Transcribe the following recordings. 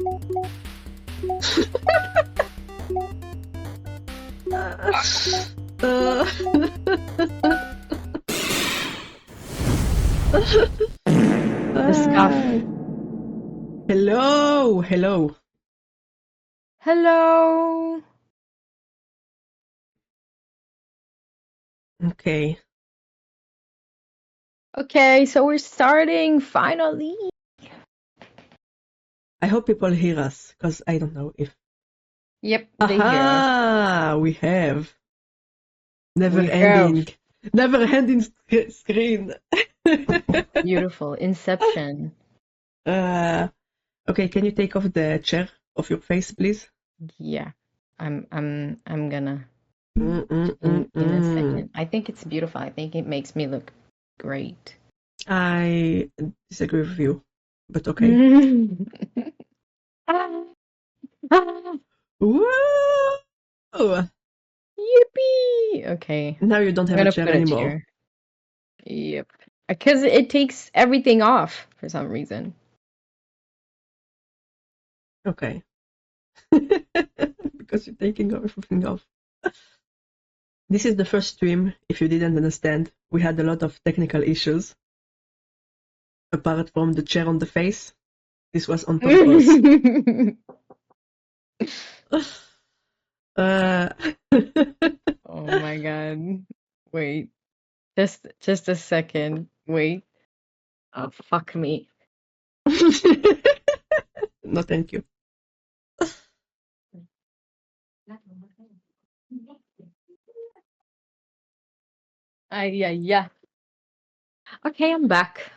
The scuff. Hello, hello. Hello. Okay. Okay, so we're starting finally. I hope people hear us, because I don't know if... Yep, they hear us. Aha! We have. We have. Never-ending screen. Beautiful. Inception. Okay, can you take off the chair off your face, please? Yeah. I'm gonna Mm-mm-mm-mm. in a second. I think it's beautiful. I think it makes me look great. I disagree with you, but okay. Woo! Yippee! Okay. Now you don't I'm have a gonna chair put a anymore. chair. Yep. Because it takes everything off for some reason. Okay. Because you're taking everything off. This is the first stream, if you didn't understand. We had a lot of technical issues. Apart from the chair on the face. This was on purpose. Oh my god. Wait. Just a second. Wait. Oh, fuck me. No, thank you. Yeah. Okay, I'm back.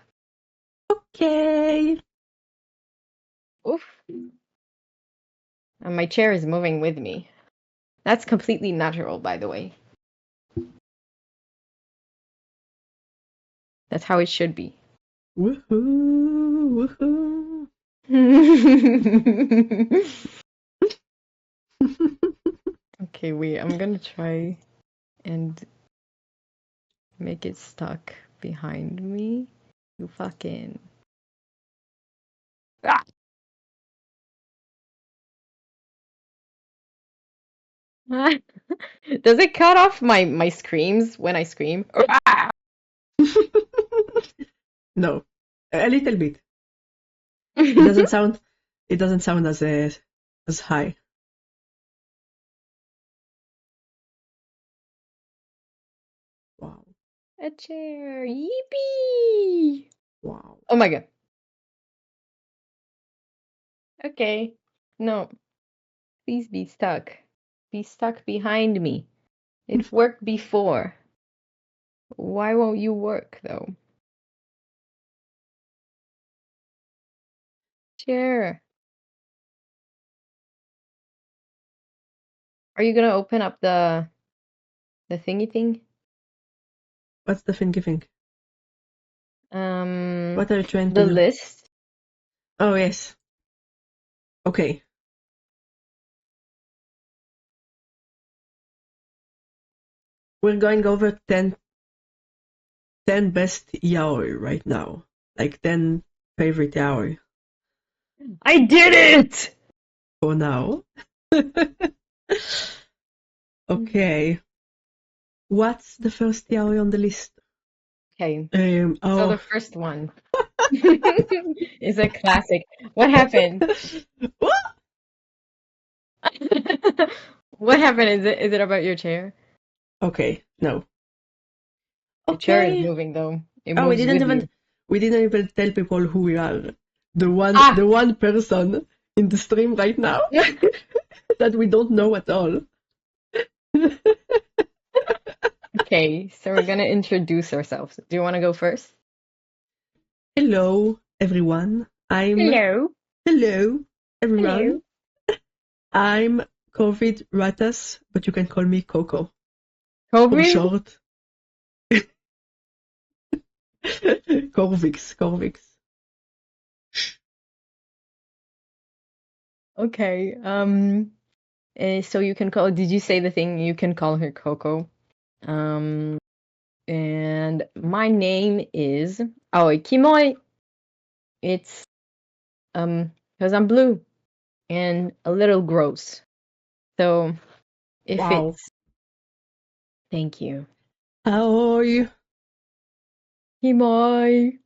Okay. Oof. And my chair is moving with me. That's completely natural, by the way. That's how it should be. Woohoo! Woohoo! Okay, wait, I'm gonna try and make it stuck behind me. You fucking... Ah! Does it cut off my screams when I scream? Ah! No, a little bit. It doesn't sound. It doesn't sound as high. Wow. A chair. Yippee! Wow. Oh my god. Okay. No. Please be stuck. Be stuck behind me. It worked before. Why won't you work though? Chair. Are you gonna open up the thingy thing? What's the thingy thing? What are you trying The to do? list. Oh yes. Okay. We're going over 10 best yaoi right now. Like 10 favorite yaoi I did it! for now. Okay. What's the first yaoi on the list? Okay. So Oh. the first one is a classic. What happened? What? What happened? Is it about your chair? Okay, no. The chair is Okay. moving though. It Oh, moves with you. we didn't even tell people who we are. The Ah! one person in the stream right now that we don't know at all. Okay, so we're gonna introduce ourselves. Do you want to go first? Hello, everyone. Hello. Hello, everyone. Hello. I'm COVID Ratas, but you can call me Coco for COVID? short. Corvix. Okay. So you can call. Did you say the thing? You can call her Coco. And my name is Aoi Kimoi. It's because I'm blue. and a little gross. So if Wow. it's, thank you. Aoi. Himai.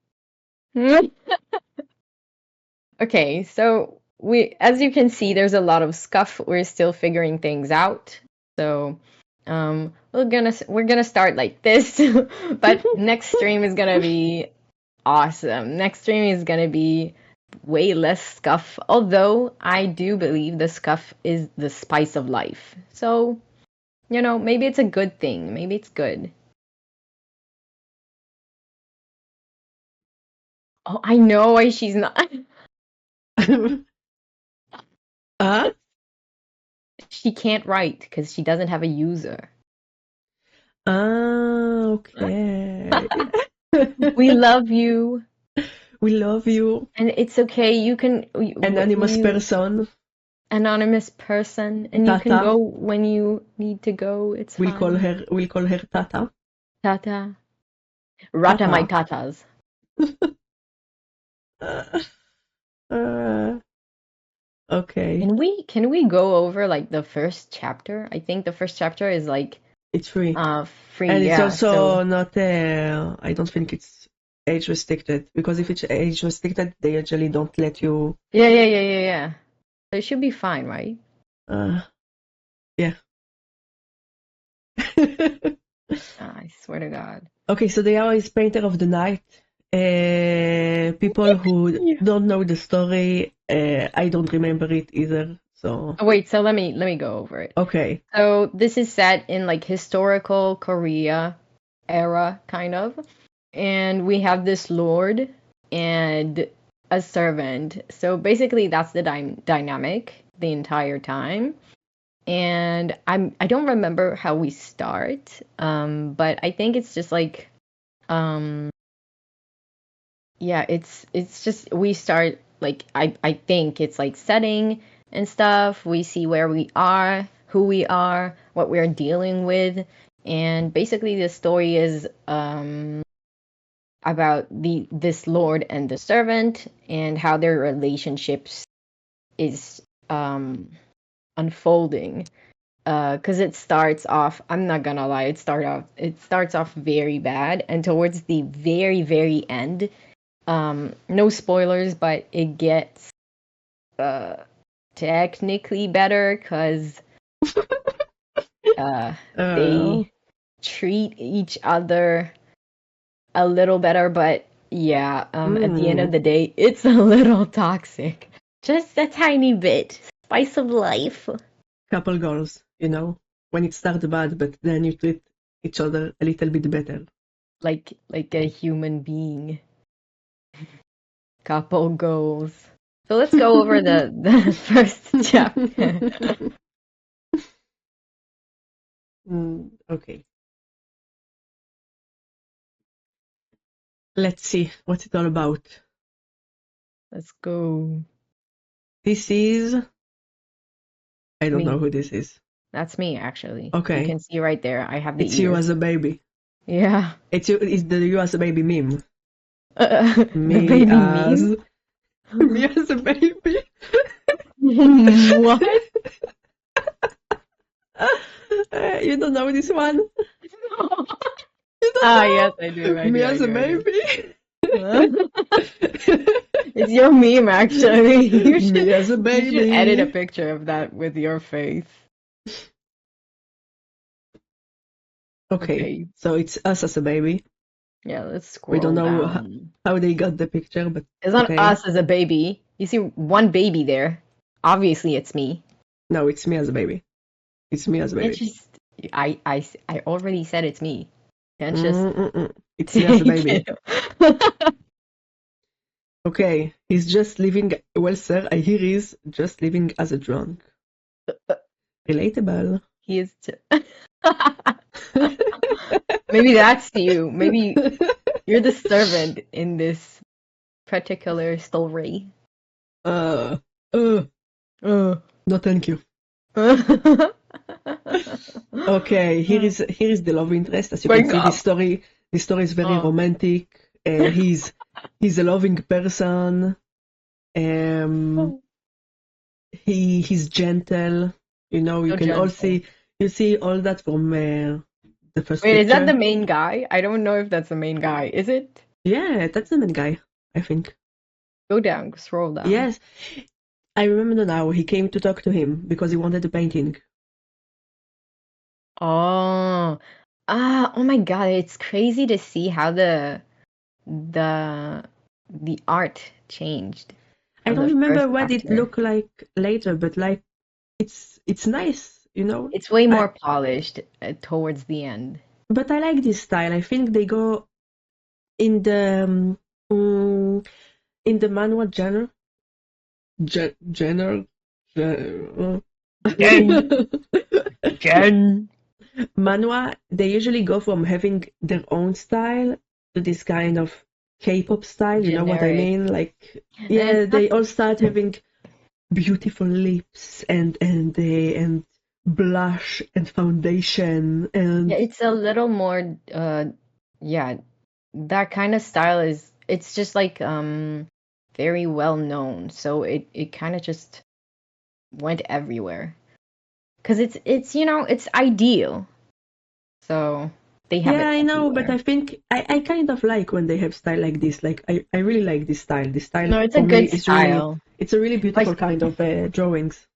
Okay, so as you can see, there's a lot of scuff. We're still figuring things out. So, we're gonna start like this, but next stream is gonna be awesome. Next stream is gonna be way less scuff. Although I do believe the scuff is the spice of life. So, maybe it's a good thing. Maybe it's good. Oh, I know why she's not. Ah? She can't write because she doesn't have a user. Ah, okay. We love you, We love you. and it's okay. You can Anonymous person. anonymous person, and you can Tata. go when you need to go. It's We'll call fine. her Tata. Tata, rata my Tata. tatas. Uh, okay. Can we go over like the first chapter? I think the first chapter is like It's free. free. And it's Yeah. So also not, I don't think it's age restricted, because if it's age restricted, they usually don't let you. yeah. So it should be fine, right? Yeah. I swear to God. Okay, so the hour is Painter of the Night. People who Yeah. don't know the story, I don't remember it either. So Oh, wait, so let me go over it. okay. So this is set in like historical Korea era, kind of. And we have this lord and a servant. So basically that's the dynamic the entire time. And I don't remember how we start, but I think it's just like yeah, it's just we start like I think it's like setting and stuff. We see where we are, who we are, what we're dealing with, and basically the story is about this lord and the servant and how their relationships is unfolding. Because it starts off, I'm not gonna lie, it starts off very bad, and towards the very, very end, no spoilers, but it gets technically better because Uh, they treat each other a little better, but yeah, at the end of the day, it's a little toxic. Just a tiny bit. Spice of life. couple goals, when it starts bad, but then you treat each other a little bit better. Like a human being. Couple goals. So let's go over the first chapter. Okay. Let's see what's it all about. Let's go. This is. I don't know Me. who this is. That's me, actually. You Okay. can see right there. I have the It's you ears. as a baby. Yeah. It's the you as a baby meme. The Me baby as meme? me as a baby. What? You don't know this one? You don't Ah, know? yes, I do. Me as a baby. It's your meme, actually. Me as a You baby. should edit a picture of that with your face. Okay, so it's us as a baby. Yeah, let's scroll We don't know down. how they got the picture, but It's not okay. us as a baby. You see one baby there. Obviously, it's me. No, it's me as a baby. It's me as a baby. It's just I already said it's me. Can't just It's me as a take baby. it. Okay, he's just living. Well, sir, I hear he's just living as a drunk. Relatable. He is. Maybe that's you. Maybe you're the servant in this particular story. No, thank you. Okay, here is the love interest. As you can see, this story is very romantic. He's a loving person. he's gentle. You know, you So can all gentle. see all that from the first Wait, is that the picture. main guy? I don't know if that's the main guy. Is it? Yeah, that's the main guy, I think. Go down, scroll down. Yes, I remember now. He came to talk to him because he wanted the painting. Oh, oh my God, it's crazy to see how the the art changed I from don't the remember first what it chapter. looked like later, but like it's nice, you know. It's way I more polished towards the end. but I like this style. I think they go in the in the manual genre. Genre. Jen, Jen. Manhwa, they usually go from having their own style to this kind of K-pop style, you know what I Generic. mean? Like, And yeah, it's not. they all start having beautiful lips and blush and foundation Yeah, and it's a little more. Yeah, that kind of style is. It's just like very well known, so it kind of just went everywhere. Because it's it's ideal. So they have yeah, it I know, but everywhere. I think I kind of like when they have style like this. Like I really like this style. This style No, it's a for me good is really style. it's a really Like beautiful kind of drawings.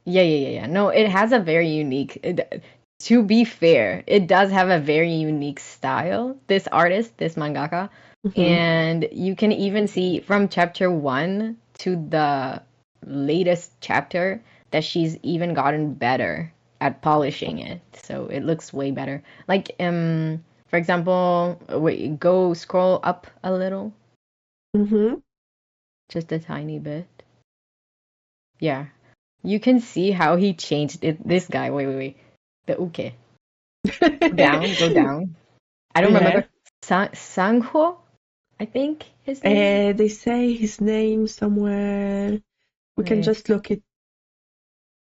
yeah. No, it has a very unique. To be fair, it does have a very unique style. This artist, this mangaka, Hmm. and you can even see from chapter one to the latest chapter that she's even gotten better at polishing it. So it looks way better. Like for example, wait, go scroll up a little. Hmm. Just a tiny bit. Yeah. You can see how he changed it. This guy, wait. The uke. Go down, go down. I don't Yeah. remember. Sangho, I think his name. They say his name somewhere. We can Wait. just look it.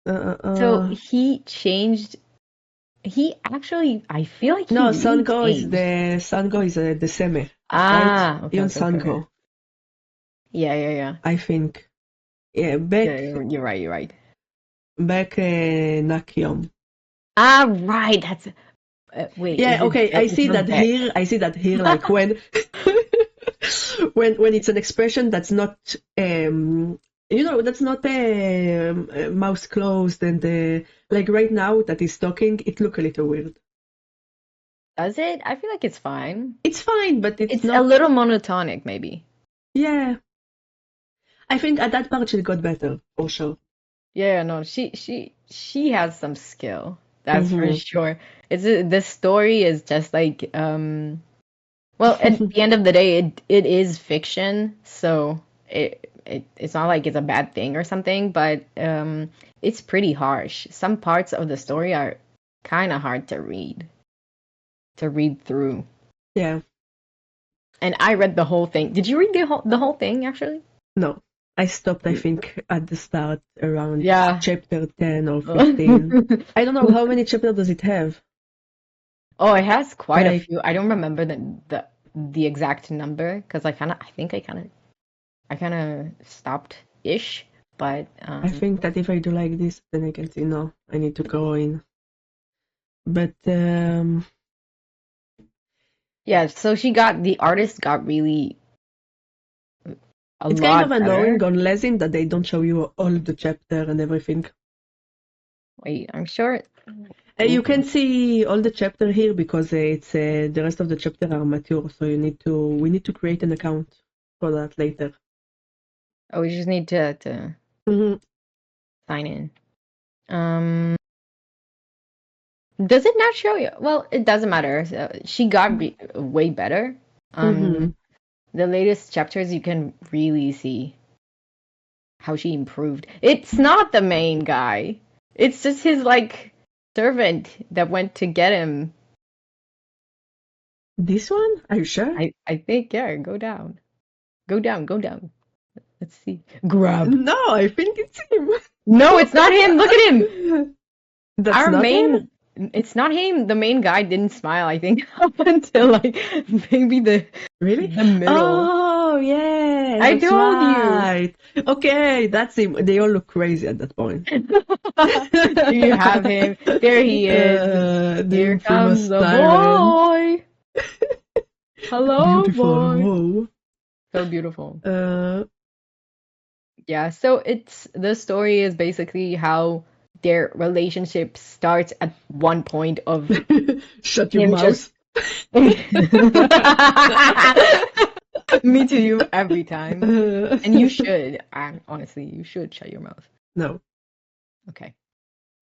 So he changed. He actually, I feel like he No, really changed. Sango is the seme, right? Ah, okay, Yun okay, okay, okay. Sango, Yeah. I think. Yeah, Yeah, you're right, you're right. back Nakyom. Ah, right. That's wait, is Yeah, it okay. it's not Beck? I see that here. Like when when it's an expression that's not that's not mouth closed and like right now that he's talking, it look a little weird. Does it? I feel like it's fine. It's fine, but it's It's a not. little monotonic, maybe. Yeah, I think at that part she got better for sure. Yeah, no, she has some skill. That's for Hmm. sure. The story is just like well, at the end of the day, it is fiction, so it's not like it's a bad thing or something, but it's pretty harsh. Some parts of the story are kind of hard to read through. Yeah. And I read the whole thing. Did you read the whole thing actually? No, I stopped, I think, at the start around Yeah. chapter 10 or 15. I don't know how many chapters does it have. Oh, it has quite a Like, few. I don't remember the exact number because I kind of stopped ish, but I think that if I do like this, then I can see, no, I need to go in. But, yeah. So the artist got really a it's kind of lot annoying better. on Lesin that they don't show you all the chapter and everything. Wait, I'm sure. You Okay. can see all the chapter here because it's the rest of the chapter are mature, so we need to create an account for that later. Oh, we just need to Hmm. sign in. Um, does it not show you? Well, it doesn't matter. She got way better. Hmm. The latest chapters you can really see how she improved. It's not the main guy. It's just his like servant that went to get him. This one? Are you sure? I think yeah, go down. Go down, go down. Let's see. Grab. No, I think it's him. No, it's not him. Look at him. That's Our not him? main it's not him. The main guy didn't smile, I think, up until like maybe Really? the middle. Oh, yeah, I that's told you. right. Okay, that's him. They all look crazy at that point. Do you have him? There he is. The Here infamous comes the tyrant. boy. Hello, Beautiful. boy. Whoa. So beautiful. Uh, Yeah, so it's the story is basically how their relationship starts at one point of shut your him just mouth. me to you every time. And you should. Honestly, you should shut your mouth. No, Okay.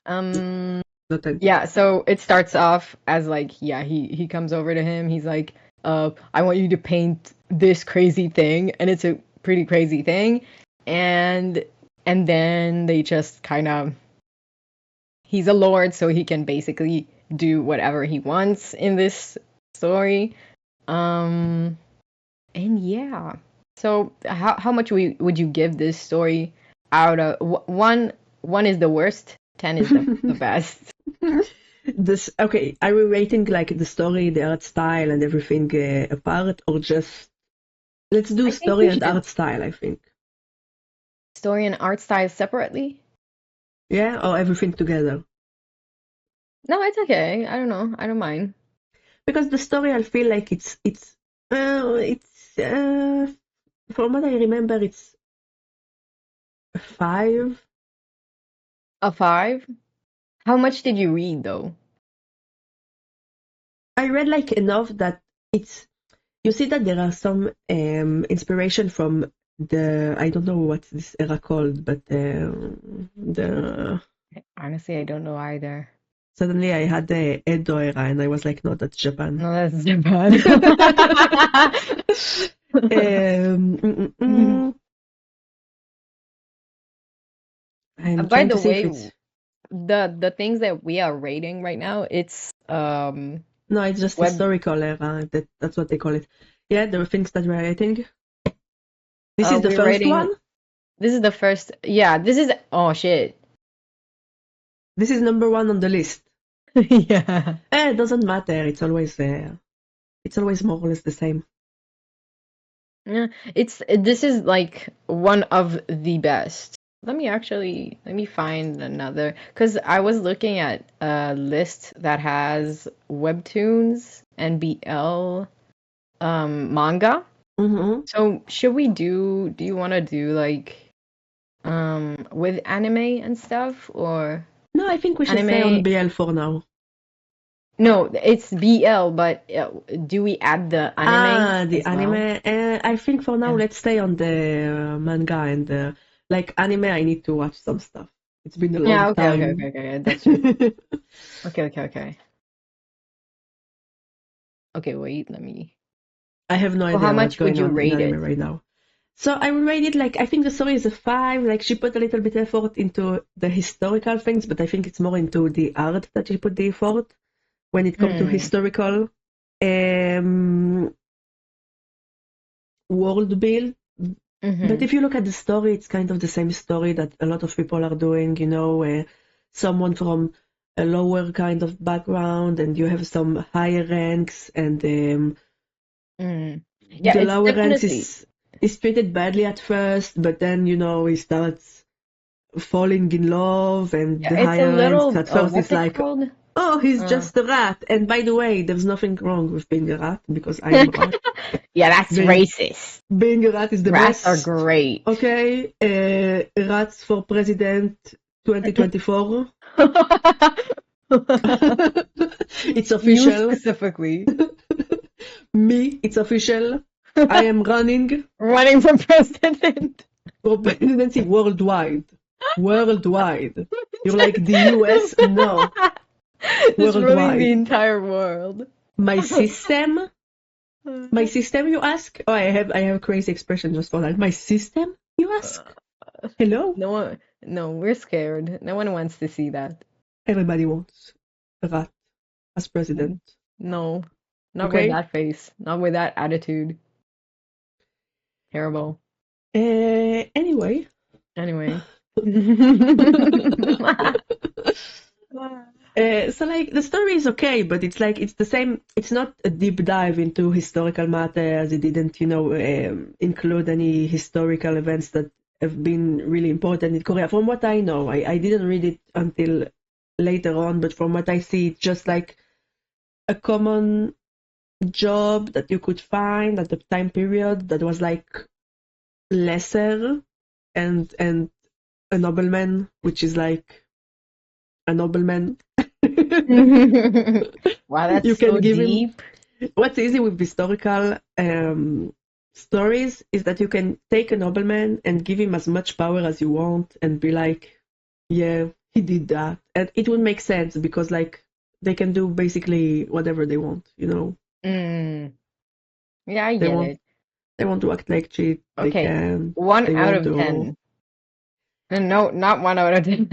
not that. Yeah, so it starts off as like, yeah, he comes over to him. He's like, I want you to paint this crazy thing, and it's a pretty crazy thing. And then they just kind of he's a lord, so he can basically do whatever he wants in this story. Um and yeah. So how much would you give this story out of one is the worst, 10 is the best. This okay. Are we rating like the story, the art style, and everything apart, or just let's do I think story we and should art style? I think. story and art style separately. Yeah, or everything together. No, it's okay. I don't know. I don't mind. Because the story, I feel like from what I remember, it's 5. A 5? How much did you read though? I read like enough that it's you see that there are some inspiration from the I don't know what's this era called, but the Honestly, I don't know either. suddenly I had the Edo era and I was like, no, that's Japan. No, that's Japan. I'm By trying the to see if way, it's the things that we are rating right now, it's no, it's just web. historical era. That's what they call it. Yeah, there are things that we're rating. This is the We're first rating. one. This is the first. Yeah, this is. Oh shit. This is number 1 on the list. Yeah. It doesn't matter. It's always more or less the same. Yeah. This is like one of the best. Let me find another because I was looking at a list that has webtoons and BL manga. Mm-hmm. So do you want to do like with anime and stuff or No, I think we should stay on anime? BL for now. No, it's BL, but do we add the anime The as well? anime. I think for now Yeah. let's stay on the manga and like anime. I need to watch some stuff. It's been a long Yeah, time. okay. That's true. Okay. Okay, wait, let me. I have no So how idea what's much would going you on in rate anime it? right now. So I will rate it like I think the story is a 5. Like she put a little bit effort into the historical things, but I think it's more into the art that she put the effort when it comes to Hmm. historical world build. But Mm-hmm. if you look at the story, it's kind of the same story that a lot of people are doing, someone from a lower kind of background and you have some higher ranks and Mm. Yeah, the it's lower ranks definitely. is treated badly at first, but then, he starts falling in love and Yeah, the it's a higher ranks little. at first What's is it like, called? oh, he's Uh. just a rat. And by the way, there's nothing wrong with being a rat because I'm a rat. Yeah, that's Being, racist. being a rat is the Rats are best. great. Okay, rats for president 2024. It's You official. specifically. Me, it's official. I am running Running for president. for presidency worldwide. Worldwide. You're like the US? No. Just ruling the Worldwide. entire world. My system? My system, you ask? Oh, I have a crazy expression just for that. My system, you ask? Hello? No one, no, we're scared. No one wants to see that. Everybody wants a rat as president. No, not with Okay? that face, not with that attitude. Terrible. Anyway. Anyway. So like the story is okay, but it's like it's the same. It's not a deep dive into historical matters. It didn't, include any historical events that have been really important in Korea. From what I know, I didn't read it until later on, but from what I see, it's just like a common job that you could find at the time period that was like lesser, and a nobleman, which is like a nobleman. Wow, that's You so can give him. deep. What's easy with historical stories is that you can take a nobleman and give him as much power as you want and be like, yeah, he did that. And it would make sense because, like, they can do basically whatever they want, Mm. Yeah, I They get want it. they want to act like cheat, they Okay, can. one They out want of to. 10. No, not 1 out of 10.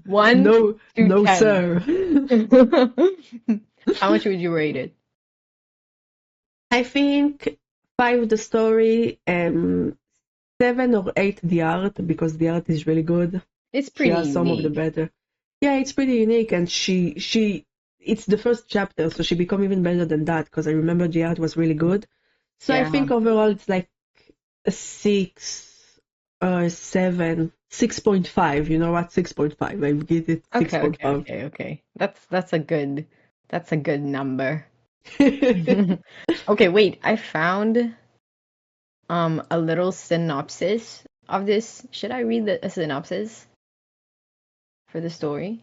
One No, to no, 10. sir. How much would you rate it? I think 5 the story, 7 or 8 the art, because the art is really good. It's She pretty has some of the unique. better. Yeah, it's pretty unique, and it's the first chapter, so she become even better than that, because I remember the art was really good. So I Yeah. think overall it's like a 6 or 7, 6.5. You know what? 6.5. I give it Okay, okay, 6.5. okay, okay. That's a good number. Okay, wait. I found a little synopsis of this. Should I read a synopsis for the story?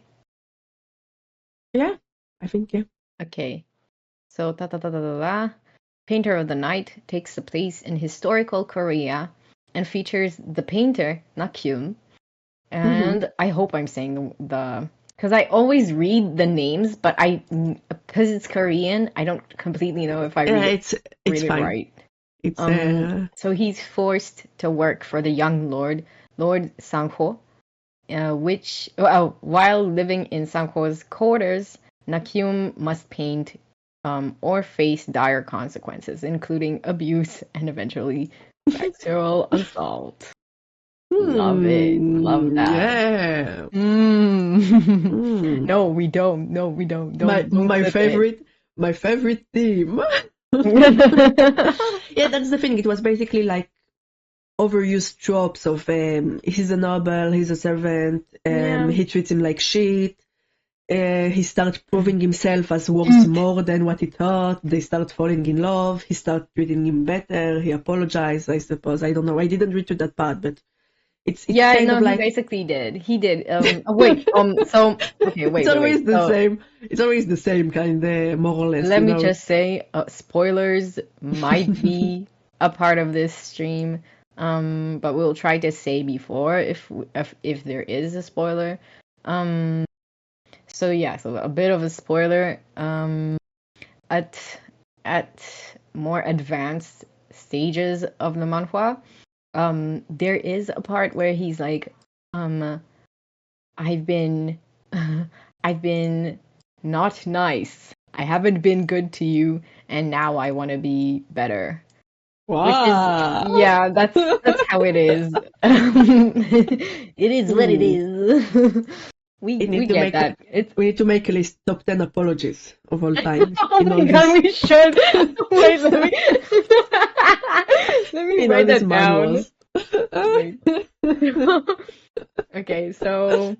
Yeah, I think, yeah. Okay. So ta ta ta ta ta ta. Painter of the Night takes the place in historical Korea and features the painter, Nakyum. Mm-hmm. And I hope I'm saying the because I always read the names, but because it's Korean, I don't completely know if I Yeah, read it's it fine. right. It's So he's forced to work for the young lord, Lord Sangho, while living in Sangho's quarters, Nakyum must paint or face dire consequences, including abuse and eventually sexual assault. Love it. Love that. yeah. Mm. Mm. No, we don't. No, we don't. My Don't my clip it. favorite my favorite theme. Yeah, that's the thing. It was basically like overused tropes of he's a noble, he's a servant, Yeah. he treats him like shit. He starts proving himself as worth more than what he thought. They start falling in love. He starts treating him better. He apologized, I suppose. I don't know. I didn't read to that part, but it's Yeah, kind of no, he like basically did. He did. Wait, so okay, it's wait. always the So same. It's always the same kind of more or less, let me just say, spoilers might be a part of this stream. But we'll try to say before if there is a spoiler. Um, so yeah, so a bit of a spoiler. At at more advanced stages of the manhwa, there is a part where he's like, um, I've been, I've been not nice. I haven't been good to you, and now I want to be better. Which is, Wow. yeah, that's how it is. It is what it Hmm. is. We We need to get make that. It's we need to make a list top 10 apologies of all time oh in my all god, these we should. Wait, let me in all write these that down. manuals. Wait. Okay, so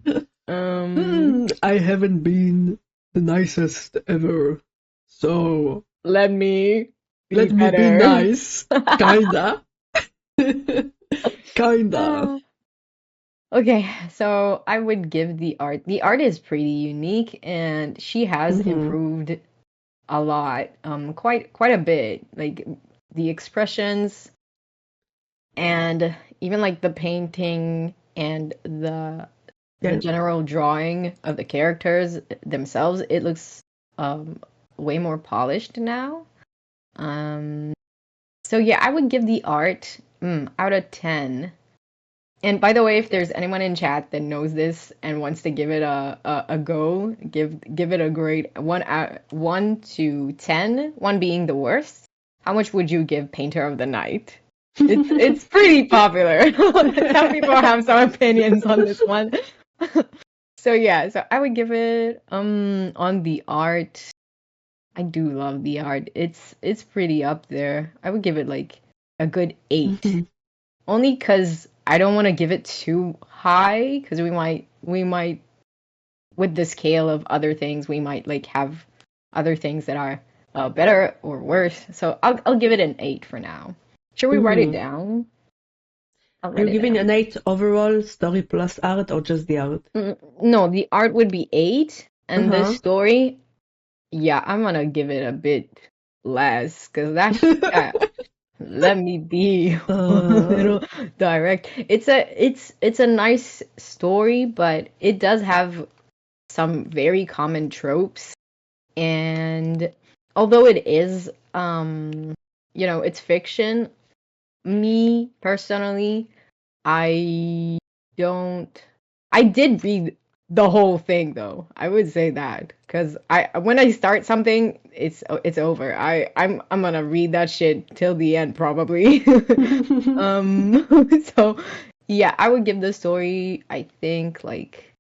I haven't been the nicest ever. So let me be let me be better. nice. Kinda. Kinda. Uh, okay, so I would give the art. The art is pretty unique, and she has Mm-hmm. improved a lot, quite a bit. Like the expressions and even like the painting and the Yeah. general drawing of the characters themselves, it looks um way more polished now. Um, so yeah, I would give the art out of 10. And by the way, if there's anyone in chat that knows this and wants to give it a go, give it a grade 1 to 10, 1 being the worst. How much would you give Painter of the Night? It's pretty popular. Some people have some opinions on this one. So yeah, so I would give it on the art. I do love the art. It's pretty up there. I would give it like a good 8. Only because I don't want to give it too high because we might with the scale of other things we might like have other things that are better or worse. So I'll give it an 8 for now. Should we write it down? I'll Are you write it giving down. an 8 overall, story plus art, or just the art? No, the art would be 8, and the Uh-huh. story, yeah, I'm gonna give it a bit less because that's let me be a little direct. It's a nice story, but it does have some very common tropes, and although it is it's fiction, me personally, I don't. I did read the whole thing though. I would say that because I when I start something, it's over. I'm gonna read that shit till the end probably. So yeah, I would give the story. I think like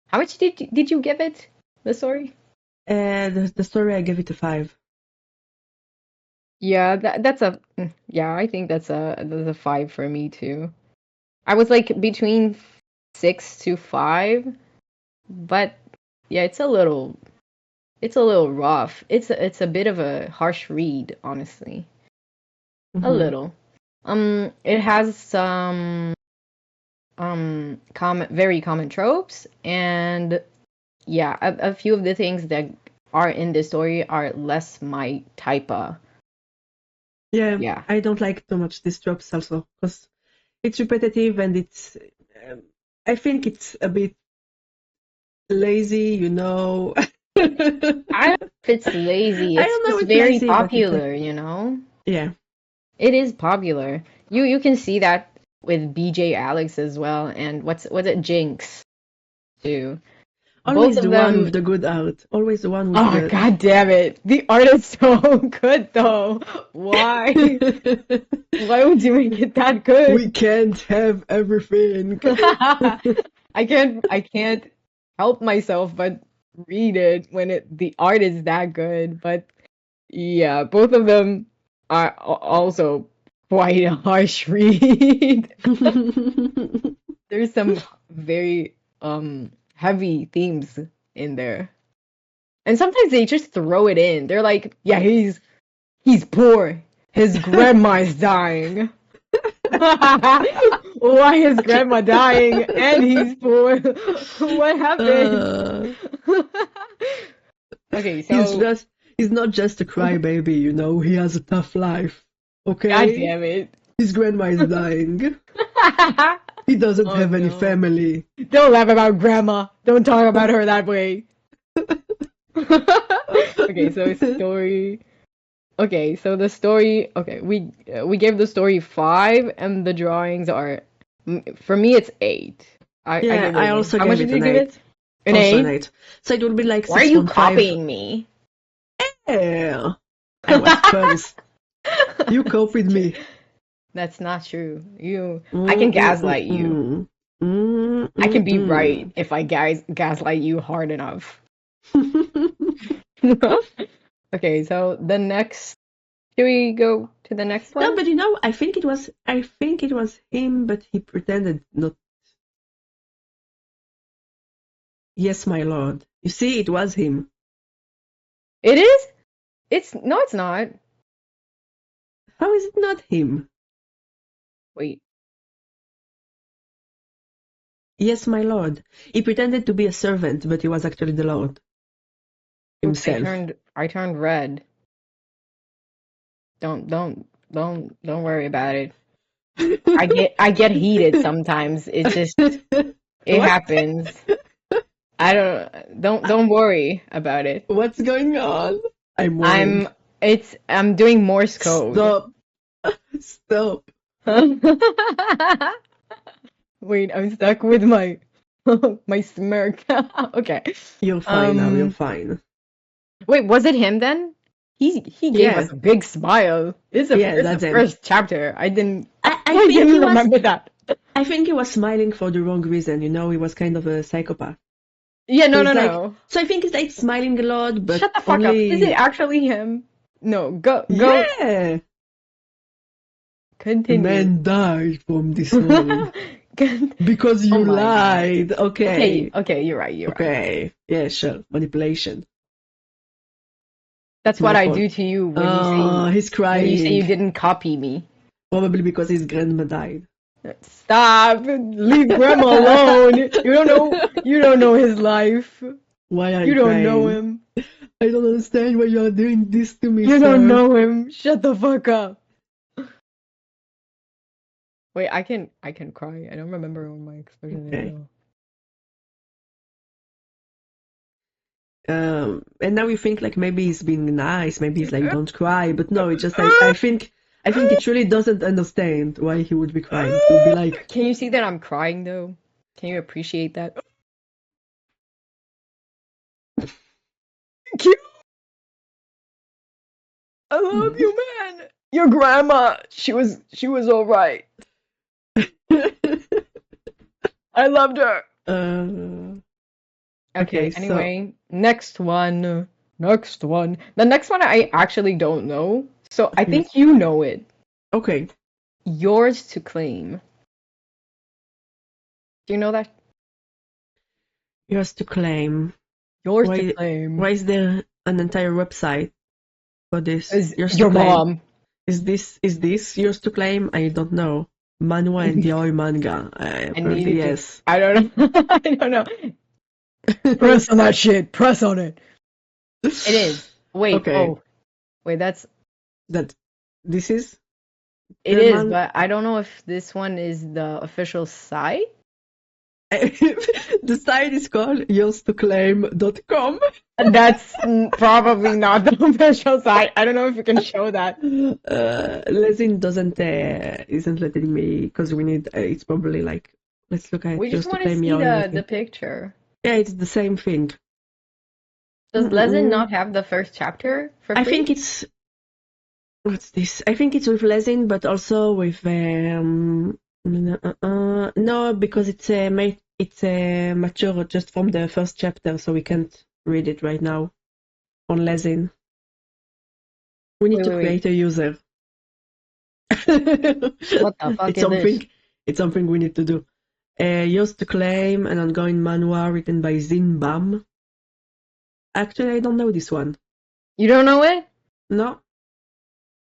how much did you give it? The story? The story, I gave it a 5. Yeah, yeah. I think that's a 5 for me too. I was like between 6 to 5. But yeah, it's a little rough. It's a bit of a harsh read, honestly. A Mm-hmm. little. It has some very common tropes, and yeah, a few of the things that are in this story are less my type of. Yeah, Yeah. I don't like too much these tropes also, because it's repetitive and um, I think it's a bit lazy, you know. I don't know if it's lazy. I It's don't know, just it's very lazy, but it's popular, you know? yeah. It is popular. You can see that with BJ Alex as well, and what's it Jinx too. Both Always of the one them. with the good art. Always the one with Oh the. god damn it! The art is so good though. Why? Why would you make it that We good? can't have everything. I can't help myself but read it when the art is that good. But yeah, both of them are also quite a harsh read. There's some very heavy themes in there. And sometimes they just throw it in. They're like, yeah, he's poor. His grandma's dying. Why is grandma dying and he's poor? What happened? uh, Okay, he's so just he's not just a crybaby, you know. He has a tough life. god Okay? damn it. His grandma is dying. He doesn't Oh have any no. family. Don't laugh about grandma. Don't talk about her that way. Okay, so story. Okay, so the story. Okay, we gave the story 5, and the drawings are. For me, it's 8. I Yeah, give it I an 8. also How much gave did it you an give it? 8. An Also an 8. 8. So it will be like Why are you 6.5. copying me? Yeah. I was first. You copied me. That's not true. I can Mm, mm, mm, gaslight you. mm. Mm, I can mm, be right mm. if I gaslight you hard enough. Okay, so the next. Should we go to the next No, one? but you know, I think it was him, but he pretended not. Yes, my lord. You see, it was him. It is? It's no, it's not. How is it not him? Wait. Yes, my lord. He pretended to be a servant, but he was actually the lord Oops, I himself. turned I turned red. Don't worry about it. I get heated sometimes. It What? happens. I don't worry about it. What's going on? I'm I'm worried. I'm doing Morse code. Stop. Stop. Wait, I'm stuck with my my smirk. Okay. You're fine now. You're Um fine. wait, was it him then? He gave Yeah, us a big smile. It's yeah, the that's him. first chapter. I I think he didn't was. remember that. I think he was smiling for the wrong reason. You know, he was kind of a psychopath. Yeah, So no, it's no, like, no. so I think he's like smiling a lot, but Shut the fuck up. Is it only. actually him? No, go. Yeah, a Continue. man died from this hole because Oh you my god. lied. Okay, Okay, okay, you're right, you're right. okay, yeah, sure, manipulation. That's It's my what I fault. do to you He's when you say you crying. didn't copy me. Probably because his grandma died. Stop! Leave Grandma alone. You don't know his life. Why are You you don't know crying? him. I don't understand why you are doing this to me, You don't sir. know him. Shut the fuck up. Wait, I can cry. I don't remember what my expression is Okay. though. And now you think like maybe he's being nice, maybe he's like don't cry, but no, it's just I think it really doesn't understand why he would be crying. He would be like, Can you see that I'm crying though? Can you appreciate that? Cute. I love you, man. Your grandma, she was all right. I loved her. Okay, so anyway, next one. Next one. The next one I actually don't know. So I think you know it. okay, Yours to claim. Do you know that? yours to claim. Yours to Why claim. is there an entire website for this? Is Yours your to claim. mom. Is this yours to claim? I don't know. Manhwa and yaoi manga. Apparently yes. I don't know. I don't know. Press on that shit. Press on it. It is. Wait. Okay. Oh. Wait, This is it the is, but I don't know if this one is the official site. The site is called yourstoclaim.com. That's probably not the official site. I don't know if you can show that. Lesin isn't letting me because we need. It's probably like let's look at We just yours to want to claim see yaoi. the picture. Yeah, it's the same thing. Does Lesin not have the first chapter for free? I think it's what's this? I think it's with Lesin, but also with no, because it's mature just from the first chapter, so we can't read it right now on Lesin. We need to create a user. What the fuck is this? It's something we need to do. Yours to claim an ongoing manhwa written by Zin Bam. Actually, I don't know this one. You don't know it? No.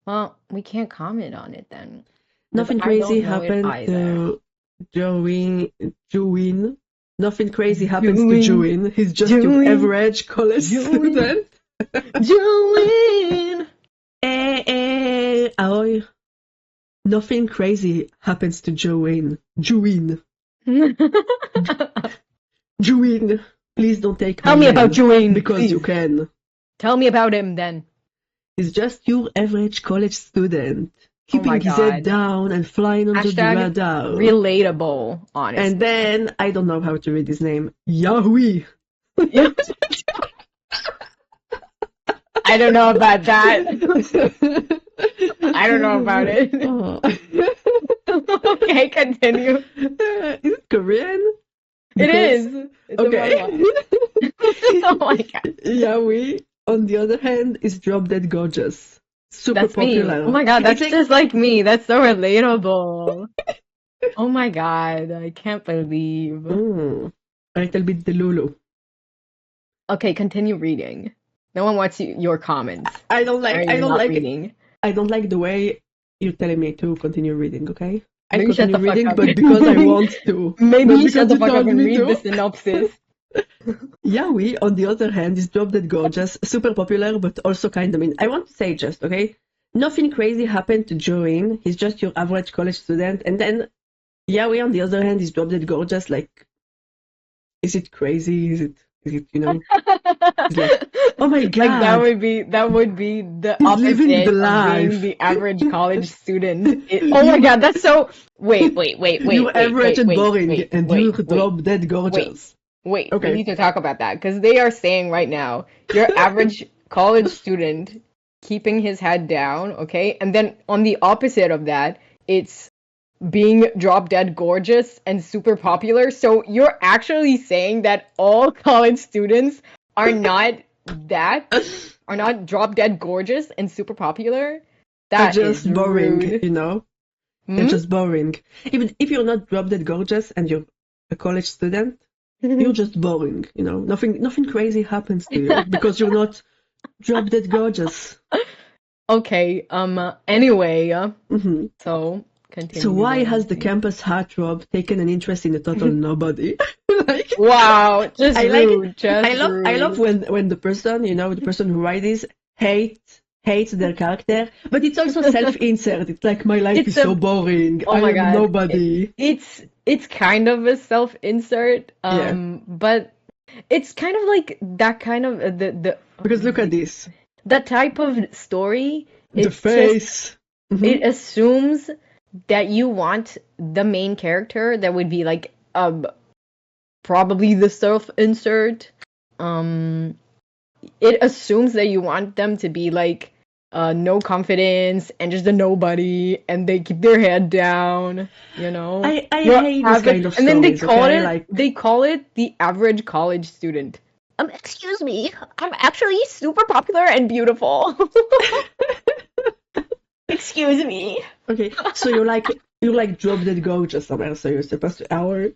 Well, we can't comment on it then. Nothing crazy happened to Juin. Nothing crazy happens to Juin. He's just your average college student. Juin! Aoi. Nothing crazy happens to Juin. Juin. Please don't take Tell me about Juin, because please. You can. Tell me about him then. He's just your average college student, keeping his head down and flying under the radar. Relatable, honestly. And then I don't know how to read his name. Yahweh. I don't know about that. I don't know about it. Okay, continue. Is it Korean? It is. It's okay. Oh my god. Yahweh, on the other hand, is Drop Dead Gorgeous. Super popular. Me. Oh my god, that's just like me. That's so relatable. Oh my god, I can't believe. A little bit Delulu. Okay, continue reading. No one wants your comments. I don't like the way you're telling me to continue reading, okay? I continue reading, but because I want to. Maybe you shut the fuck up and read the synopsis. Yahweh, on the other hand, is Drop Dead Gorgeous, super popular, but also kind of mean. I want to say just, okay? Nothing crazy happened to Join. He's just your average college student. And then Yahweh, on the other hand, is Drop Dead Gorgeous. Like, is it crazy? Is it, you know? It's like, oh my god. Like, that would be the opposite of being the average college student. Oh my god, that's so... Wait. You're average and boring, and you're Drop Dead Gorgeous. Wait, okay. We need to talk about that, because they are saying right now, your average college student keeping his head down, okay? And then on the opposite of that, it's being drop dead gorgeous and super popular. So you're actually saying that all college students are not drop dead gorgeous and super popular? Are That is just boring, rude. you know? They're just boring. Even if you're not drop dead gorgeous and you're a college student, you're just boring, you know? Nothing crazy happens to you because you're not drop dead gorgeous. Okay, anyway, Mhm. so continue. So why has the campus heartthrob taken an interest in a total nobody? Like, Wow, just I like rude, just rude. I love when the person, you know, the person who writes this hates their character, but it's also self-insert. It's like, my life is so boring. Oh I my am God. nobody. It's kind of a self-insert, Yeah. but it's kind of like that kind of the Because look at this. the type of story. The It's face. just, it assumes that you want the main character that would be like probably the self-insert. It assumes that you want them to be like no confidence and just a nobody, and they keep their head down, you know. I hate this kind of and then they stories, call okay? it Like, they call it the average college student. Excuse me, I'm actually super popular and beautiful. Excuse me. okay, so you're like drop dead gorgeous somewhere, so you're supposed to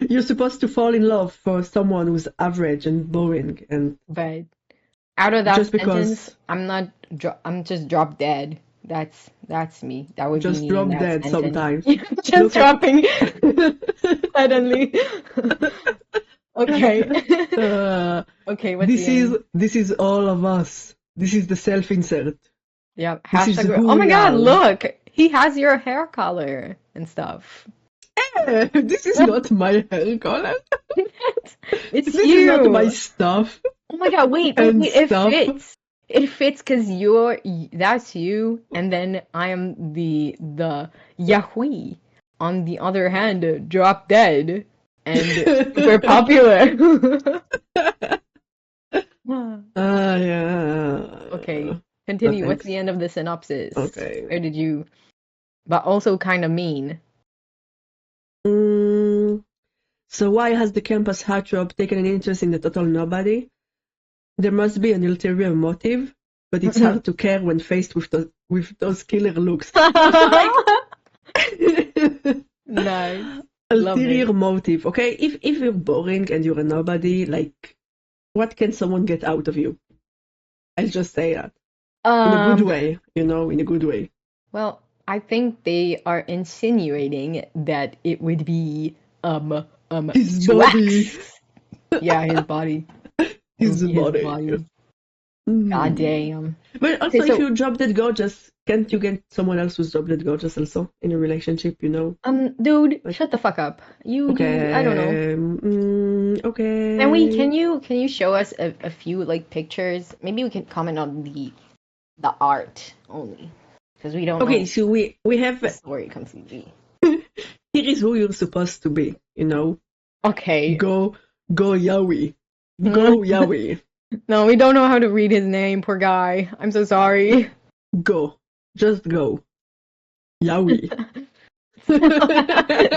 you're supposed to fall in love for someone who's average and boring, and but out of that just sentence, because I'm just drop dead. That's me. That would just be me drop in that dead sentence. sometimes. Just Look dropping suddenly. Okay. Okay, what's the end? This is all of us. This is the self-insert. Yeah, This is hashtag. who Oh my we God, are. look! He has your hair color and stuff. This is not my hair color. It's This is not you. my stuff. Oh my God, wait, And it stuff. fits. It fits because that's you, and then I am the Yahui. On the other hand, drop dead and super popular. Yeah. Okay, continue. No, What's the thanks. end of the synopsis? Okay. Where did you? But also kind of mean. So why has the campus heartthrob taken an interest in the total nobody? There must be an ulterior motive, but it's hard to care when faced with those killer looks. Nice. Ulterior motive, okay? If you're boring and you're a nobody, like, what can someone get out of you? I'll just say that. In a good way, you know, in a good way. Well, I think they are insinuating that it would be his Swax. body. Yeah, his body. His His body. body. God damn. But also, Okay, so- if you drop dead gorgeous, can't you get someone else who's drop dead gorgeous also in a relationship, you know? Dude, shut the fuck up. Okay. I don't know. Okay. Can you show us a few like pictures? Maybe we can comment on the art only, because we don't. Okay, know so we have the story completely. Here is who you're supposed to be, you know? Okay. Go Yowie. Go Yowie. No, we don't know how to read his name, poor guy. I'm so sorry. Go. Just go. Yowie.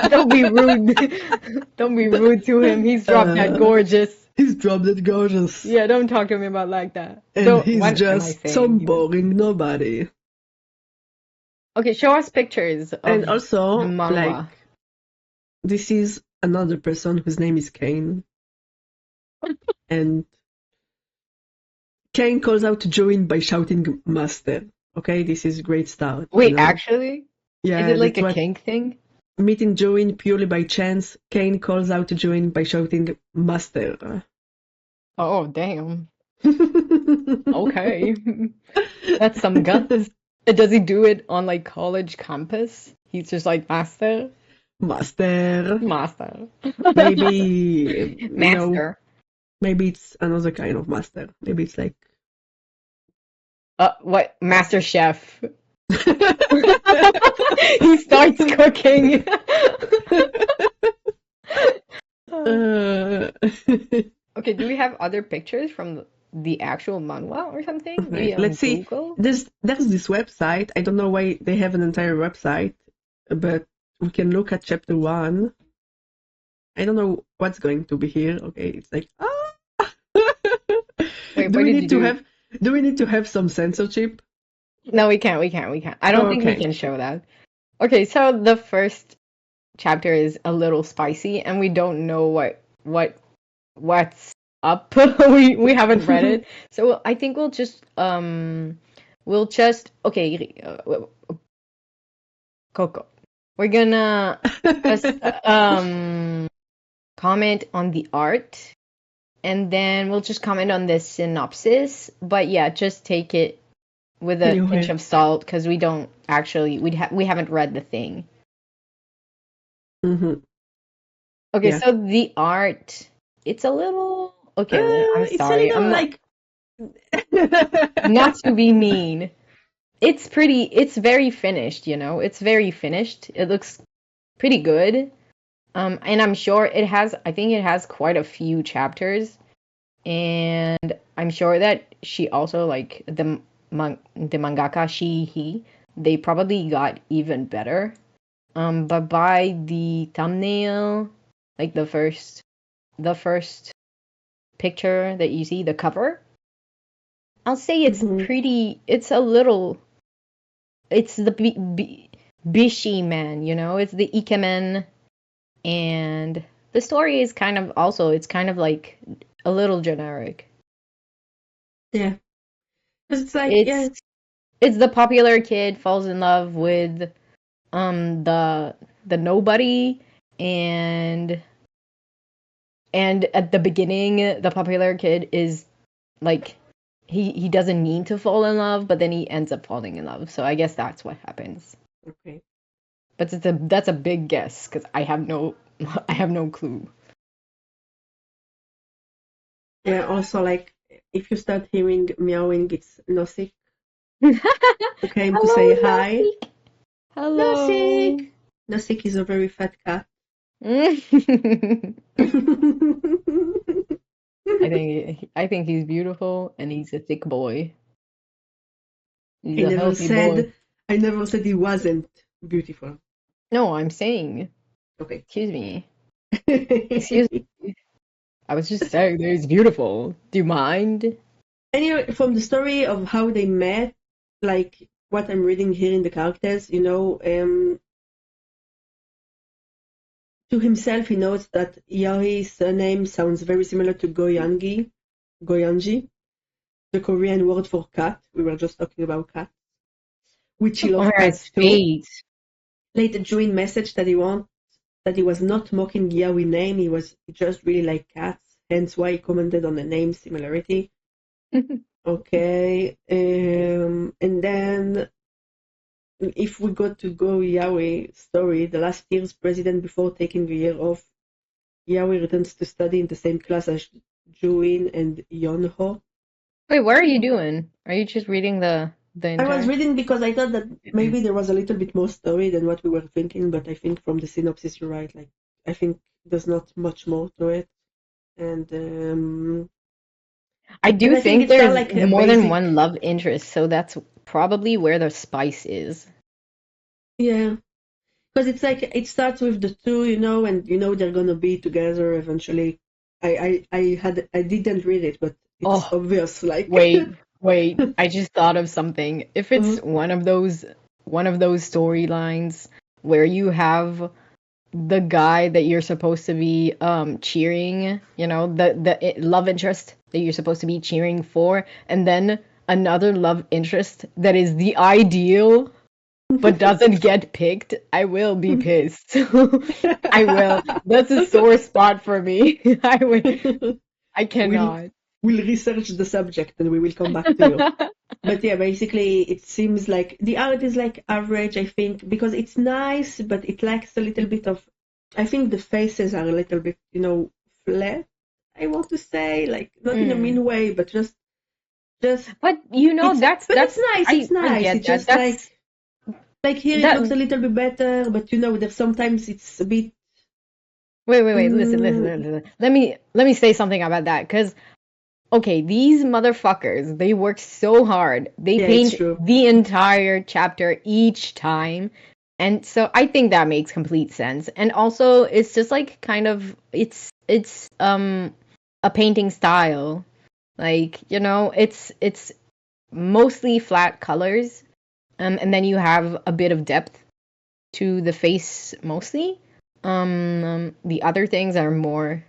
Don't be rude. Don't be rude to him. He's drop dead gorgeous. He's drop dead gorgeous. Yeah, don't talk to me about like that. And So, he's what am I just saying some here? boring nobody. Okay, show us pictures of And also, the manhwa. like, this is another person whose name is Kane. And Kane calls out to Join by shouting Master. Okay, this is a great start. Wait, you know? actually? Yeah, Is it like that's a what- kink thing? Meeting Join purely by chance, Kane calls out to Join by shouting Master. Oh, damn. Okay. That's some guts. Does he do it on like college campus? He's just like master? Master. Master. Maybe, you know, Master. maybe it's another kind of master. Maybe it's like... What? Master Chef. He starts cooking. Okay, do we have other pictures from the actual manhwa or something? Okay, Maybe on let's see. Google? There's this website. I don't know why they have an entire website, but we can look at chapter 1. I don't know what's going to be here. Okay, it's like Wait, do what we did you need to do? have some censorship? No, we can't, we can't, we can't. I don't think we Okay. can show that. Okay, so the first chapter is a little spicy, and we don't know what's up. We haven't read it, so I think we'll just okay, Coco. We're gonna just comment on the art, and then we'll just comment on the synopsis. But yeah, just take it with a pinch Anyway. of salt because we don't actually we haven't read the thing. Mm-hmm. Okay, Yeah. so the art, it's a little okay. I'm It's a sorry. little I'm not like not to be mean. It's pretty. It's very finished. It's very finished. It looks pretty good. And I'm sure it has. I think it has quite a few chapters, and I'm sure that she also like the mangaka he they probably got even better. But by the thumbnail, like the first picture that you see, the cover, I'll say it's Mhm. pretty. It's a little. It's the bishi man, It's the ikemen, and the story is kind of also. It's kind of like a little generic. Yeah. Because it's like, It's yeah. it's the popular kid falls in love with the nobody, and at the beginning the popular kid is like he doesn't mean to fall in love, but then he ends up falling in love. So I guess that's what happens. Okay. But that's a big guess because I have no I have no clue. Yeah, also like if you start hearing meowing, it's Nosik who came to say Hello, hi. Nausik. Hello. Nosik! Nosik is a very fat cat. I think he's beautiful and he's a thick boy. He's I a never healthy boy. said I never said he wasn't beautiful. No, I'm saying. Okay. Excuse me. Excuse me. I was just saying that he's beautiful. Do you mind? Anyway, from the story of how they met, like what I'm reading here in the characters, to himself he notes that Yari's surname sounds very similar to Goyanji, the Korean word for cat. We were just talking about cat, which he Oh loves my God, cats too. spades. Later, Juin messaged that he was not mocking Yaoi name, he was just really like cats, hence why he commented on the name similarity. Okay, and then if we go to Go Yaoi story, the last year's president before taking a year off, Yaoi returns to study in the same class as Juin and Yonho. Wait, what are you doing? Are you just reading the I was entire? reading because I thought that maybe there was a little bit more story than what we were thinking, but I think from the synopsis you're right. Like I think there's not much more to it, and I do I think think it's kind of there's like a more than basic, one love interest, so that's probably where the spice is. yeah. Because it's like it starts with the two, and they're gonna be together eventually. I didn't read it, but it's Oh, obvious. Like, wait. I just thought of something. If it's uh, one of those storylines where you have the guy that you're supposed to be cheering, the love interest that you're supposed to be cheering for, and then another love interest that is the ideal but doesn't get picked, I will be pissed. I will. That's a sore spot for me. I will. I we'll cannot. we'll research the subject and we will come back to you. But yeah, basically, it seems like the art is like average, I think, because it's nice, but it lacks a little bit of. I think the faces are a little bit, flat. I want to say, like, not in a Mm. mean way, but just But but it's nice. It's I nice. get It's that. just like here it That looks a little bit better, but there's sometimes it's a bit. Wait. Mm, Listen. Let me say something about that, because okay, these motherfuckers, they work so hard. They yeah, it's paint true. the entire chapter each time. And so I think that makes complete sense. And also it's just like kind of it's a painting style. Like, it's mostly flat colors. And then you have a bit of depth to the face mostly. The other things are more,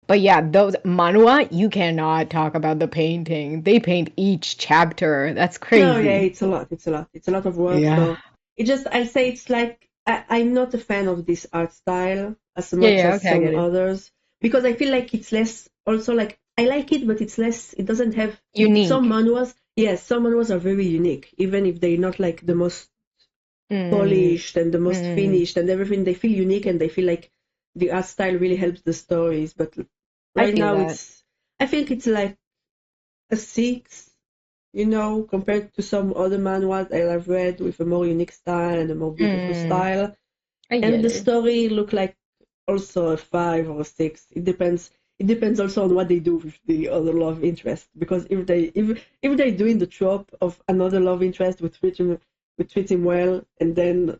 but yeah, those manhwa, you cannot talk about the painting. They paint each chapter. That's No, yeah, crazy. it's a lot. It's a lot. It's a lot of work. Yeah. So it just, I say it's like, I'm not a fan of this art style as Yeah, much yeah, as okay, I some get it. others because I feel like it's less, also like, I like it, but it's less, it doesn't have, some Unique. manuals, yes, some manuals are very unique, even if they're not like the most Mm, polished and the most mm, finished and everything. They feel unique and they feel like the art style really helps the stories. But I right feel now, that. I think it's like a six, compared to some other manhwas I've read with a more unique style and a more beautiful Mm, style. I And get the it. story look like also a five or a six. It depends. It depends also on what they do with the other love interest. Because if they're doing the trope of another love interest would treat him well, and then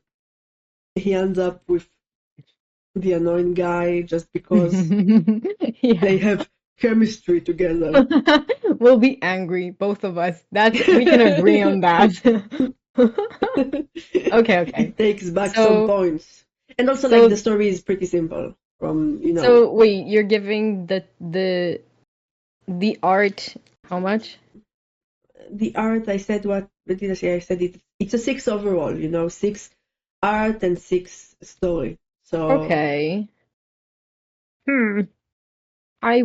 he ends up with the annoying guy just because Yeah. they have chemistry together. We'll be angry, both of us. We can agree on that. Okay, okay. It takes back some So, points. And also, like, the so, story is pretty simple. so wait, you're giving the art how much? The art, I said, what did I say? I said it's a six overall, six art and six story. So, Okay. Hmm. I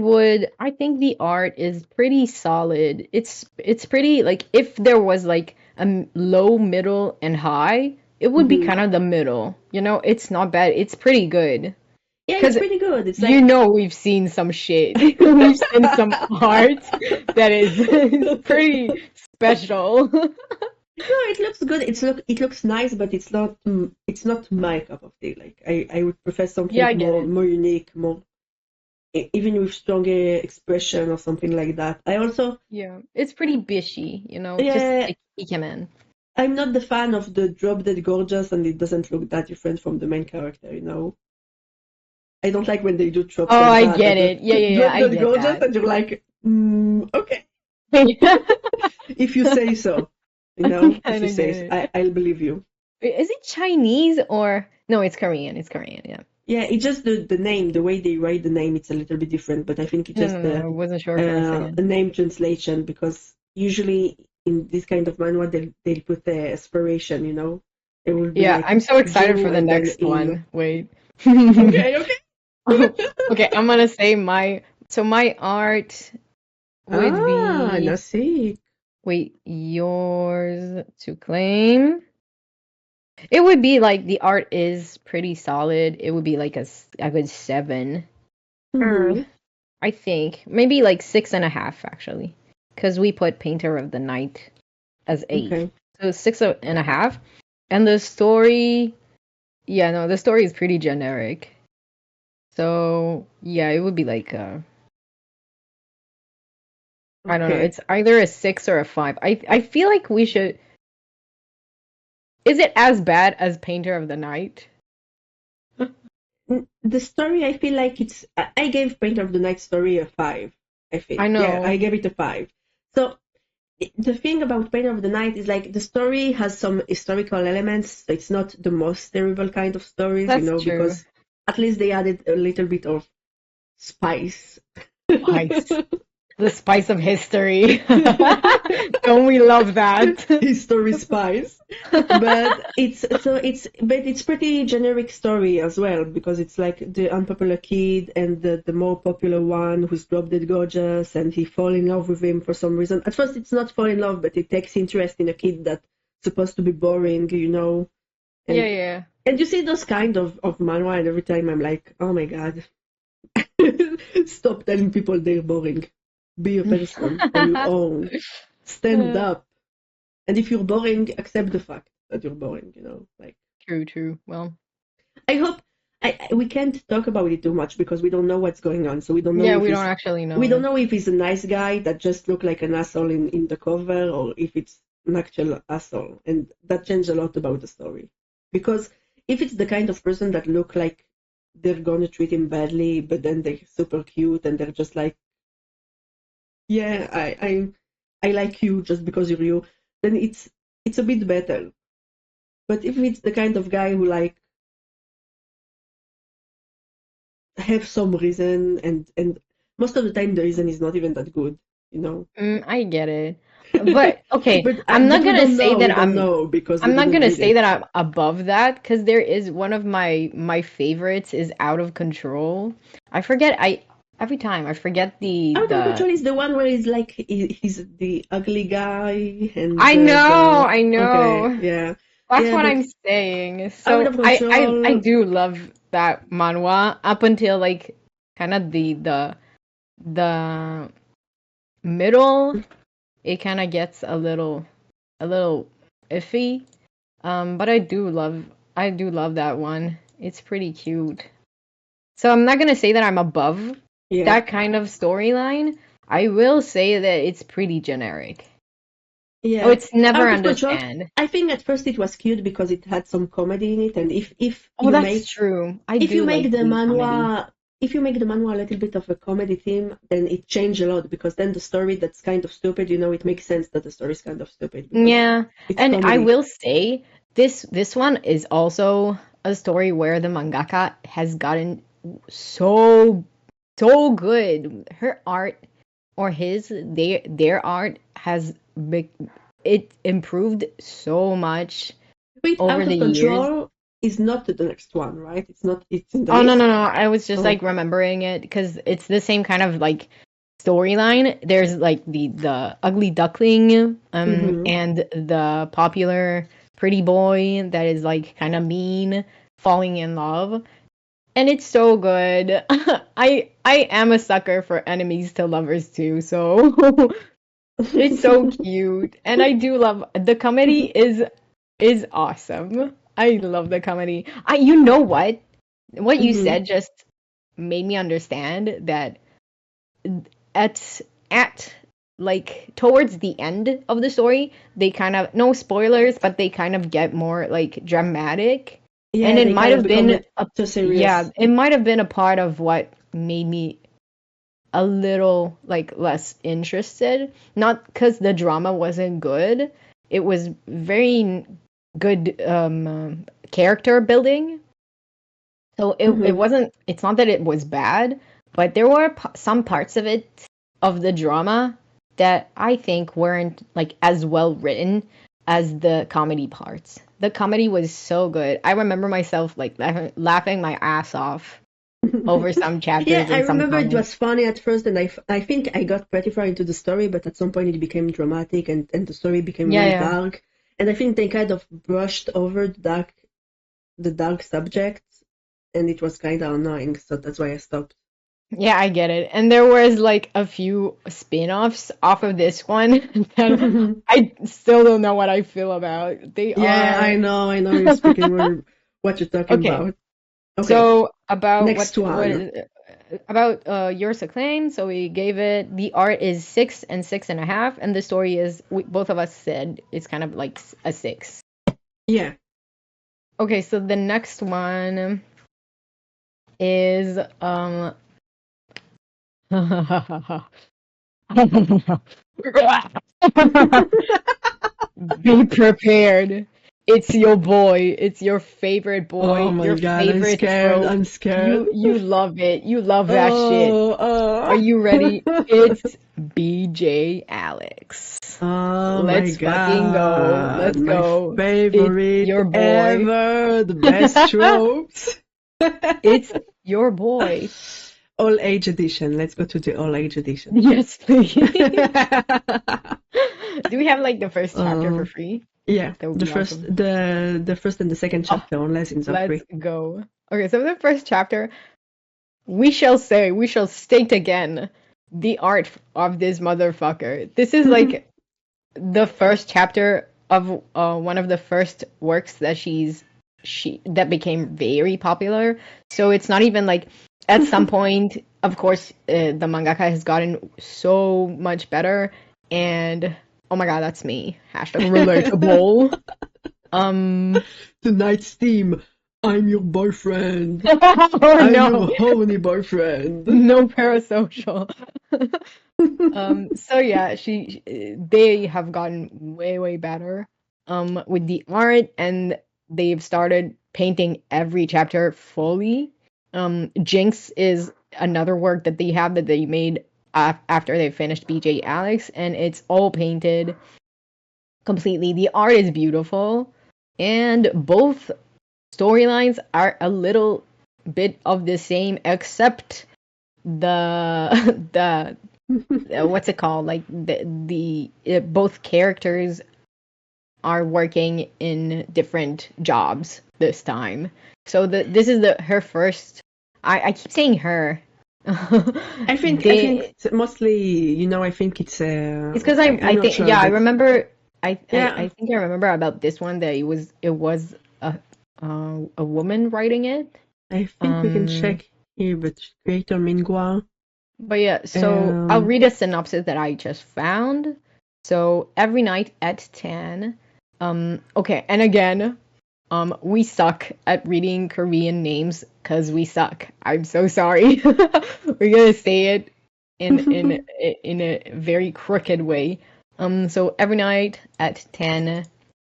think the art is pretty solid. It's pretty, like, if there was like a low, middle, and high, it would be mhm. kind of the middle. It's not bad. It's pretty good. Yeah, it's Cause pretty good. It's like, we've seen some shit. We've seen some art that is pretty special. no, it looks good. It looks nice, but it's not my cup of tea. Like, I would prefer Yeah, something I get more it. unique, more even with stronger expression or something like that. I also, Yeah, it's pretty bishy, just yeah, like Ikemen. I'm not the fan of the drop dead gorgeous, and it doesn't look that different from the main character. I don't like when they do tropes Oh, like I that. get That it. Yeah, yeah, yeah, drop I dead get gorgeous, that. and you're like, okay, if you say so. I If kind you of say get so, it. I'll believe you. Wait, is it Chinese or no? It's Korean. It's Korean. Yeah. Yeah, it's just the name, the way they write the name, it's a little bit different, but I think it's No, just no, no. I wasn't sure for a a second. name translation because usually in this kind of manhwa they'll put the aspiration. It will be Yeah, like I'm so excited Ju for the and then next in. one. Wait. Okay, okay. Okay, I'm gonna say my art would Ah, be, nasi. wait, yours to claim. It would be like the art is pretty solid. It would be like a good seven. Or Mm-hmm. I think maybe like 6.5 actually, because we put Painter of the Night as eight, Okay. so 6.5. And the story, yeah, no, the story is pretty generic. So yeah, it would be like I don't know. Okay. It's either a 6 or a 5. I feel like we should. Is it as bad as Painter of the Night? The story, I feel like I gave Painter of the Night story a five. I I think. Yeah, I know. gave it a five. So the thing about Painter of the Night is like the story has some historical elements. So it's not the most terrible kind of stories, That's true. because at least they added a little bit of spice. Spice. The spice of history. Don't we love that? History spice. But it's pretty generic story as well, because it's like the unpopular kid and the more popular one who's drop dead gorgeous, and he fall in love with him for some reason. At first it's not fall in love, but he takes interest in a kid that's supposed to be boring. Yeah, and yeah. and you see those kind of manhwa, and every time I'm like, oh my god. Stop telling people they're boring. Be a person on your own. Stand up. And if you're boring, accept the fact that you're boring. Like, True, true. Well, I hope we can't talk about it too much because we don't know what's going on. So we don't know Yeah, if we don't he's actually we don't know. know if he's a nice guy that just looked like an asshole in the cover, or if it's an actual asshole. And that changed a lot about the story. Because if it's the kind of person that look like they're gonna treat him badly, but then they're super cute and they're just like, yeah, I like you just because you're you, then it's a bit better. But if it's the kind of guy who like have some reason, and most of the time the reason is not even that good, you know. I get it. But okay, But we don't know because we I'm not didn't gonna read say it. that I'm above that because there is one of my favorites is Out of Control. I forget I every time I forget Out of the Control is the one where he's like he's the ugly guy and the I okay, know. yeah, That's yeah. what But I'm saying. Out of So I Control, do love that manhwa up until like kind of the middle. It kind of gets a little iffy. But I do love that one. It's pretty cute. So I'm not gonna say that I'm above yeah, that kind of storyline. I will say that it's pretty generic. Oh, yeah. it's never Out of Control. understand. I think at first it was cute because it had some comedy in it, and if Oh, you that's make true. I if you do make like the the comedy. manhwa if you make the manhwa a little bit of a comedy theme, then it changes a lot because then the story that's kind of stupid, it makes sense that the story is kind of stupid because Yeah, it's and I comedy. will say this one is also a story where the mangaka has gotten so good. Her art or their art has big it improved so much Wait, over Out the of years. Control is not the next one, right? It's not. It's in the Oh, no, list. no, no. I was just Oh. like remembering it because it's the same kind of like storyline. There's like the ugly duckling Mm-hmm. and the popular pretty boy that is like kind of mean falling in love. And it's so good. I am a sucker for enemies to lovers too, so it's so cute. And I do love the comedy is awesome. I love the comedy. I you know what? What you Mm-hmm. said just made me understand that at at like towards the end of the story, they kind of no spoilers, but they kind of get more like dramatic. And Yeah, it they might kind of have become been like a so yeah, serious. it might have been a part of what made me a little like less interested. Not because the drama wasn't good. It was very good character building. So it Mm-hmm. wasn't it's not that it was bad, but there were some parts of it of the drama that I think weren't like as well written as the comedy parts. The comedy was so good. I remember myself like laughing my ass off over some Yeah, chapters I and some remember it comments. was funny at first, and I think I got pretty far into the story, but at some point it became dramatic, and the story became Yeah, really yeah. dark. And I think they kind of brushed over the dark subjects, and it was kind of annoying. So that's why I stopped. Yeah, I get it. And there was like a few spin-offs off of this one that I still don't know what I feel about. They Yeah, are I know you're speaking what you're talking okay. about. Okay, So about next what one. is about yours acclaim? So we gave it the art is 6 and 6.5, and the story is both of us said it's kind of like a 6. Yeah. Okay, so the next one is be prepared. It's your boy. It's your favorite Oh boy. my Your god, I'm favorite scared. trope. I'm scared. You love it. You love that shit. Oh, Are you ready? It's BJ Alex. oh my Let's fucking go. god, Let's my go. It's favorite your boy. ever, the best tropes. It's your boy. All age edition. Let's go to the all age edition. Yes, please. Do we have like the first chapter for Um, free? yeah, That would the be first, awesome. the first and the second Oh, chapter on lessons are let's free. go. Okay, so the first chapter, we shall state again the art of this motherfucker. This is like the first chapter of one of the first works that she's that became very popular. So it's not even like at some point, of course, the mangaka has gotten so much better. And oh my god, that's me. Hashtag relatable. Tonight's theme. I'm your boyfriend. Oh I'm no, your horny boyfriend. no parasocial. So yeah, they have gotten way better with the art, and they've started painting every chapter fully. Jinx is another work that they have that they made after they finished BJ Alex, and it's all painted completely. The art is beautiful, and both storylines are a little bit of the same, except the what's it called? Like both characters are working in different jobs this time. So this is her first. I keep saying her. I think it's mostly, I think it's It's because I'm I not think sure, yeah, I but remember yeah, I think I remember about this one that it was a woman writing it. I think we can check here, but creator Mingua. But yeah, so I'll read a synopsis that I just found. So every night at 10, okay, and again, we suck at reading Korean names because we suck. I'm so sorry. We're gonna say it in a very crooked way. So every night at 10.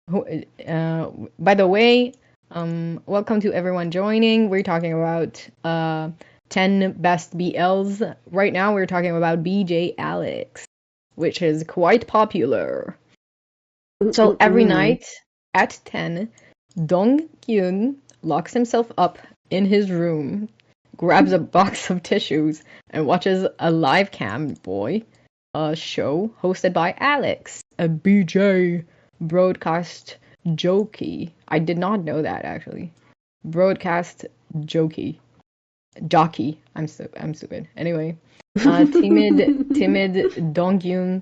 By the way, welcome to everyone joining. We're talking about 10 best BLs. Right now, we're talking about BJ Alex, which is quite popular. So every night at 10, Dong Kyun locks himself up in his room, grabs a box of tissues, and watches a live cam boy show hosted by Alex, a BJ broadcast jockey. I did not know that actually. Broadcast jockey. Jockey. I'm stupid. Anyway, timid Donghyun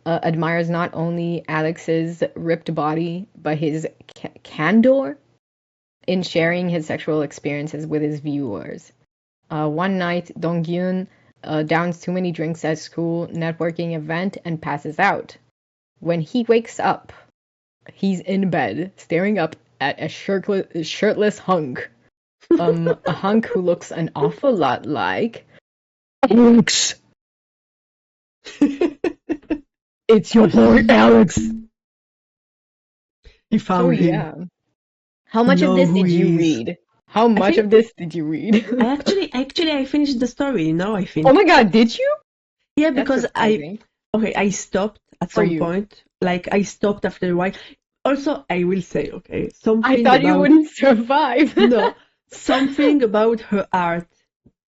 admires not only Alex's ripped body but his candor in sharing his sexual experiences with his viewers. One night, Donghyun downs too many drinks at school networking event and passes out. When he wakes up, he's in bed staring up at a shirtless hunk. A hunk who looks an awful lot like Alex. It's your boy Alex. He found him. Yeah. How much of this did you read? How much of this did you read? I finished the story. I think. Oh my god, did you? Yeah, because I stopped at some point. Like I stopped after a while. Also, I will say, something I thought you wouldn't survive. No, something about her art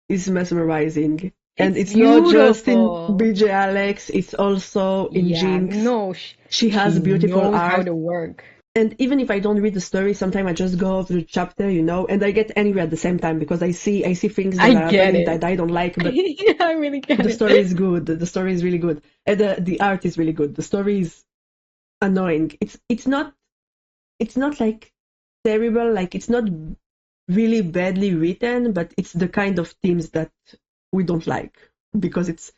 is mesmerizing. And it's beautiful. not just in BJ Alex, it's also in Jinx. No, she has beautiful knows art. How to work. And even if I don't read the story, sometimes I just go over the chapter, and I get angry at the same time because I see things that are happening that I don't like. But yeah, I really get the story is good. The story is really good, and the art is really good. The story is annoying. It's not like terrible. Like it's not really badly written, but it's the kind of themes that we don't like because it's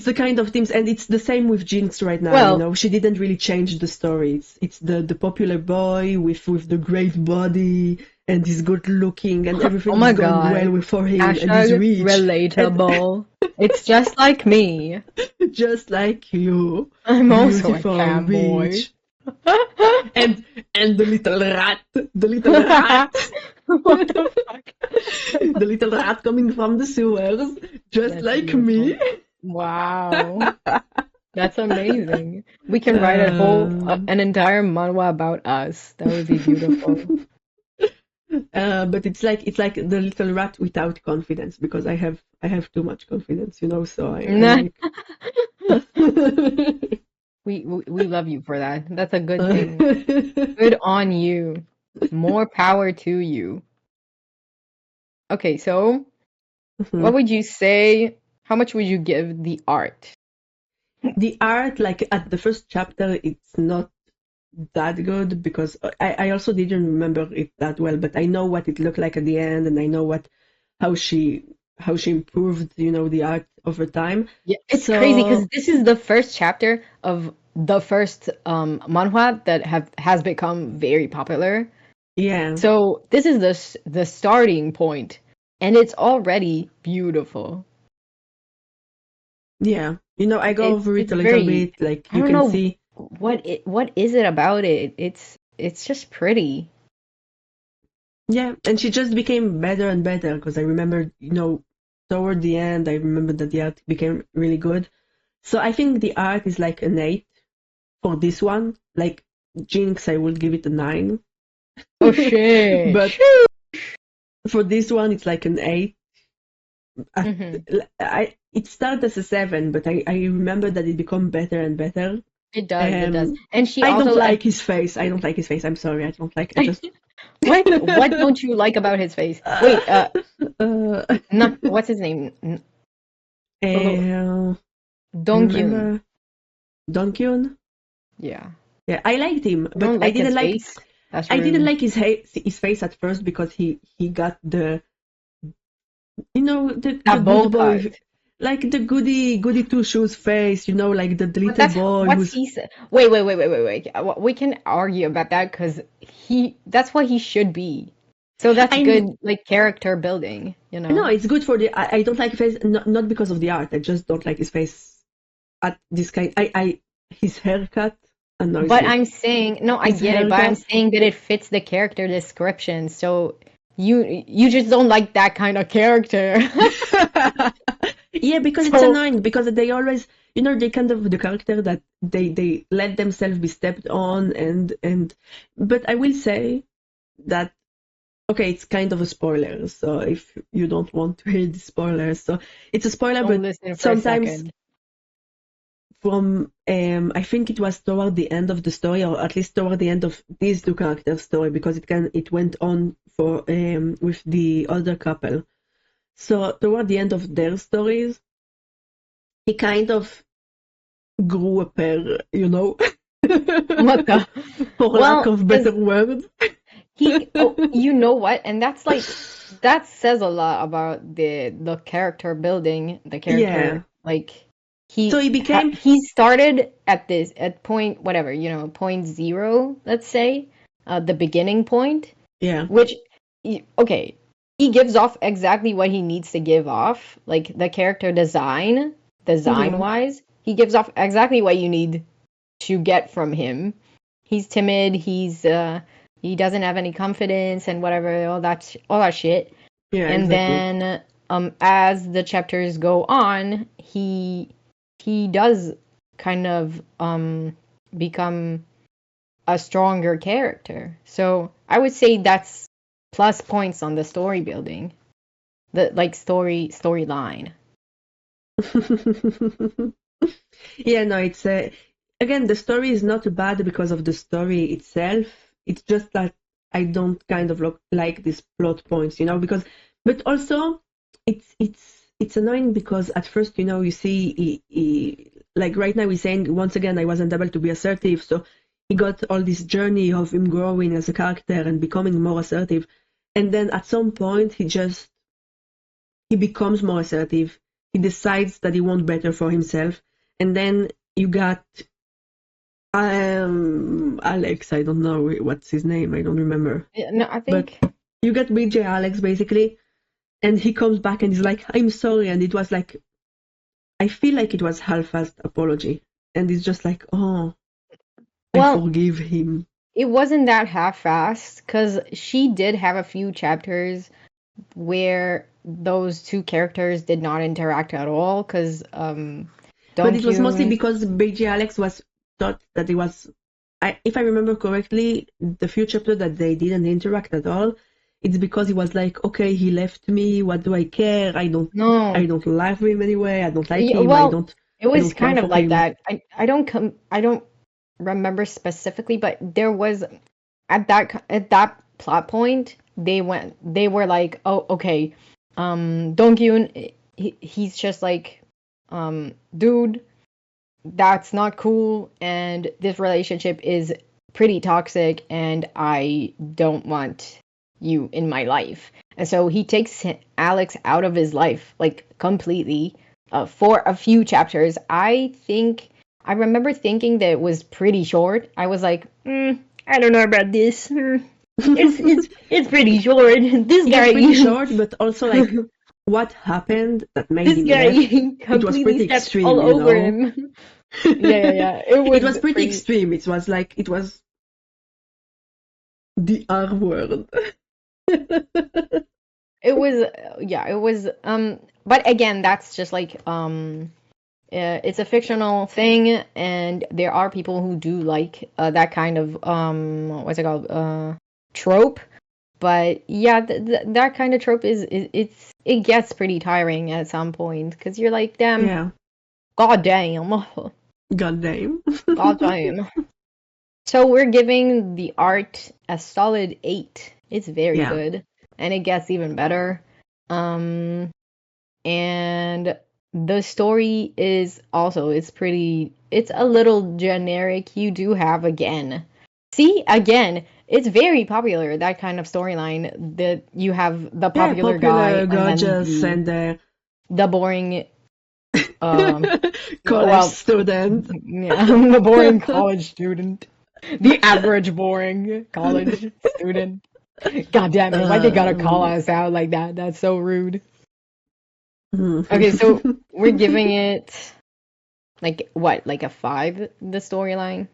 the kind of themes, and it's the same with Jinx right now. She didn't really change the story. It's the popular boy with the great body, and he's good looking, and everything is going well for him, and he's rich. Relatable. It's just like me. Just like you. I'm also a cam boy. and the little rat. What the fuck? The little rat coming from the sewers, just like me. Wow. That's amazing. We can write an entire manhwa about us. That would be beautiful. But it's like the little rat without confidence, because I have too much confidence, so I like... we love you for that. That's a good thing. Good on you. More power to you. Okay, so what would you say? How much would you give the art? The art, like at the first chapter, it's not that good because I also didn't remember it that well, but I know what it looked like at the end, and I know how she improved, the art over time. Yeah, it's crazy because So this is the first chapter of the first manhwa that has become very popular. yeah, So this is the starting point, and it's already beautiful. yeah, I go over it It's a little very, bit, like I you don't can know see. what is it about it. It's just pretty. Yeah, and she just became better and better because I remember, toward the end, I remember that the art became really good. So I think the art is like an 8 for this one. Like Jinx, I will give it a 9. Oh shit. But for this one, it's like an 8. Hmm. It started as a 7, but I remember that it became better and better. It does, it does. And she I don't also like like his face. I don't like his face. I'm sorry. I don't like. I just. what don't you like about his face? Wait, uh, not what's his name? Oh, I Dongkyun. remember Donkyun. Yeah. Yeah, I liked him, You but don't like his face? That's I didn't rude. like his face at first because he got the the That bowl good cut. boy, like the goody two shoes face, like the But little that's boy what's who's. he said. Wait. We can argue about that because that's what he should be. So that's I good, like character building, you No, know? it's good for the. I don't like his face, not because of the art. I just don't like his face at this kind. His haircut annoys But me. I'm saying, no, I His get it, but I'm haircut. saying that it fits the character description. So you just don't like that kind of character. Yeah, because it's So annoying because they always, they kind of the character that they let themselves be stepped on and. But I will say that okay, it's kind of a spoiler. So if you don't want to hear the spoilers, so it's a spoiler, don't but listen for a sometimes second. from I think it was toward the end of the story, or at least toward the end of these two characters' story, because it went on for with the other couple. So toward the end of their stories, he kind of grew a pair, What the? for lack Well, of better because words. you know what? And that's like, that says a lot about the character building, the character, Yeah. like, So he became. he started at point, whatever, point zero, let's say, the beginning point, Yeah. which, okay, he gives off exactly what he needs to give off, like the character design Yeah. wise, he gives off exactly what you need to get from him. He's timid, he doesn't have any confidence and whatever, all that shit. Yeah. And Exactly. then as the chapters go on, he does kind of become a stronger character. So I would say that's plus points on the story building, the like storyline. Yeah. No. It's again, the story is not bad because of the story itself. It's just that I don't kind of like these plot points, because, but also it's annoying because at first, you see, like right now he's saying once again, I wasn't able to be assertive, so he got all this journey of him growing as a character and becoming more assertive, and then at some point he becomes more assertive. He decides that he wants better for himself, and then you got Alex, I don't know what's his name, I don't remember. No, I But think. you get BJ Alex basically, and he comes back and he's like, I'm sorry, and it was like, I feel like it was half-assed apology, and it's just like, oh, I Well, forgive him. it wasn't that half-assed because she did have a few chapters where those two characters did not interact at all because But it was mostly Dongkyun. because BJ Alex was thought that it was, if I remember correctly, the few chapters that they didn't interact at all, it's because he was like, okay, he left me. What do I care? I No, don't love him anyway. I don't like yeah, him. well, it I was don't care kind of for like him. that. I don't remember specifically, but there was at that plot point they were like, oh, okay, Dongkyun, he's just like, dude, that's not cool, and this relationship is pretty toxic and I don't want you in my life. And so he takes Alex out of his life, like completely, for a few chapters. I remember thinking that it was pretty short. I was like, I don't know about this. It's pretty short. This It guy, was pretty short, but also like what happened that made this him guy left. It was completely pretty stepped extreme, all you over know. him. Yeah. It It was was pretty pretty. extreme. It was like it was the R word. It was, yeah. It was. But again, that's just like it's a fictional thing, and there are people who do like that kind of what's it called trope. But yeah, that kind of trope it gets pretty tiring at some point because you're like, damn, Yeah. god damn, God damn. god damn. So we're giving the art a solid 8. It's very Yeah. good, and it gets even better. And the story is also it's a little generic. You do have again, it's very popular, that kind of storyline, that you have the Yeah, popular guy popular, and then gorgeous, and the boring um college well, student. yeah, the boring college student. The average boring college student. God damn it, why they gotta call Um, us out like that? That's so rude. mhm. Okay, so we're giving it like what, like a 5, the storyline?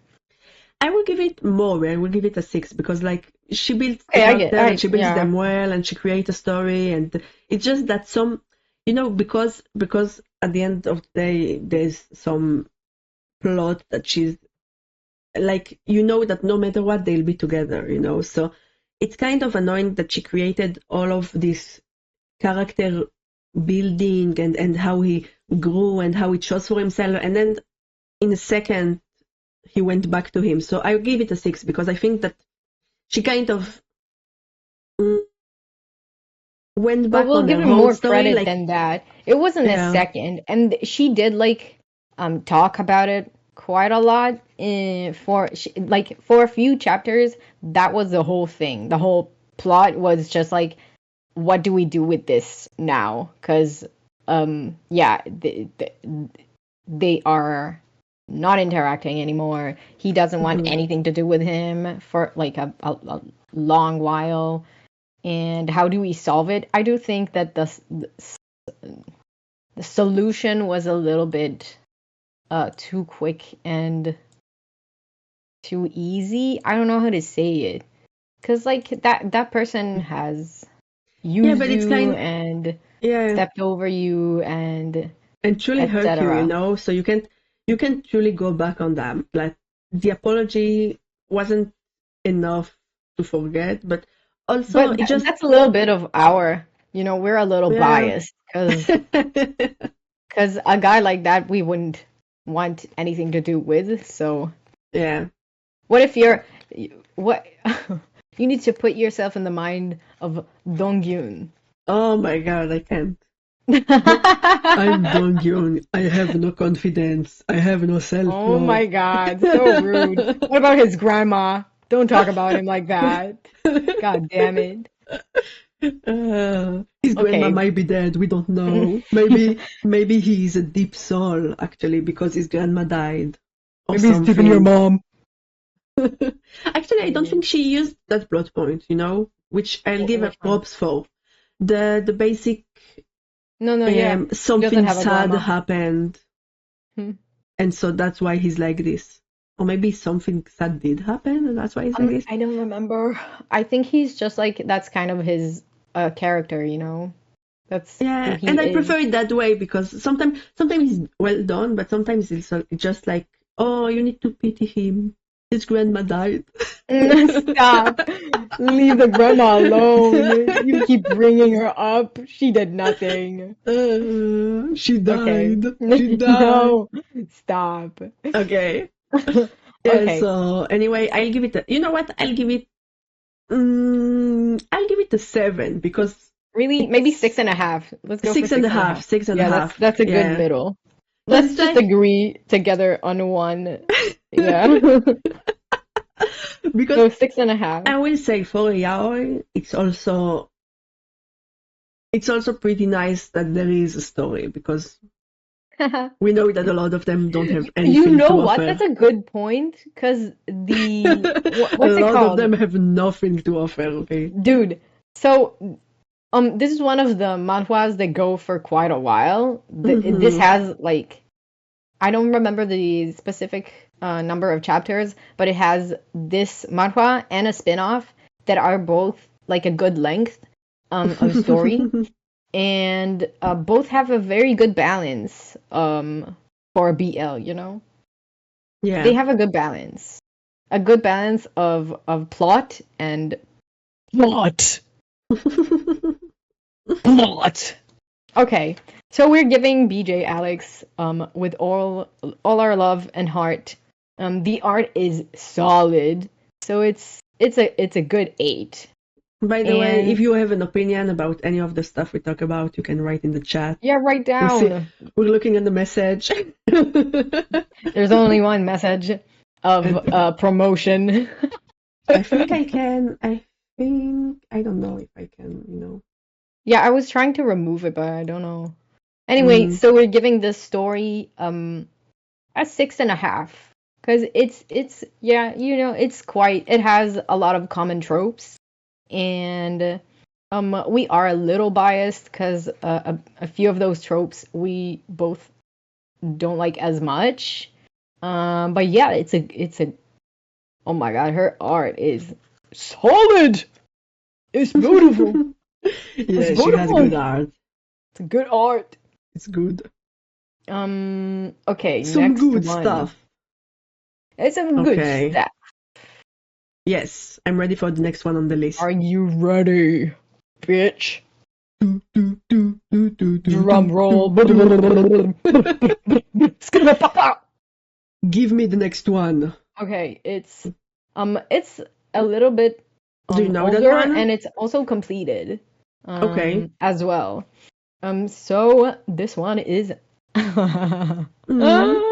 I will give it more. I will give it a 6 because like she builds the Okay, character and she builds yeah. them well and she creates a story and it's just that some, because at the end of the day there's some plot that she's like, that no matter what they'll be together, so it's kind of annoying that she created all of this character building and how he grew and how he chose for himself, and then in a second he went back to him. So I give it a 6 because I think that she kind of mm, went But back we'll on give her him whole more story. credit Like, than that. It wasn't a yeah, second, and she did like talk about it quite a lot for a few chapters. That was the whole thing. The whole plot was just like, what do we do with this now? Because yeah, they are not interacting anymore. He doesn't want mhm. anything to do with him for like a long while. And how do we solve it? I do think that the solution was a little bit too quick and too easy. I don't know how to say it. Cause like that person has Yeah, used but it's you kind, and yeah, stepped over you and and truly hurt you, etc. so you can truly go back on them. Like, the apology wasn't enough to forget, but also But it just, that's a little bit of we're a little yeah. biased because a guy like that we wouldn't want anything to do with. So Yeah. what if you're what you need to put yourself in the mind of Donghyun. Oh my God, I can't. I'm Dong-young. I have no confidence. I have no Oh self-love. my God, so rude. What about his grandma? Don't talk about him like that. God damn it. His grandma Okay. might be dead. We don't know. Maybe he's a deep soul actually because his grandma died or Maybe he's deep in your something. mom. Actually, I don't think she used that plot point, which I'll give her Which one? props for. The basic No, yeah. He doesn't something have a sad grandma. happened, Hmm. and so that's why he's like this. Or maybe something sad did happen, and that's why he's like this. I don't remember. I think he's just like that's kind of his character. That's who Yeah, he and I is. prefer it that way because sometimes he's well done, but sometimes it's just like, oh, you need to pity him. His grandma died. Stop. Leave the grandma alone. You keep bringing her up. She did nothing. She Okay. died. She died. No. Stop. Okay. Yeah. Okay. So anyway, I'll give it. You know what? I'll give it a 7 because Really? Maybe it's 6.5. Let's go for six and a six and a half. half. Six and a Yeah, half. that's a good Yeah. middle. Because Let's it's just like agree together on one. Yeah. Because So 6.5. I will say for a yaoi, it's also pretty nice that there is a story, because we know that a lot of them don't have You anything know to what? offer. That's a good point, because A what's it lot of called? them have nothing to offer, okay? Dude, so this is one of the manhwas that go for quite a while. This Mm-hmm. has like I don't remember the specific number of chapters, but it has this manhwa and a spin-off that are both like a good length of story, and both have a very good balance for BL, you know? They Yeah. have a good balance. A good balance of plot and plot. Plot. Okay, so we're giving BJ Alex with all our love and heart. The art is solid, so it's a good 8. By the way, if And you have an opinion about any of the stuff we talk about, you can write in the chat. yeah, write We see, down. we're looking at the message. There's only one message of And promotion. I think I can. I don't know if I can. Yeah, I was trying to remove it, but I don't know. Anyway, Mm, so we're giving this story a 6.5 because it's yeah, it's quite it has a lot of common tropes, and we are a little biased because a few of those tropes we both don't like as much. But yeah, it's a oh my god, her art is solid. It's beautiful. It's yeah, she has beautiful. good art. It's good art. It's good. Okay, Some next good one. stuff. It's some good Okay. stuff. Yes, I'm ready for the next one on the list. Are you ready, bitch? Do, do, do, do, do, do, Drum do, roll. do, do. Skidabapa! Give me the next one. Okay, it's a little bit Do you know that older one? and it's also completed Okay. as well. So this one is Mm.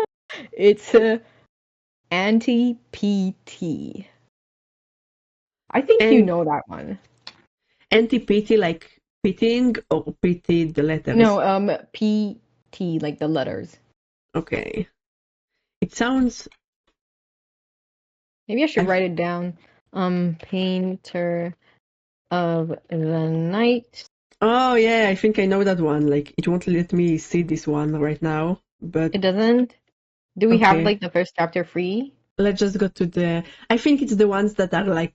it's anti-PT. I think you And know that one. anti-pity, like pitying, or pity the letters? No, PT like the letters. Okay. It sounds. Maybe I should I write it down. Painter of the Night. Oh yeah, I think I know that one. Like it won't let me see this one right now, but It doesn't. Do we have okay. like the first chapter free? Let's just go to the. I think it's the ones that are like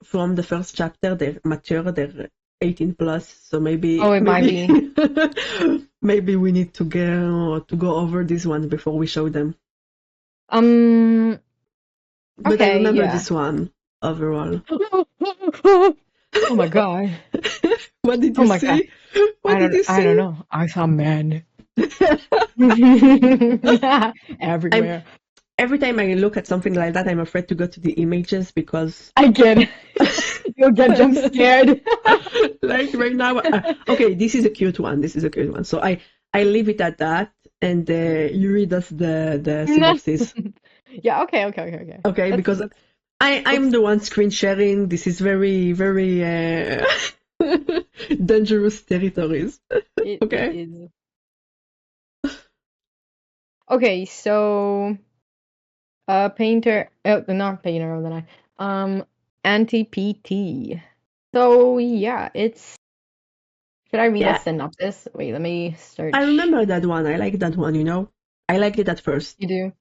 from the first chapter. They're mature. They're 18 plus. So Oh, it might maybe be. maybe we need to go over these ones before we show them. Um. But I Okay. remember Yeah. this one overall. Oh my god. What did Oh you my god. see? What did you I don't see? know. I saw men I'm everywhere. every time I look at something like that, I'm afraid to go to the images because I get it. You'll get jump scared. like right now, okay, this is a cute one. This is a cute one. So I leave it at that, and you read us the No. synopsis, Yeah. Okay. Okay. Okay. Okay. okay? Because That's I'm oops. the one screen sharing. This is very very dangerous territories. It Okay. is. Okay. So. Painter, not painter of the night. Anti-PT. So yeah, it's. Should I read a Yeah, synopsis? Wait, let me I search. remember that one. I like that one. I liked it at first. You do.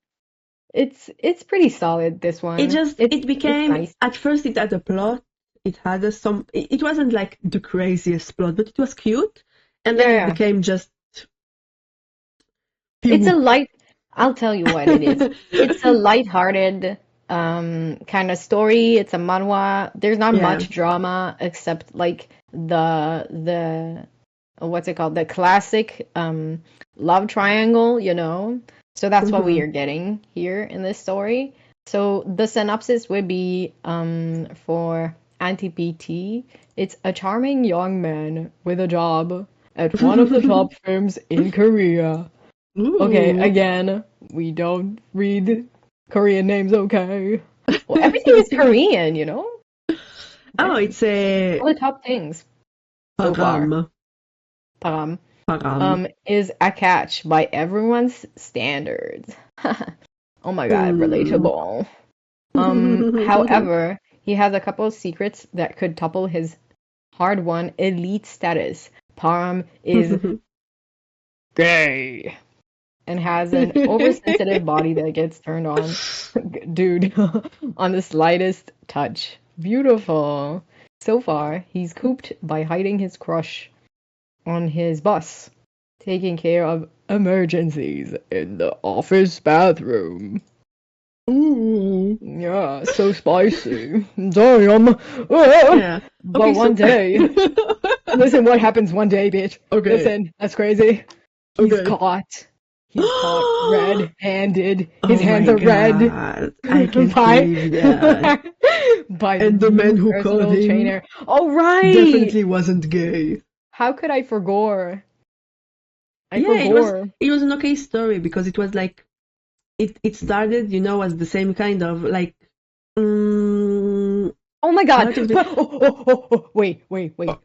It's pretty solid. This It one. just it It's became nice. at first it had a plot. It had some. It wasn't like the craziest plot, but it was cute, and then Yeah, it yeah. became just It's a pew. light. I'll tell you what it is. It's a light-hearted kind of story. It's a manhwa. There's not Yeah. much drama except like the what's it called? The classic love triangle, you know? So that's what we Hmm. are getting here in this story. So the synopsis would be for anti-PT. It's a charming young man with a job at one of the top firms in Korea. Okay, Ooh. again, we don't read Korean names, okay? Well, everything is Korean, you know? Oh, Okay. it's a All the top things so far. param. Param. Param. Is a catch by everyone's standards. Oh my God, Hmm. relatable. However, he has a couple of secrets that could topple his hard-won elite status. Param is gay and has an oversensitive body that gets turned on, dude, on the slightest touch. Beautiful. So far, he's cooped by hiding his crush on his bus, taking care of emergencies in the office bathroom. Ooh. Yeah, so spicy. Damn. Ah. Yeah. But Okay, one so day, listen, what happens one day, bitch? okay. Listen, that's crazy. He's Okay. caught. He's caught red-handed. His Oh hands my are red God. I can't by believe that. by the And the man new who called personal him trainer. Oh right. definitely wasn't gay. How could I forgot? I Yeah, forgot. it was an okay story because it was like it started, as the same kind of like Oh my how God. to explain.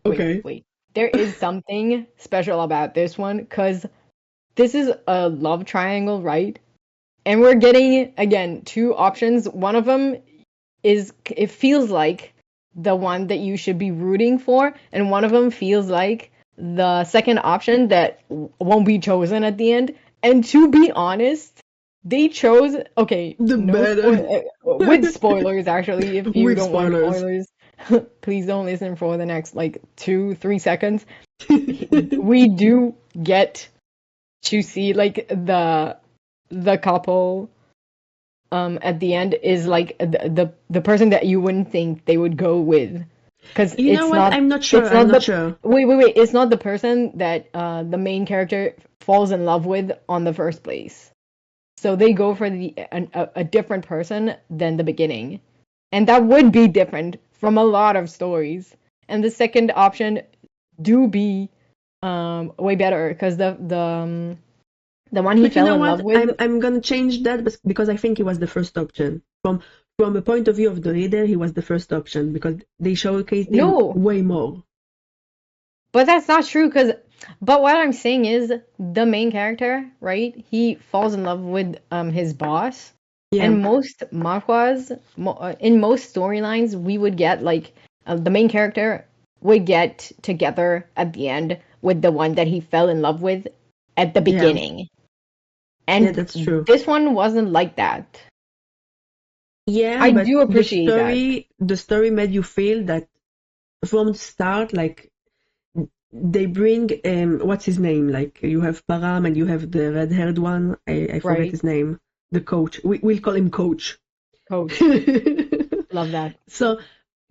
Okay. Wait. There is something special about this one because this is a love triangle, right? And we're getting, again, two options. One of them it feels like the one that you should be rooting for, and one of them feels like the second option that won't be chosen at the end. And to be honest, they chose, okay, The no better spoil with spoilers actually. If you with don't want spoilers. spoilers, please don't listen for the next like 2-3 seconds. We do get to see like the couple at the end is like the person that you wouldn't think they would go with because You know what? I'm not sure. it's I'm not not the sure. wait it's not the person that the main character falls in love with on the first place, so they go for a different person than the beginning, and that would be different from a lot of stories, and the second option do be way better because the one he But you fell know in love what? with. I'm gonna change that because I think he was the first option. From a point of view of the reader, he was the first option because they showcased him No, way more. but that's not true because but what I'm saying is the main character, right? He falls in love with his boss. Yeah, And most manhwas, in most storylines, we would get like the main character would get together at the end with the one that he fell in love with at the yeah, beginning. yeah. And That's true. this one wasn't like that. Yeah, I but do the appreciate that. story, the story made you feel that from the start, like they bring what's his name? Like you have Param and you have the red-haired one. I forget Right, his name. The coach. We'll call him Coach. coach? Love that. So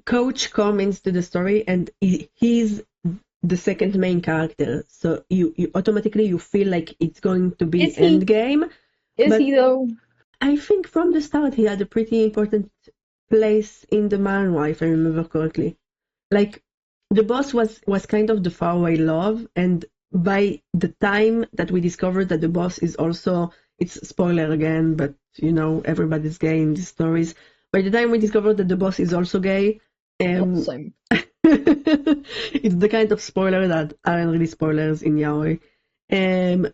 Coach comes into the story and he's the second main character. So you automatically you feel like it's going to be Is he? endgame. Is But he though? I think from the start he had a pretty important place in the manhwa, if I remember correctly. Like the boss was kind of the faraway love, and by the time that we discovered that the boss is also, it's spoiler again, but everybody's gay in these stories. By the time we discovered that the boss is also gay, Yep, um same. it's the kind of spoiler that aren't really spoilers in yaoi.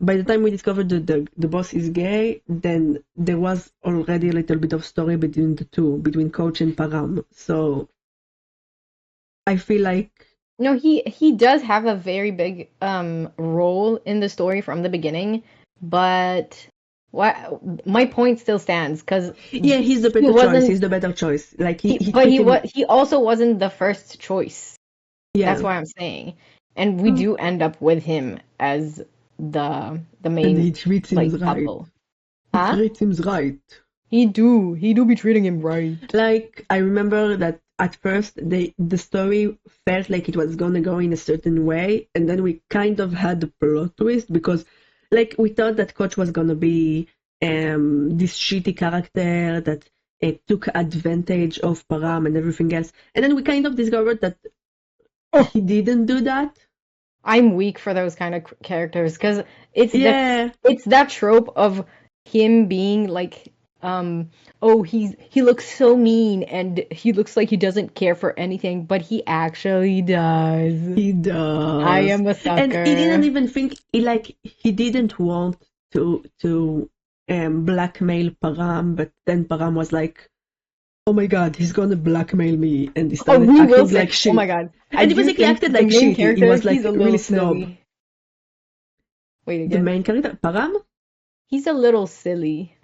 By the time we discovered that the boss is gay, then there was already a little bit of story between the two, between Coach and Param. So I feel like, No, he does have a very big role in the story from the beginning, but what my point still stands because yeah, he's the he better choice. wasn't He's the better choice. Like he but fit in. he also wasn't the first choice. That's Yeah. what I'm saying. And we Mm. do end up with him as the And main he treats him like right. couple. He Huh? treats him right. He do be treating him right. Like I remember that at first the story felt like it was gonna go in a certain way, and then we kind of had the plot twist because like we thought that Coach was gonna be this shitty character that took advantage of Param and everything else, and then we kind of discovered that Oh, he didn't do that. I'm weak for those kind of characters because it's Yeah, that trope of him being like oh, he looks so mean and he looks like he doesn't care for anything, but he actually does. He I does. am a And he didn't sucker. even think he didn't want to blackmail Param, but then Param was like, "Oh my God, he's gonna blackmail me," and he Oh, started we will acting say, like oh my shit. God, I And he do basically think acted the like main shit. He character, was he's like a really little snob. silly. Wait The again. main character, Param? He's a little silly.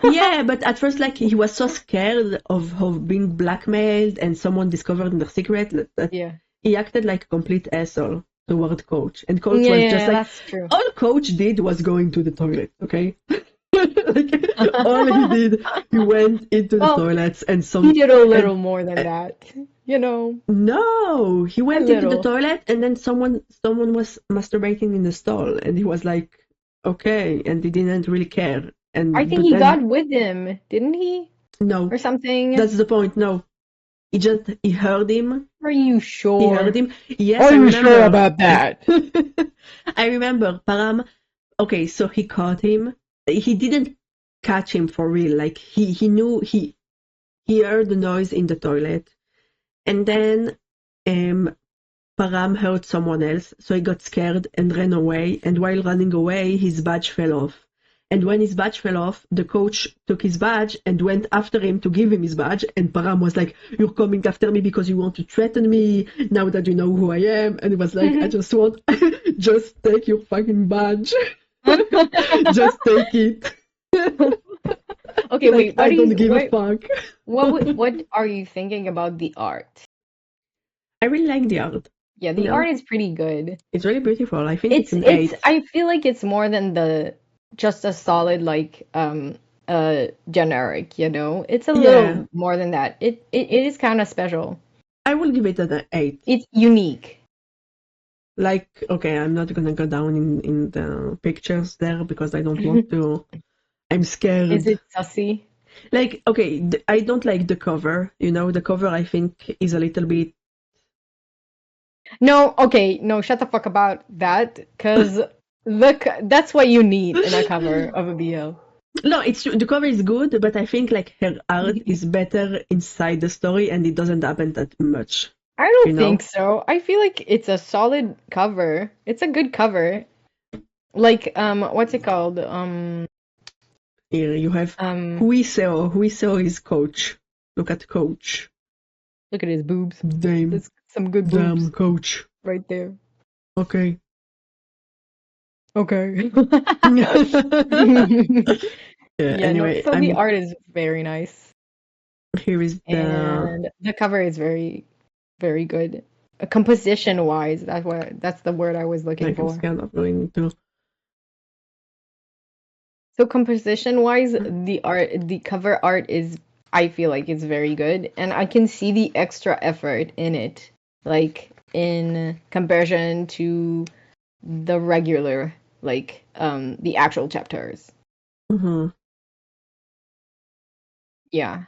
Yeah, but at first, like he was so scared of being blackmailed and someone discovered their secret that Yeah. he acted like a complete asshole toward Coach. And Coach Yeah, was just yeah, like, that's true. all Coach did was going to the toilet, okay? Like all he did, he went into the Well, toilets and he some did a and little more than that. You know, no, he a went into the little. toilet and then someone was masturbating in the stall and he was like, okay, and he didn't really care. I And think but he then got with him, didn't he? no, Or something. that's the point. No, he heard him. Are you He heard sure? him. Yes, Are I you sure remember. about that? I remember Param. Okay, so he caught him. He didn't catch him for real. Like he knew he heard the noise in the toilet, and then Param heard someone else, so he got scared and ran away. And while running away, his badge fell off. And when his badge fell off, the coach took his badge and went after him to give him his badge. And Param was like, "You're coming after me because you want to threaten me now that you know who I am." And he was like, "I just want, just take your fucking badge. Just take it." Okay, Like, wait. I don't give a fuck. What are you thinking about the art? I really like the art. Yeah, You the art know, is pretty good. it's really beautiful. I think it's an 8. I feel like it's more than the just a solid like generic, you know. It's a Yeah, little more than that. It is kind of special. I will give it an 8. It's unique. Like, okay, I'm not gonna go down in the pictures there because I don't want to. I'm Is scared. it sussy? Like, okay, I don't like the cover. You know, the cover I think is a little bit. No, okay, no, shut the fuck about that, because that's what you need in a cover of a BL. No, it's the cover is good, but I think like her art is better inside the story, and it doesn't happen that much. I You don't think know. so. I feel like it's a solid cover. It's a good cover. Like, what's it called? Here you have Um, Huiseo. Huiseo is Coach. Look at Coach. Look at his boobs. Damn, There's some good boobs damn Coach. right there. Okay. Okay. Yeah, Yeah, no, anyway, so the art is very nice. here is the And the cover is very, very good. Composition wise, that's the word I was looking like I'm for. scared of going to. So composition wise, the cover art is, I feel like it's very good, and I can see the extra effort in it, like in comparison to the regular, like the actual chapters. Mm-hmm. Yeah.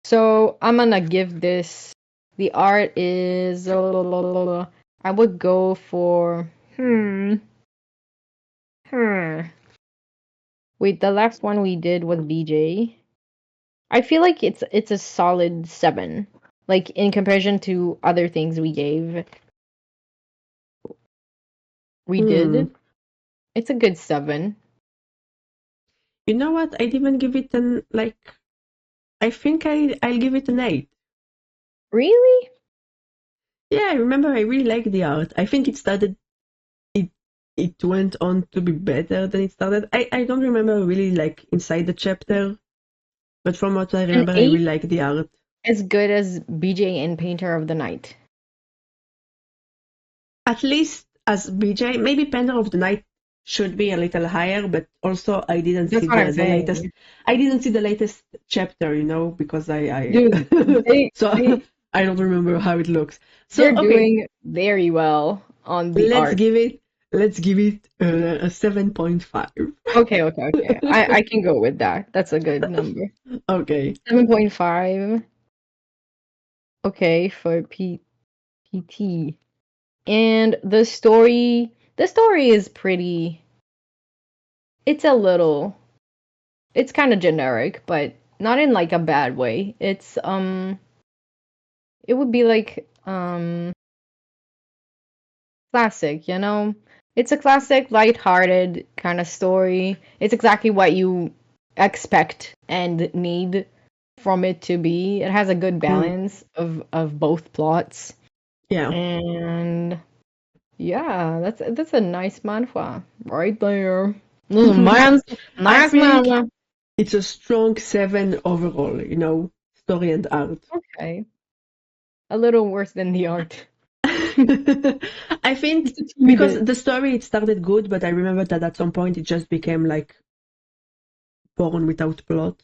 So I'm gonna give this. The art is. I would go for. Hmm. Wait, the last one we did was BJ. I feel like it's a solid 7. Like in comparison to other things we Hmm. did. It's a good 7. You know what? I'd even give it an like. I think I'll give it an 8. Really? Yeah, I remember I really liked the art. I think it started. It it went on to be better than it started. I don't remember really like inside the chapter, but from what I An remember, I 8 really liked the art. as good as BJ and Painter of the Night. At least as BJ, maybe Pender of the Night should be a little higher, but also I didn't see That's what I'm the latest. saying. I didn't see the latest chapter, you know, because I Dude, so they I don't remember how it looks. So they're okay, doing very well on the let's art. give it let's give it a 7.5. Okay, okay, okay. I can go with that. That's a good number. Okay. 7.5. Okay, for PT. And the story is pretty, it's a little. it's kind of generic, but not in like a bad way. It would be like classic, you know? It's a classic, light-hearted kind of story. It's exactly what you expect and need from it to be. It has a good Mm, balance of both plots. yeah. And yeah, that's a nice manhwa right there. Nice, I nice think manhwa. it's a strong 7 overall, you know, story and art. Okay, a little worse than the art. I think Just a teeny because bit. the story it started good, but I remember that at some point it just became like porn without plot.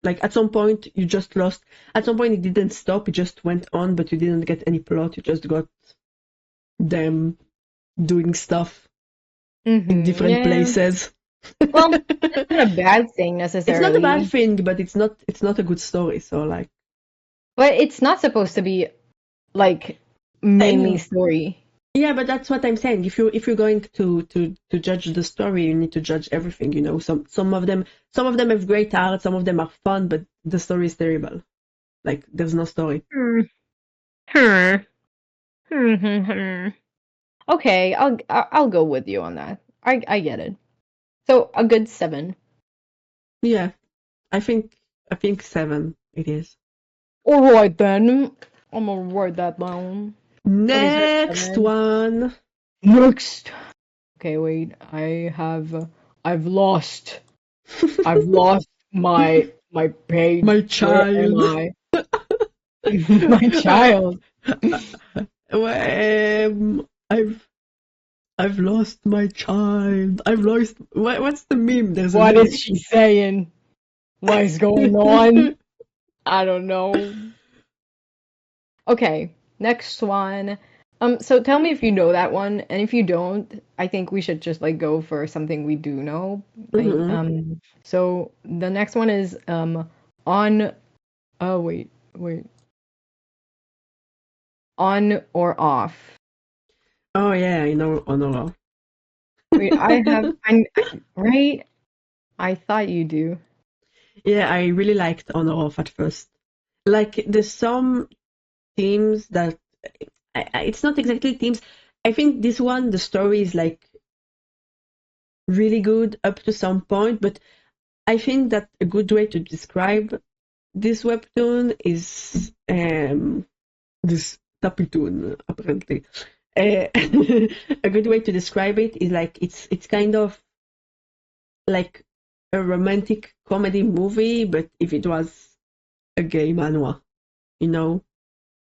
Like at some point you just lost. At some point it didn't stop. It just went on, but you didn't get any plot. You just got them doing stuff in different Yeah. places. Well, it's not a bad thing It's not a bad necessarily, thing, but it's not a good story. So like, but it's not supposed to be like mainly and story. yeah, but that's what I'm saying. If you're going to judge the story, you need to judge everything. You know, some of them have great art, some of them are fun, but the story is terrible. Like there's no story. Hmm. Hmm. Hmm. Hmm. Hmm. Okay, I'll go with you on that. I get it. So a good 7. Yeah, I think 7 it is. All right then. I'm gonna write that down. What is your Next 7? one. Next. Okay, wait. I've lost. I've lost my page. My Where am child. I? My child. I've lost my child. I've lost. What's the meme? There's a What is meme. she saying? What is going on? I don't know. Okay, next one. So tell me if you know that one, and if you don't, I think we should just like go for something we do know. Like, Mhm. so the next one is on. Oh wait, on or off. Oh yeah, I know Honora. Wait, right. I thought you do. Yeah, I really liked Honor Off at first. Like there's some themes that it's not exactly themes. I think this one the story is like really good up to some point, but I think that a good way to describe this webtoon is this tapitoon apparently. A good way to describe it is like it's kind of like a romantic comedy movie, but if it was a gay manhwa, you know.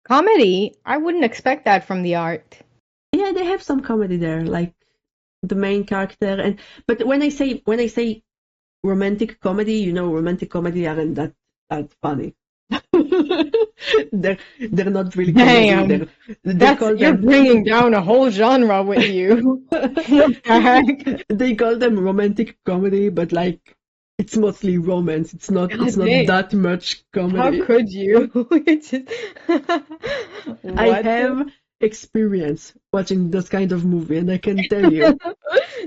Comedy? I wouldn't expect that from the art. Yeah, they have some comedy there, like the main character, and but when I say romantic comedy, you know, romantic comedy aren't that funny. they're not really comedy. Damn, They that's call you're them bringing down a whole genre with you. What the heck? they call them romantic comedy, but like it's mostly romance. It's not it's God not damn. that much How comedy. could you? It's just I what? have experience watching this kind of movie, and I can tell you.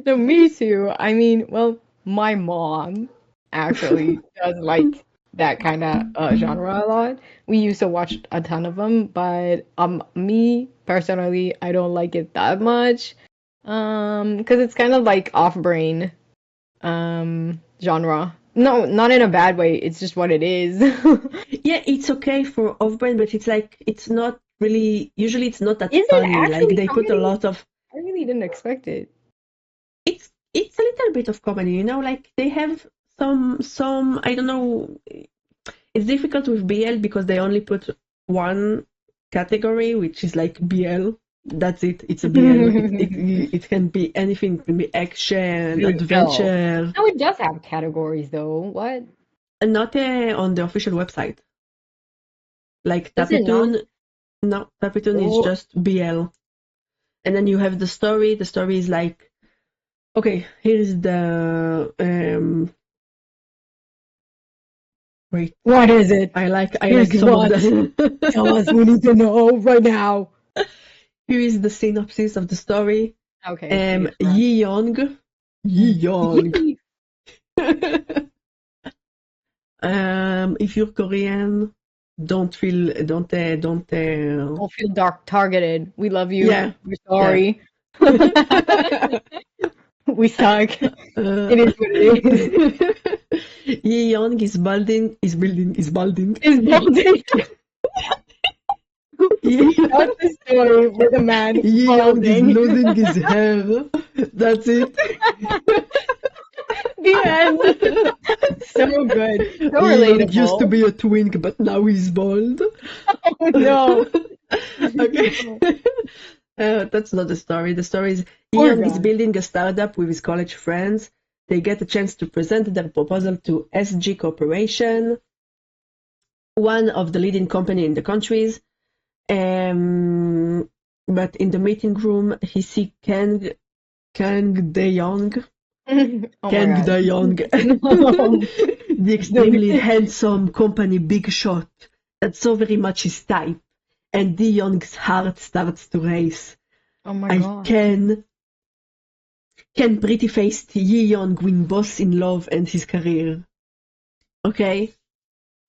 No, me too. I mean, well, my mom actually does like that kind of genre a lot. We used to watch a ton of them, but me personally, I don't like it that much. Because it's kind of like off-brain genre. No, not in a bad way. It's just what it is. Yeah, it's okay for off-brand, but it's like it's not really. Usually, it's not that Is it funny. Like actually they put a comedy? lot of. I really didn't expect it. It's a little bit of comedy, you know. Like they have some. I don't know. It's difficult with BL because they only put one category, which is like BL. That's it. It's a BL. It can be anything. It can be action, BL. adventure, No, it does have categories though. What? and not on the official website. Like Does it not? Tapitoon, no, Tapitoon is Oh, just BL. And then you have the story. The story is like, okay, here's the wait, what is it? I like Here's some of what. the Tell us. We need to know right now. here is the synopsis of the story. Okay, please. Yi Young, Yi Young If you're Korean, don't feel Don't feel targeted. We love you. yeah, We're yeah. sorry. We suck. It is what it is. Yi Young is balding. It's balding. That's the story with a man Yi Young is balding. losing his hair. That's it. The end. So good. So Yi Young used to relatable. be a twink, but now he's bald. Oh no. Okay. That's not the story. The story is Yi Poor Young is guy. building a startup with his college friends. They get a chance to present their proposal to SG Corporation, one of the leading company in the countries. But in the meeting room, he see Kang Dae-young, Oh my god. No. the extremely handsome company big shot that's so very much his type. And Dae-young's heart starts to race. Oh my I god. can pretty-faced Yi Young win both in love and his career? Okay?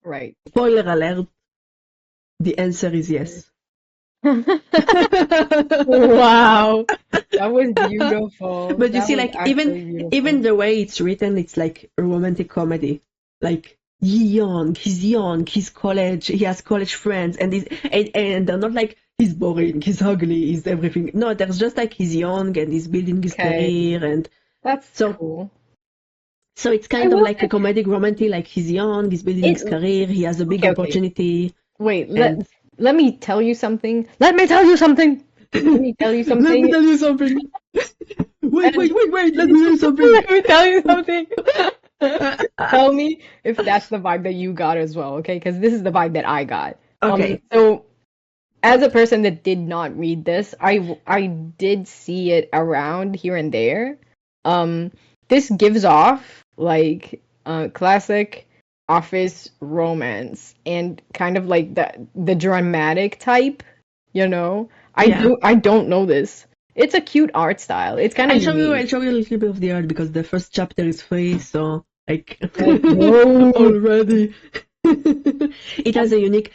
Right. Spoiler alert, the answer is yes. Wow. That was beautiful. But you That see, was like, actually beautiful. even the way it's written, it's like a romantic comedy. Like, Yi Young, he's college, he has college friends, and they're not like, he's boring, he's ugly, he's everything. No, there's just like, he's young, and he's building his Okay. career, and That's so cool. so it's kind of like a comedic romantic, like he's young, he's building his career, he has a big Okay. opportunity. Wait, And let me tell you something. Let me tell you something. Let me tell you let me something. tell you something. Wait, let me tell you something. Let me tell you something. Tell me if that's the vibe that you got as well, okay? Because this is the vibe that I got. Okay. So as a person that did not read this, I did see it around here and there. This gives off like classic office romance and kind of like the dramatic type, you know? Yeah. I don't know this. It's a cute art style. It's kind of I'll show you unique. a little bit of the art because the first chapter is free, so like Whoa. already. It has a unique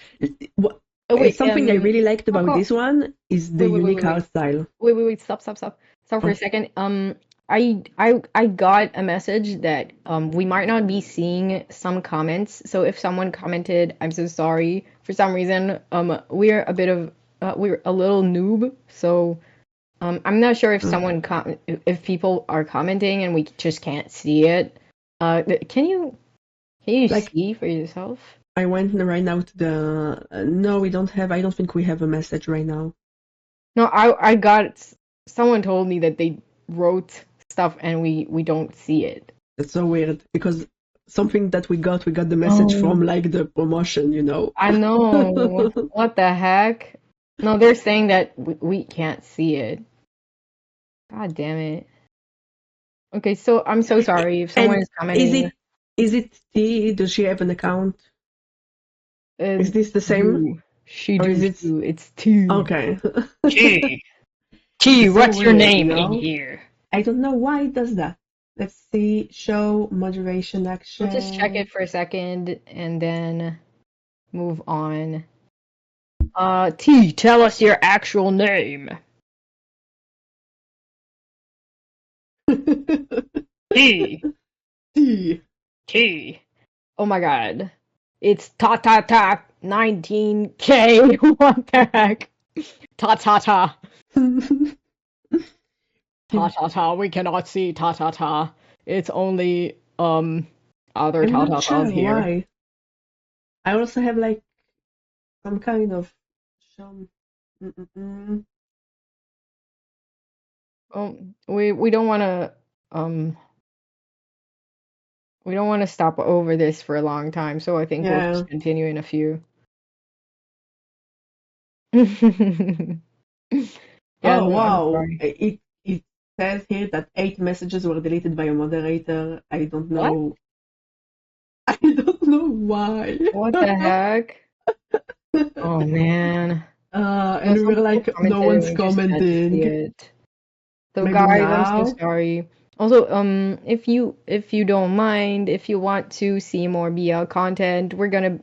Oh wait, something I really liked about Coco. this one is the Wait, unique art style. wait, stop. Stop for a second. I got a message that we might not be seeing some comments. So if someone commented, I'm so sorry. For some reason, we're a bit of we're a little noob. So I'm not sure if if people are commenting and we just can't see it. Can you Like, see for yourself? I went right now to the no, we don't have. I don't think we have a message right now. No, I got someone told me that they wrote stuff and we don't see it. That's so weird because something that we got the message from like the promotion, you know. I know. What the heck? No, they're saying that we can't see it. God damn it. Okay, so I'm so sorry if someone And is commenting. is it T? Does she have an account? Is this the same? She Or is do it too. It's two. okay? T. It's so What's your weird, name you in know? here? I don't know why it does that. Let's see. Show moderation action. We'll just check it for a second and then move on. T, tell us your actual name. T. T. T. Oh my god. It's ta ta ta 19K. What the heck? Ta ta ta. Ta ta ta. We cannot see ta ta ta. It's only other I'm ta not ta sure tas here. why. I also have like some kind of some. Oh, we don't want to we don't want to stop over this for a long time, so I think we'll Yeah. just continue in a few. Yeah, Oh no, I'm wow! sorry. It says here that 8 messages were deleted by a moderator. I don't What? know. I don't know why. What the heck? Oh man. And we Some were people like, no commented and one's we just can't see commenting. it. So Maybe guys, I'm so now. sorry. Also, if you don't mind, if you want to see more BL content,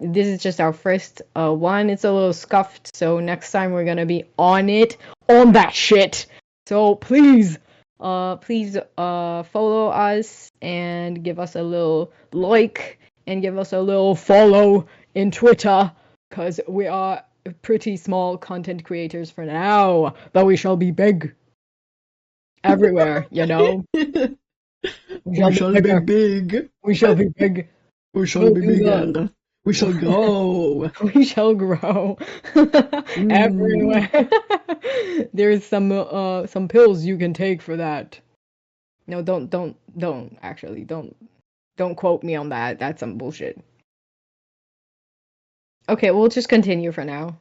this is just our first one. It's a little scuffed, so next time we're gonna be on that shit. So please follow us and give us a little like and give us a little follow in Twitter, cause we are pretty small content creators for now, but we shall be big everywhere, you know. We shall be big. We shall be big. We shall We'll be do that. bigger. We shall grow. We shall grow everywhere. There's some pills you can take for that. No, don't actually don't quote me on that. That's some bullshit. Okay, we'll just continue for now.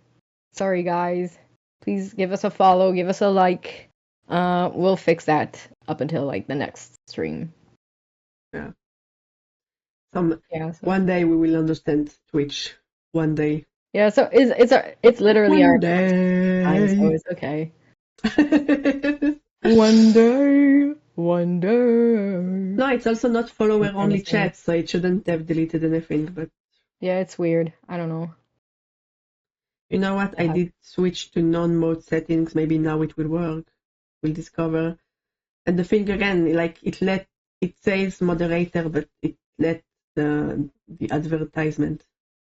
Sorry guys. Please give us a follow, give us a like. We'll fix that up until like the next stream. Yeah. Yeah. One day we will understand Twitch. One day. Yeah, so it's literally our One day. time, so it's okay. One day. No, it's also not follower only chat, so it shouldn't have deleted anything, but yeah, it's weird. I don't know. You know what? I did switch to non-mode settings. Maybe now it will work. We'll discover. And the thing again, like it says moderator, but it let the advertisement.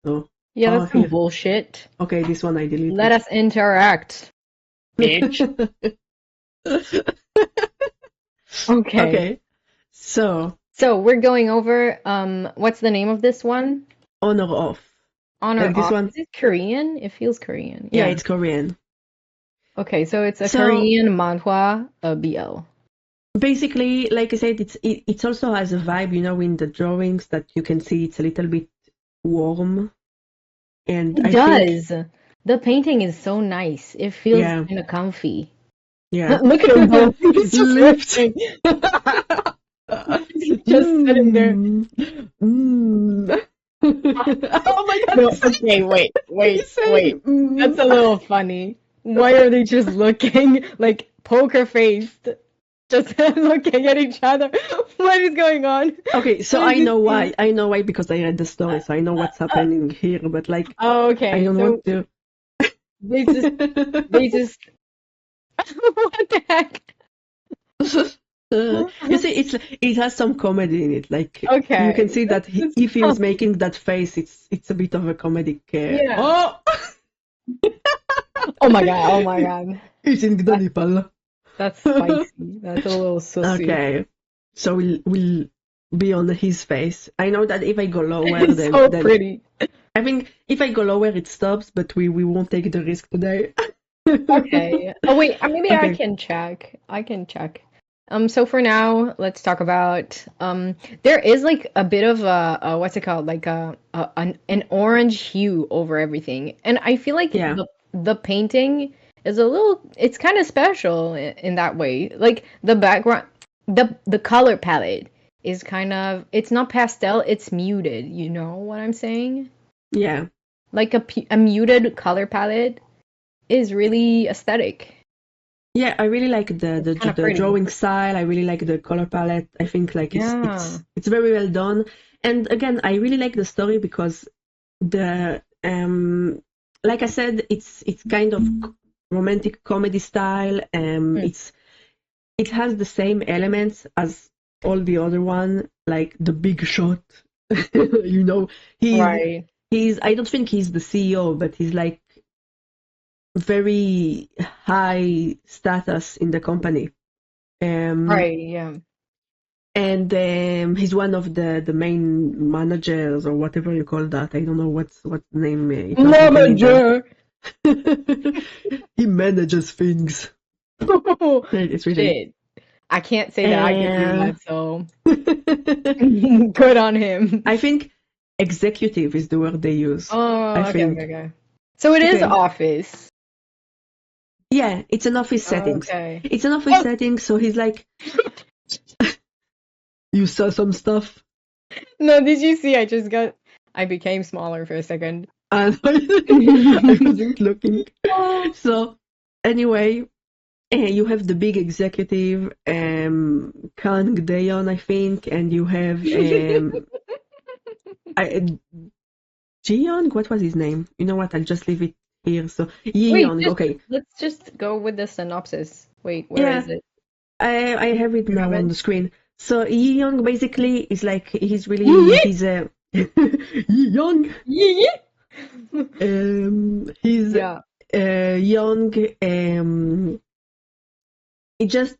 So yeah, that's some bullshit. Okay, this one I deleted. Let us interact, bitch. Okay. So we're going over what's the name of this one? On or off. On or off. Is it Korean? It feels Korean. Yeah, it's Korean. Okay, so it's a Korean manhwa BL. Basically, like I said, it also has a vibe, you know, in the drawings that you can see it's a little bit warm. And it does. The painting is so nice. It feels kind of comfy. Yeah. Look at him both. He's just lifting. He's just sitting there. Oh my god. No, okay, wait. That's a little funny. Why are they just looking like poker faced? Just looking at each other. What is going on? Okay, so I know why. I know why because I read the story, so I know what's happening here. But like, okay, I don't want to. They just. What the heck? You see, it has some comedy in it. Like, you can see that if he was making that face, it's a bit of a comedic. Yeah. Oh. Oh my god. It's in the nipple. That's spicy. That's a little sussy. Okay, so we'll be on his face. I know that if I go lower, it's then so pretty. I think if I go lower, it stops, but we won't take the risk today. Okay. Oh wait, maybe okay. I can check. So for now, let's talk about there is like a bit of a what's it called? Like an orange hue over everything. And I feel like the painting is it's kind of special in that way. Like the background, the color palette is kind of, it's not pastel, it's muted, you know what I'm saying? Yeah. Like a muted color palette is really aesthetic. Yeah, I really like the drawing style. I really like the color palette. I think like it's very well done. And again, I really like the story because the like I said, it's kind of romantic comedy style. It has the same elements as all the other one, like the big shot. You know, he's I don't think he's the CEO, but he's like very high status in the company. And he's one of the main managers or whatever you call that. I don't know what's the name. Manager. He manages things. It's really shit. I can't say that I can do that, so good on him. I think executive is the word they use. Oh, okay. So it is office. Yeah, it's an office setting. It's an office setting, so he's like, you saw some stuff? No, did you see? I became smaller for a second. I wasn't looking. So, anyway, You have the big executive, Kang Dayon, I think, and you have I, Ji-young. What was his name? You know what? I'll just leave it here. So Wait, Yi-young. just Okay, let's just go with the synopsis. Wait, where yeah, is it? I have it You have now on it? the screen. So Yi-young basically is like Yeet, he's a Yi-young. yeet. He's Yeah. young. He just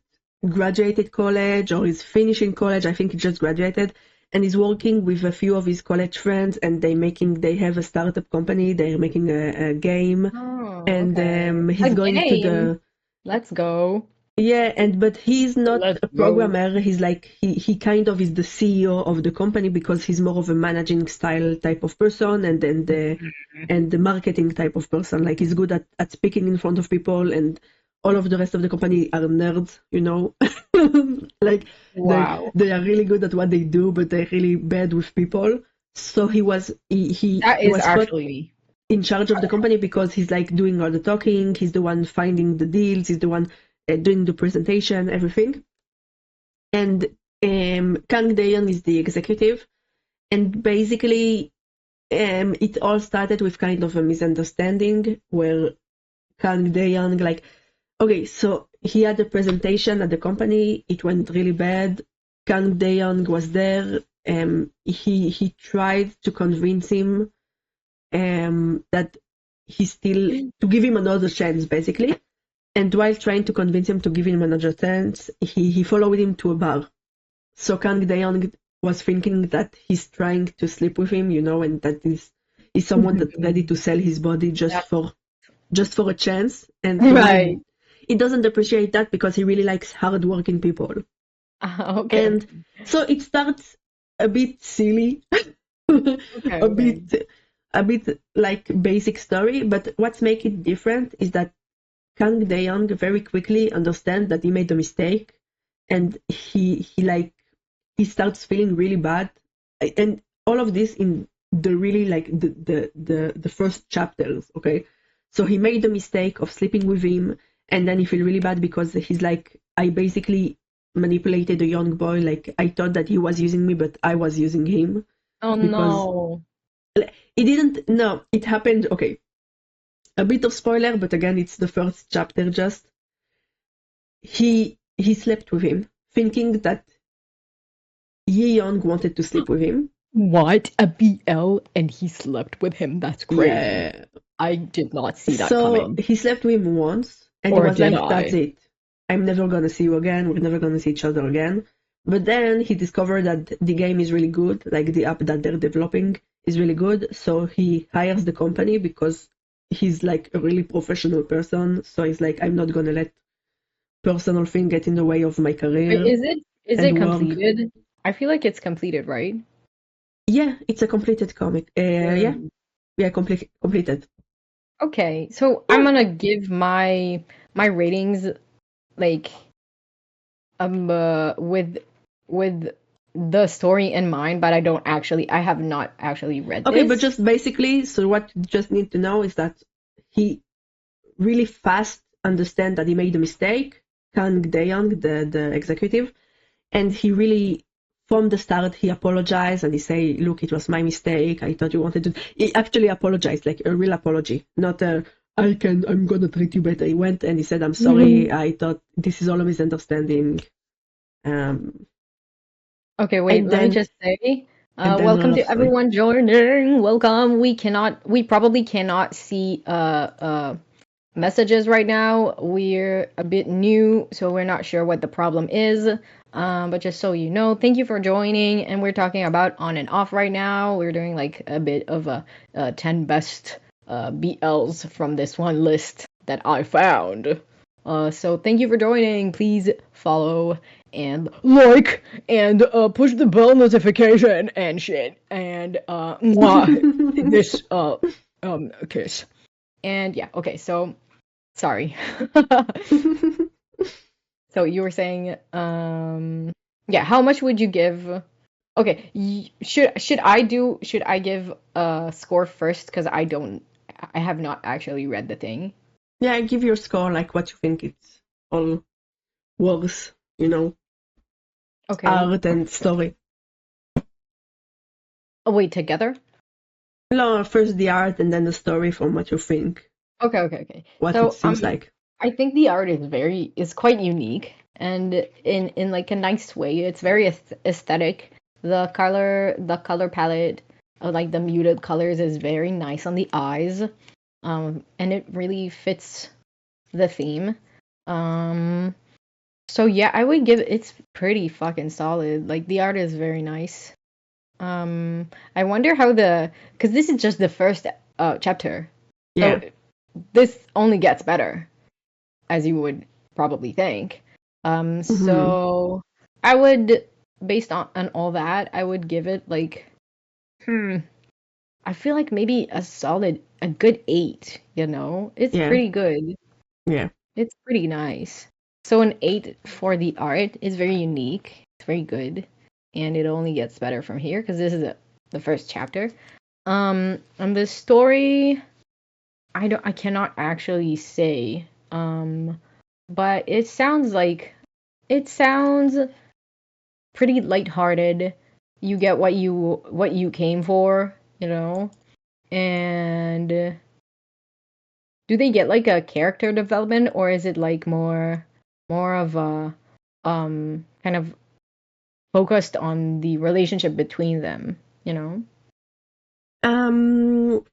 graduated college or is finishing college. I think he just graduated and he's working with a few of his college friends and they have a startup company. They're making a game Oh, and okay. A he's going to game. the Let's go. yeah, and but he's not Let's a go. programmer. He's like he kind of is the CEO of the company because he's more of a managing style type of person and the marketing type of person. Like he's good at speaking in front of people and all of the rest of the company are nerds, you know. Like Wow. they are really good at what they do, but they're really bad with people. So That he is was put actually. in charge of the company because he's like doing all the talking, he's the one finding the deals, he's the one doing the presentation, everything. And Kang Dayon is the executive. And basically, it all started with kind of a misunderstanding where Kang Dayon, like, okay, so he had a presentation at the company, it went really bad. Kang Dayon was there. He tried to convince him that he still to give him another chance, basically. And while trying to convince him to give him another chance, he followed him to a bar. So Kang Daeong was thinking that he's trying to sleep with him, you know, and that is someone that's ready to sell his body Yeah. just for a chance. And Right. he doesn't appreciate that because he really likes hardworking people. Okay. And so it starts a bit silly, Okay. a Okay. bit like basic story, but what's make it different is that Kang Daeong very quickly understands that he made a mistake, and he starts feeling really bad, and all of this in the really like the first chapters. Okay, so he made the mistake of sleeping with him, and then he feel really bad because he's like, I basically manipulated a young boy. Like I thought that he was using me, but I was using him Oh because no. it didn't. No, it happened. Okay, a bit of spoiler, but again, it's the first chapter. Just he slept with him, thinking that Ye Young wanted to sleep with him. What? A BL and he slept with him? That's crazy. Yeah. I did not see that So coming. he slept with him once, and he Or was did like, "That's I? it. I'm never gonna see you again. We're never gonna see each other again." But then he discovered that the game is really good, like the app that they're developing is really good. So he hires the company because he's like a really professional person. So he's like, "I'm not gonna let personal thing get in the way of my Wait, career is and it work." completed? I feel like it's completed, right? Yeah, it's a completed comic. Mm. Yeah, completed. Okay, so I'm Yeah. gonna give my ratings like with the story in mind, but I have not actually read Okay, but this. just basically, so what you just need to know is that he really fast understand that he made a mistake, Kang Daeyoung, the executive, and he really from the start he apologized and he say, look, it was my mistake. I thought you wanted to. He actually apologized, like a real apology, not a I'm gonna treat you better. He went and he said, I'm sorry. I thought this is all a misunderstanding. Um, Okay, wait, and let me then just say, and then welcome run to off. Sorry. everyone joining. Welcome. We probably cannot see messages right now. We're a bit new, so we're not sure what the problem is. But just so you know, thank you for joining. And we're talking about on and off right now. We're doing like a bit of a 10 best BLs from this one list that I found. So thank you for joining. Please follow and like and push the bell notification and shit. And this kiss. And yeah, okay, so sorry. So you were saying, yeah, how much would you give? Okay, should I give a score first? Because I have not actually read the thing. Yeah, give your score like what you think it's. all works, you know, Okay. art and story. Oh wait, together? No, first the art and then the story from what you think, Okay, okay, okay. what it So seems like. I think the art is quite unique and in like a nice way. It's very aesthetic. The color palette of like the muted colors is very nice on the eyes. And it really fits the theme. Um, so yeah, I would give it's pretty fucking solid. Like the art is very nice. I wonder how because this is just the first chapter. So Yeah. this only gets better, as you would probably think. Mm-hmm. So I would, based on all that, I would give it like, hmm, I feel like maybe a good 8, you know? It's Yeah. pretty good. Yeah. It's pretty nice. So an 8 for the art is very unique. It's very good. And it only gets better from here because this is the first chapter. And the story, I cannot actually say. But it sounds pretty lighthearted. You get what you came for, you know? And do they get like a character development or is it like more of a kind of focused on the relationship between them, you know? Um,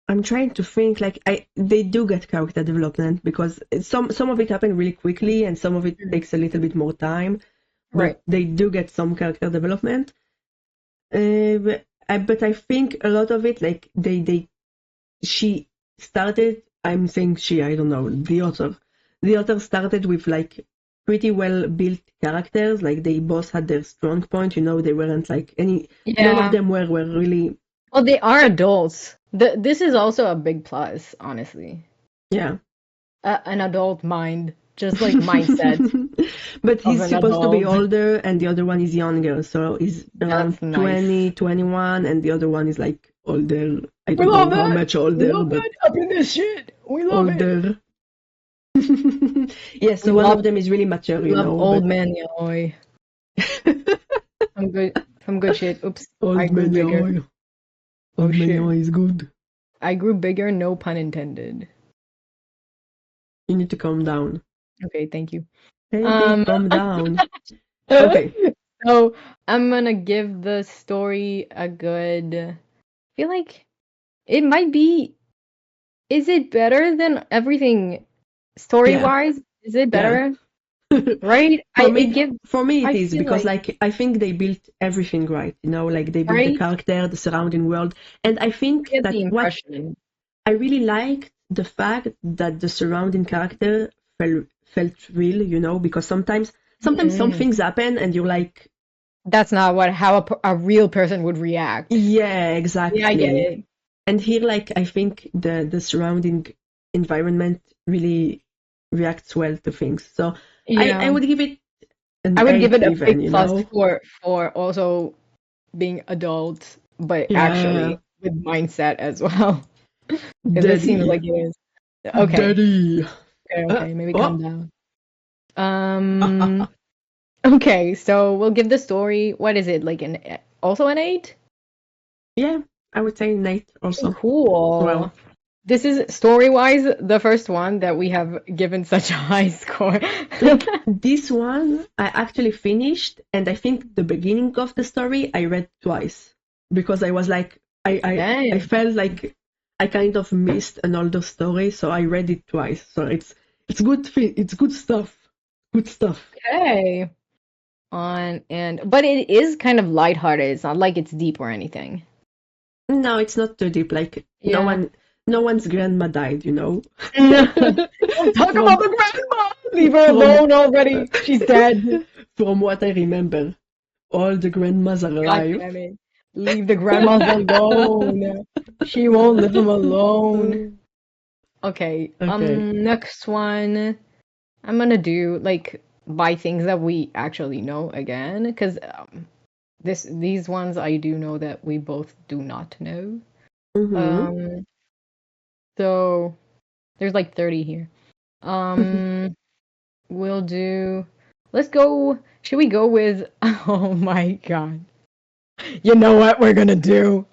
I'm trying to think like they do get character development because some of it happen really quickly and some of it Mhm. takes a little bit more time, but Right. they do get some character development. But I think a lot of it like they she started. I'm saying she. I don't know the author. The author started with like pretty well built characters. Like they both had their strong point. You know, they weren't like any. None of Yeah. them were really. Well, they are adults. This is also a big plus, honestly. Yeah. An adult mind, just like mindset But of he's an supposed to be adult. older and the other one is younger. So he's around That's nice. 20, 21, and the other one is like older. I We don't love know how that. much We older, love but that up in this shit. We love it. older. Yeah, We so one of love them is really mature, we you love know, old but man yaoi. Some good shit. Oops, I old grew man bigger. yaoi. Oh Old man shit. yaoi is good. I grew bigger, no pun intended. You need to calm down. Okay, thank you. Hey, big, Um, calm down. Okay. so I'm gonna give the story a good. I feel like it might be. Is it better than everything story Yeah, wise? Is it yeah. better? Right? For It me, gives. for me it I is feel because like like I think they built everything right, you know, like they built the right. character, the surrounding world, and I I think get the that what impression. I really liked the fact that the surrounding character felt real, you know, because sometimes some Mm-mm. things happen and you're like, That's not what how a real person would react. yeah, Yeah, I get exactly. it. And here, like, I think the surrounding environment really reacts well to things. So I Yeah. would give it an I would give 8 it a even, big you plus know? for also being adult, but Yeah, actually with mindset as well. Because it seems daddy, like it is. Okay. daddy. Okay, okay, maybe calm Oh, down. Um, okay, so we'll give the story, what is it, like also an 8? yeah, I would say an 8 also as well. Cool. This is story-wise the first one that we have given such a high score. Like this one, I actually finished, and I think the beginning of the story I read twice because I was like, I Dang. felt like I kind of missed an older story, so I read it twice. So it's good, it's good stuff, good stuff. Okay. On and but it is kind of lighthearted. It's not like it's deep or anything. No, it's not too deep. Like Yeah. no one's grandma died, you know. Don't talk about from the grandma. Leave her from alone already. She's dead. from what I remember, all the grandmas are God alive. damn it. Leave the grandmas alone. She won't leave them alone. Okay. Okay. Next one. I'm gonna do like by things that we actually know again, because these ones I do know that we both do not know. Mm-hmm. Um, so there's like 30 here. Um, we'll do. Let's go. Should we go with? Oh my god! You know what we're gonna do?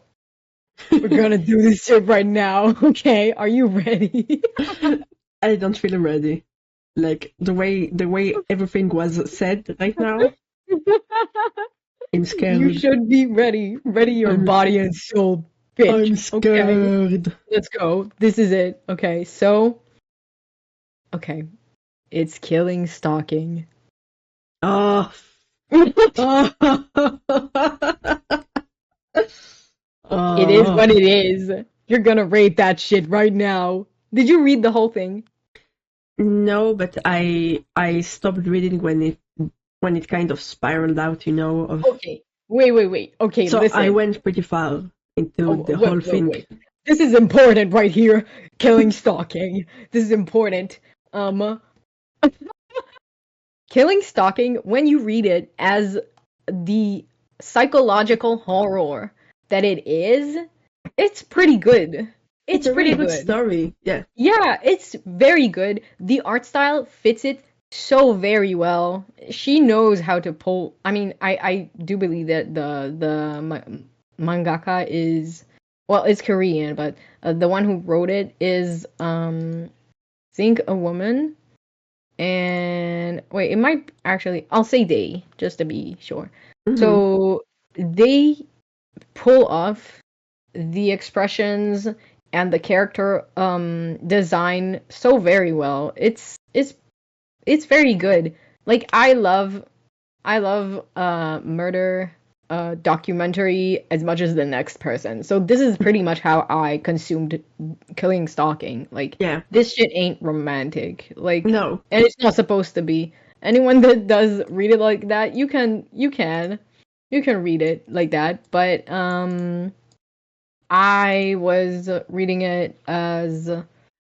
We're gonna do this shit right now. Okay, are you ready? I don't feel ready. Like the way everything was said right now, I'm You scared. should be ready. Ready your I'm body and soul, bitch. I'm Okay, scared. let's go. This is it. Okay, so okay, it's killing stalking. Ah. It is Ah. what it is. You're gonna rate that shit right now. Did you read the whole thing? No, but I stopped reading when it kind of spiraled out, of Okay. Wait. Okay, so I listen. went pretty far into Oh, the whole thing. wait. This is important right here. Killing stalking. This is important. Um, killing stalking, when you read it as the psychological horror that it is, it's pretty good. It's It's a really pretty good good. story. Yeah. Yeah, it's very good. The art style fits it so very well. She knows how to pull. I mean, I do believe that mangaka is, well, it's Korean, but the one who wrote it is I think a woman. And wait, it might actually, I'll say they just to be sure. Hmm. So they pull off the expressions and the character design so very well. It's very good. Like I love murder documentary as much as the next person. So this is pretty much how I consumed Killing Stalking. Like Yeah. this shit ain't romantic. Like, No. and it's not supposed to be. Anyone that does read it like that, you can read it like that. But I was reading it as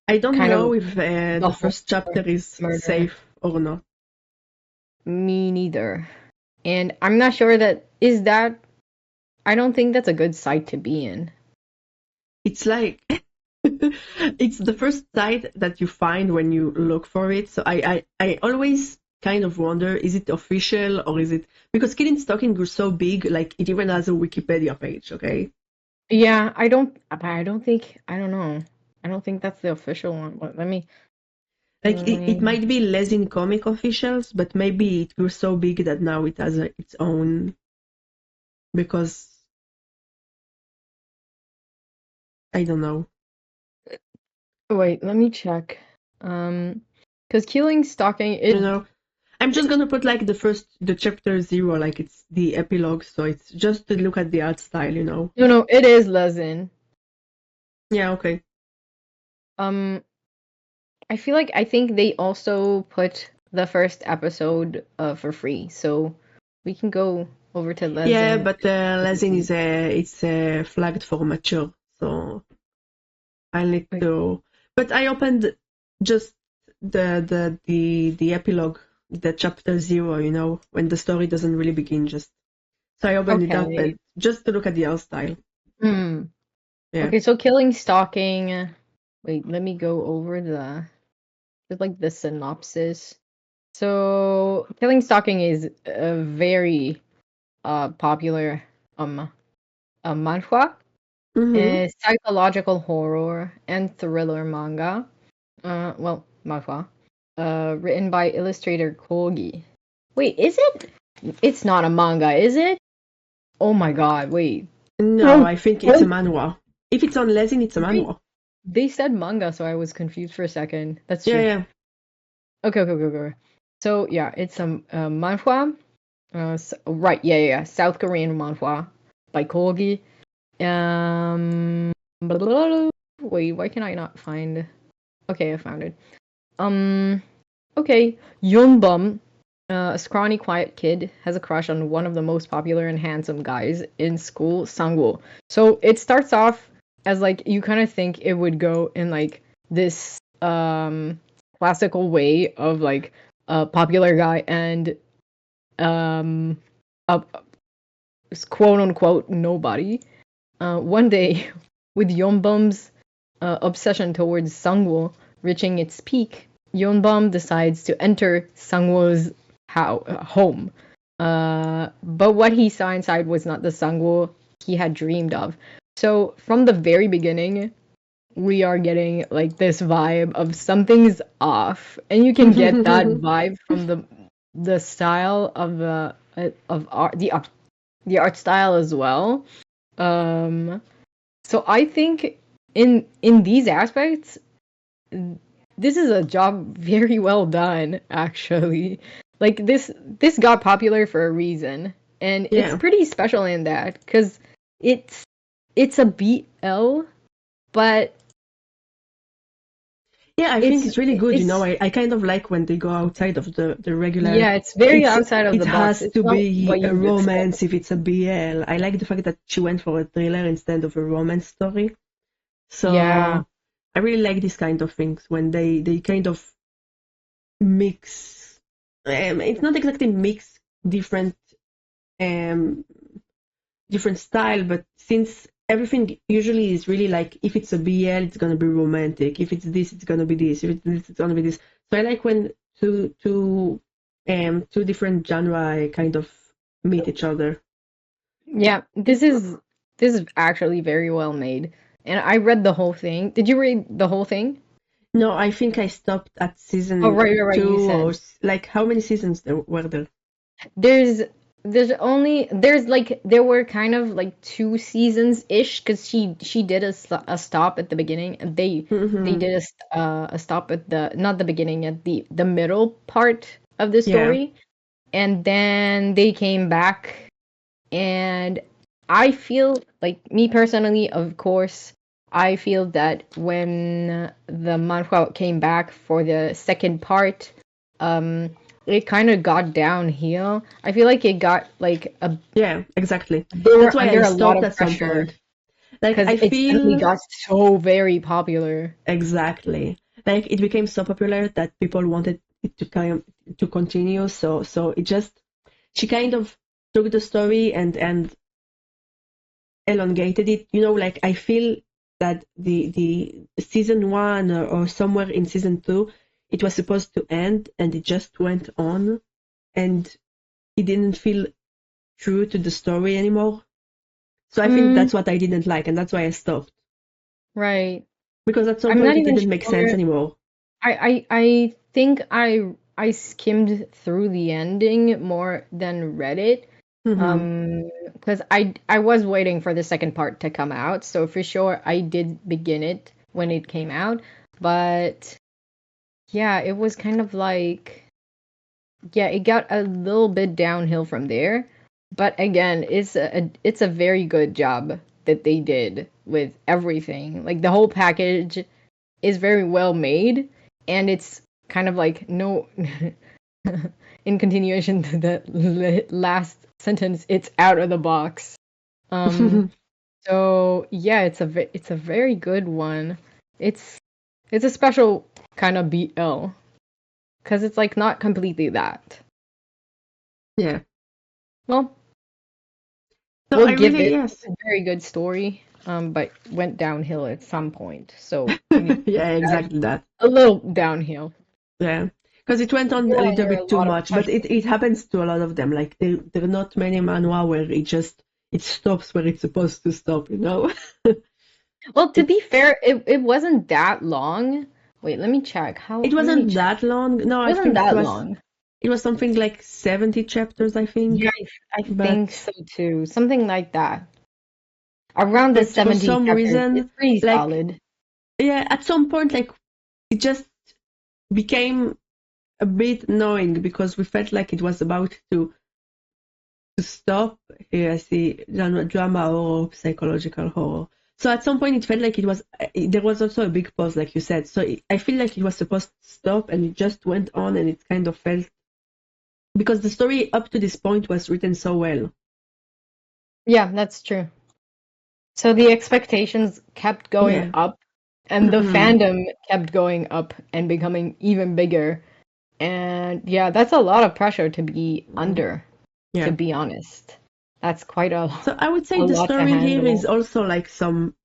I don't kind of know if the the whole first chapter is murder. safe or not. Me neither. And I'm not sure that is that I don't think that's a good site to be in. It's like it's the first site that you find when you look for it. So I always kind of wonder, is it official or is it because Killing Stalking grew so big, like it even has a Wikipedia page, okay? Yeah, I don't know. I don't think that's the official one. But Like let it me might be less in comic officials, but maybe it grew so big that now it has its own because I don't know. wait, let me check. Because killing stalking You it, know, I'm just gonna put like the chapter 0, like it's the epilogue, so it's just to look at the art style. no, it is lesin. Yeah, okay. Um, I think they also put the first episode for free, so we can go over to Yeah, lesin. but Lazin is it's flagged for mature, so I'll need Wait, to. But I opened just the epilogue, the chapter 0, when the story doesn't really begin. Just so I opened it up okay. and just to look at the art style. Hmm. Yeah. Okay, so killing stalking. Wait, let me go over just like the synopsis. So, Killing Stalking is a very popular um manhwa, Mm-hmm. a psychological horror and thriller manga. Well, manhwa. Written by illustrator Kogi. Wait, is it? It's not a manga, is it? Oh my god, wait. No, No, I think it's a what? manhwa. If it's on Lazin, it's a They manhwa. they said manga, so I was confused for a second. That's Yeah, true. yeah. Okay. So yeah, it's a manhwa. Right, yeah. South Korean manhwa by Kogi. Blah, blah, blah. Wait, why can I not find? Okay, I found it. Um, okay. Yunbum, a scrawny, quiet kid, has a crush on one of the most popular and handsome guys in school, Sangwoo. So it starts off as like you kind of think it would go in like this classical way of like a popular guy and um a quote unquote nobody. One day, with Yeonbum's obsession towards Sangwoo reaching its peak, Yeonbum decides to enter Sangwoo's home. But what he saw inside was not the Sangwoo he had dreamed of. So from the very beginning, we are getting like this vibe of something's off, and you can get that vibe from the style of art, the art style as well. So I think in these aspects, this is a job very well done, actually. Like this got popular for a reason, and it's Yeah. pretty special in that because it's it's a BL, but Yeah, I think it's really good. it's I kind of like when they go outside of the regular. yeah, it's very It's outside of it the box. has It's to not be what a you would expect. romance if it's a BL. I like the fact that she went for a thriller instead of a romance story. Yeah, So I really like these kind of things when they kind of mix. It's not exactly mix different um different style, but since everything usually is really like if it's a BL, it's gonna be romantic. If it's this, it's gonna be this. If it's this, it's gonna be this. So I like when two different genre kind of meet each other. yeah. This is actually very well made, and I read the whole thing. Did you read the whole thing? No, I think I stopped at Oh, season right, right, right. You two or said like how many seasons there were there? there's there's like there were kind of like two seasons ish because she did a stop at the beginning, and they Hmm. did a stop at the not the beginning, at the middle part of the Yeah, story, and then they came back. And I feel like, me personally, of course, I feel that when the manhwa came back for the second part, um, it kind of got downhill. I feel like it got like yeah, exactly. they That's were why I under a lot stopped of at some pressure point. Like because I it suddenly feel got so very popular. exactly. Like it became so popular that people wanted it to continue. So it just she kind of took the story and elongated it. Like I feel that the season one or somewhere in season two, it was supposed to end and it just went on and it didn't feel true to the story anymore. So I think Mm, that's what I didn't like and that's why I stopped. right. Because at some I'm not point it even didn't make sense sure. anymore. I think I skimmed through the ending more than read it. Hmm. Because I was waiting for the second part to come out, so for sure I did begin it when it came out. But yeah, it was kind of like, yeah, it got a little bit downhill from there. But again, it's a very good job that they did with everything. Like the whole package is very well made, and it's kind of like no in continuation to the last sentence, it's out of the box. Um, so yeah, it's a very good one. It's it's a special kind of BL because it's like not completely that. Yeah. Well, So we'll I give really it yes. a very good story, but went downhill at some point. So we Yeah, add exactly that. a little downhill. Yeah. Because it went on They a were little under bit a too lot of much, but pressure. it happens to a lot of them. Like there are not many manhwa where it stops where it's supposed to stop. Well, to It be fair, it wasn't that long. Wait, let me check. it Let me wasn't check. that long. No, It I wasn't think that long. it was something like 70 chapters, I Yeah, think. I think But so too. Something like that. Around the for 70 some chapters. reason, It's pretty like solid. yeah, at some point like it just became a bit annoying because we felt like it was about to stop. Here I see drama horror, psychological horror. So at some point it felt like there was also a big pause, like you said. So I feel like it was supposed to stop and it just went on and it kind of felt because the story up to this point was written so well. Yeah, that's true. So the expectations kept going Yeah. up, and the Mm-mm. fandom kept going up and becoming even bigger. And yeah, that's a lot of pressure to be under, to Yeah. be honest. That's quite So I would say a the lot to story here is handle. also like some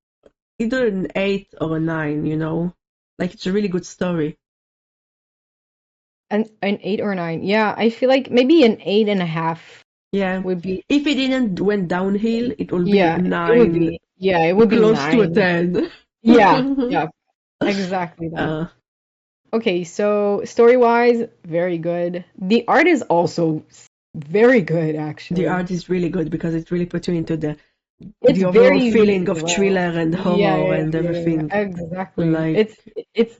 either an 8 or a 9. Like it's a really good story. An 8 or 9. Yeah, I feel like maybe an 8.5 Yeah. would be. If it didn't went downhill, it will be Yeah, it would 9, be. Yeah, it would be close to a 9. 10. Yeah, yeah, exactly that. uh, Okay, so story-wise, very good. The art is also very good, the actually. art is really good because it really puts you into It's the overall very unique feeling as of well. thriller and Yeah, horror yeah, and yeah, yeah, everything. exactly. Like, It's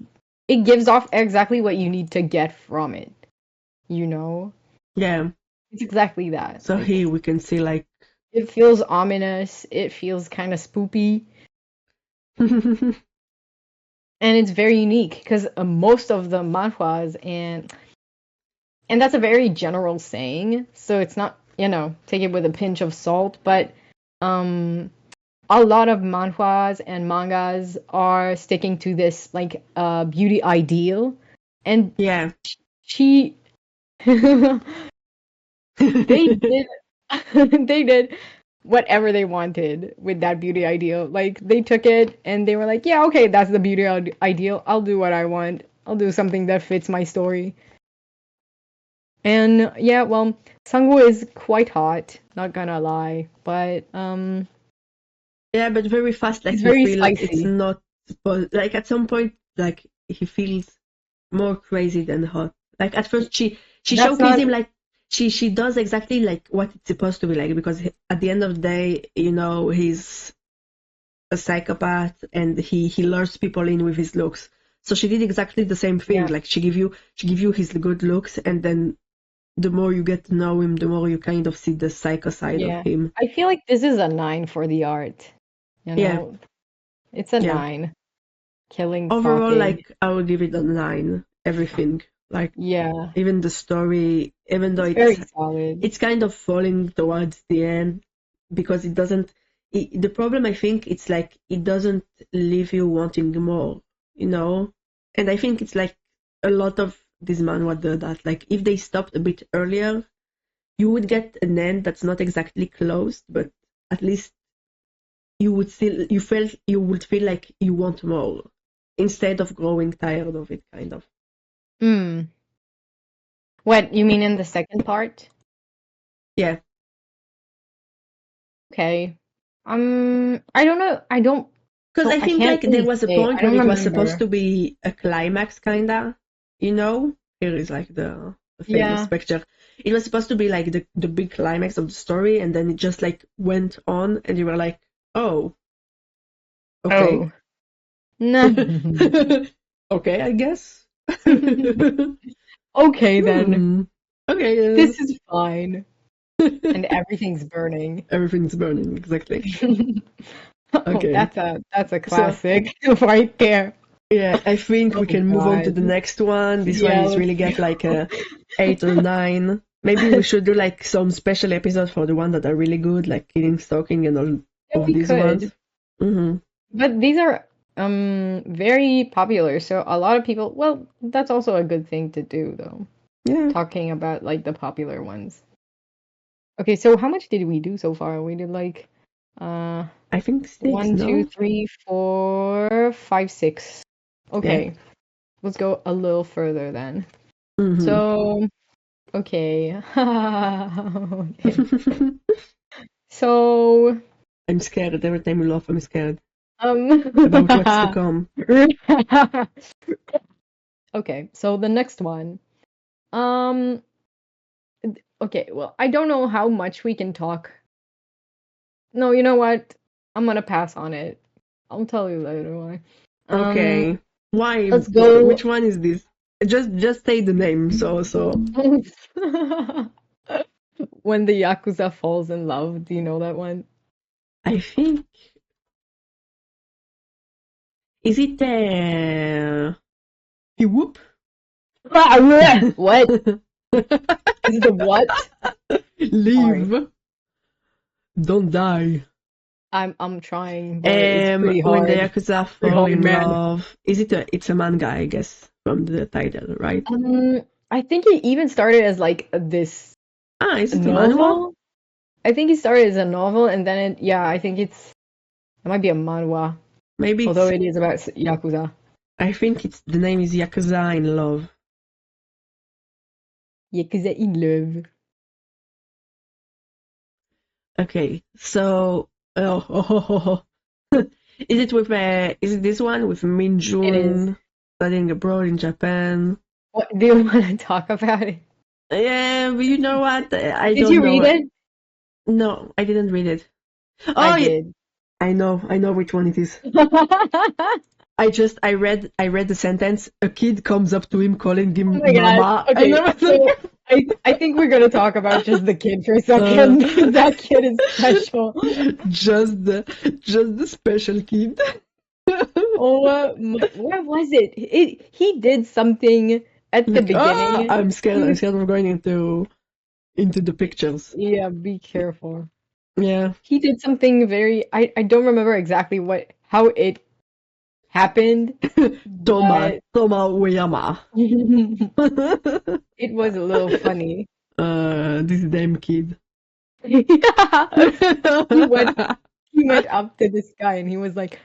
it gives off exactly what you need to get from it, you know? yeah. It's exactly that. So Like here we can see like it feels ominous, it feels kind of spoopy, and it's very unique because most of the manhwas and that's a very general saying, so it's not, take it with a pinch of salt, but um a lot of manhwas and mangas are sticking to this like beauty ideal, and yeah. she they did they did whatever they wanted with that beauty ideal. Like they took it and they were like, yeah, okay, that's the beauty ideal. I'll do what I want. I'll do something that fits my story. And yeah, well, Sangwoo is quite hot, not gonna lie, but Yeah, but very fast, he's like you very feel it's spicy. not supposed. Like at some point, like he feels more crazy than hot. Like at first, she That's showcases not him like she does exactly like what it's supposed to be like because at the end of the day, he's a psychopath and he lures people in with his looks. So she did exactly the same thing. yeah. Like she give you his good looks, and then the more you get to know him, the more you kind of see the psycho side of Yeah. him. I feel like this is a 9 for the art. You Yeah, know, it's a yeah. 9. Killing, Overall, stalking. like I would give it a 9. Everything, like Yeah. even the story, even though It's it's very solid. it's kind of falling towards the end because it doesn't. The problem, I think, it's like it doesn't leave you wanting more, And I think it's like a lot of this manhwa do that. Like if they stopped a bit earlier, you would get an end that's not exactly closed, but at least you would feel like you want more instead of growing tired of it, kind of. Hmm. What, you mean in the second part? Yeah, Okay. I don't know. because I I think can't like there really was a say. point I when don't it was supposed remember. to be a climax, kinda. Here is like the famous Yeah. picture. It was supposed to be like the big climax of the story, and then it just like went on, and you were like, oh, okay, Oh. No. okay, I guess. Okay then. Hmm. Okay, This is fine. And everything's burning. everything's burning, exactly. Oh, Okay, that's a so classic right there. yeah, I think Oh we can move on to God. the next one. This one Yeah, is let's really go. get like a 8 or 9. Maybe we should do like some special episode for the one that are really good, like killing, stalking, and all Yeah, of we these ones. could. Hmm. But these are very popular, so a lot of people, well, that's also a good thing to do though. Yeah, Talking about like the popular ones. Okay, so how much did we do so far? We did like uh I think 6. one, two, No. three, four, five, 6. Yeah. Okay, let's go a little further then. Hmm. So, okay. Okay. So, I'm scared. Every time we laugh, I'm scared about what's to um come. Okay, so the next one. Um okay, well, I don't know how much we can talk. No, you know what? I'm gonna pass on it. I'll tell you later why. Um Okay. Why? let's go. Which one is this? Just say the name. So. When the Yakuza falls in love, do you know that one? I think is it he whoop? What? Is it the what? Sorry. Leave. Don't die. I'm trying, but it's pretty When the hard. Yakuza Pretty fall hard, in man. love, it's a manga, I guess, from the title, right? I think it even started as like this Ah, is it a manhwa? novel. I think it started as a novel, and then yeah, I think it might be a manhwa, Maybe although it's, it is about Yakuza. I think the name is Yakuza in Love. Yakuza in love. Okay, so is it with is it this one with Min It is. Jun studying abroad in Japan? What do you want to talk about it? Yeah, but you know what? I Did don't you know. read it? No, I didn't read it. I Oh, yeah, did. I know which one it is. Oh I read the sentence. A kid comes up to him calling him my god. mama, and Okay, I was so like, I think we're gonna talk about just the kid for a uh, second because that kid is special. just the special kid. Oh, where was it? He did something at the Like, beginning. I'm scared. I'm scared of going into the pictures. Yeah, be careful. Yeah. He did something very I don't remember exactly how it happened, but Toma Uyama. it was a little funny. This damn kid. Yeah. He went he went up to this guy and he was like,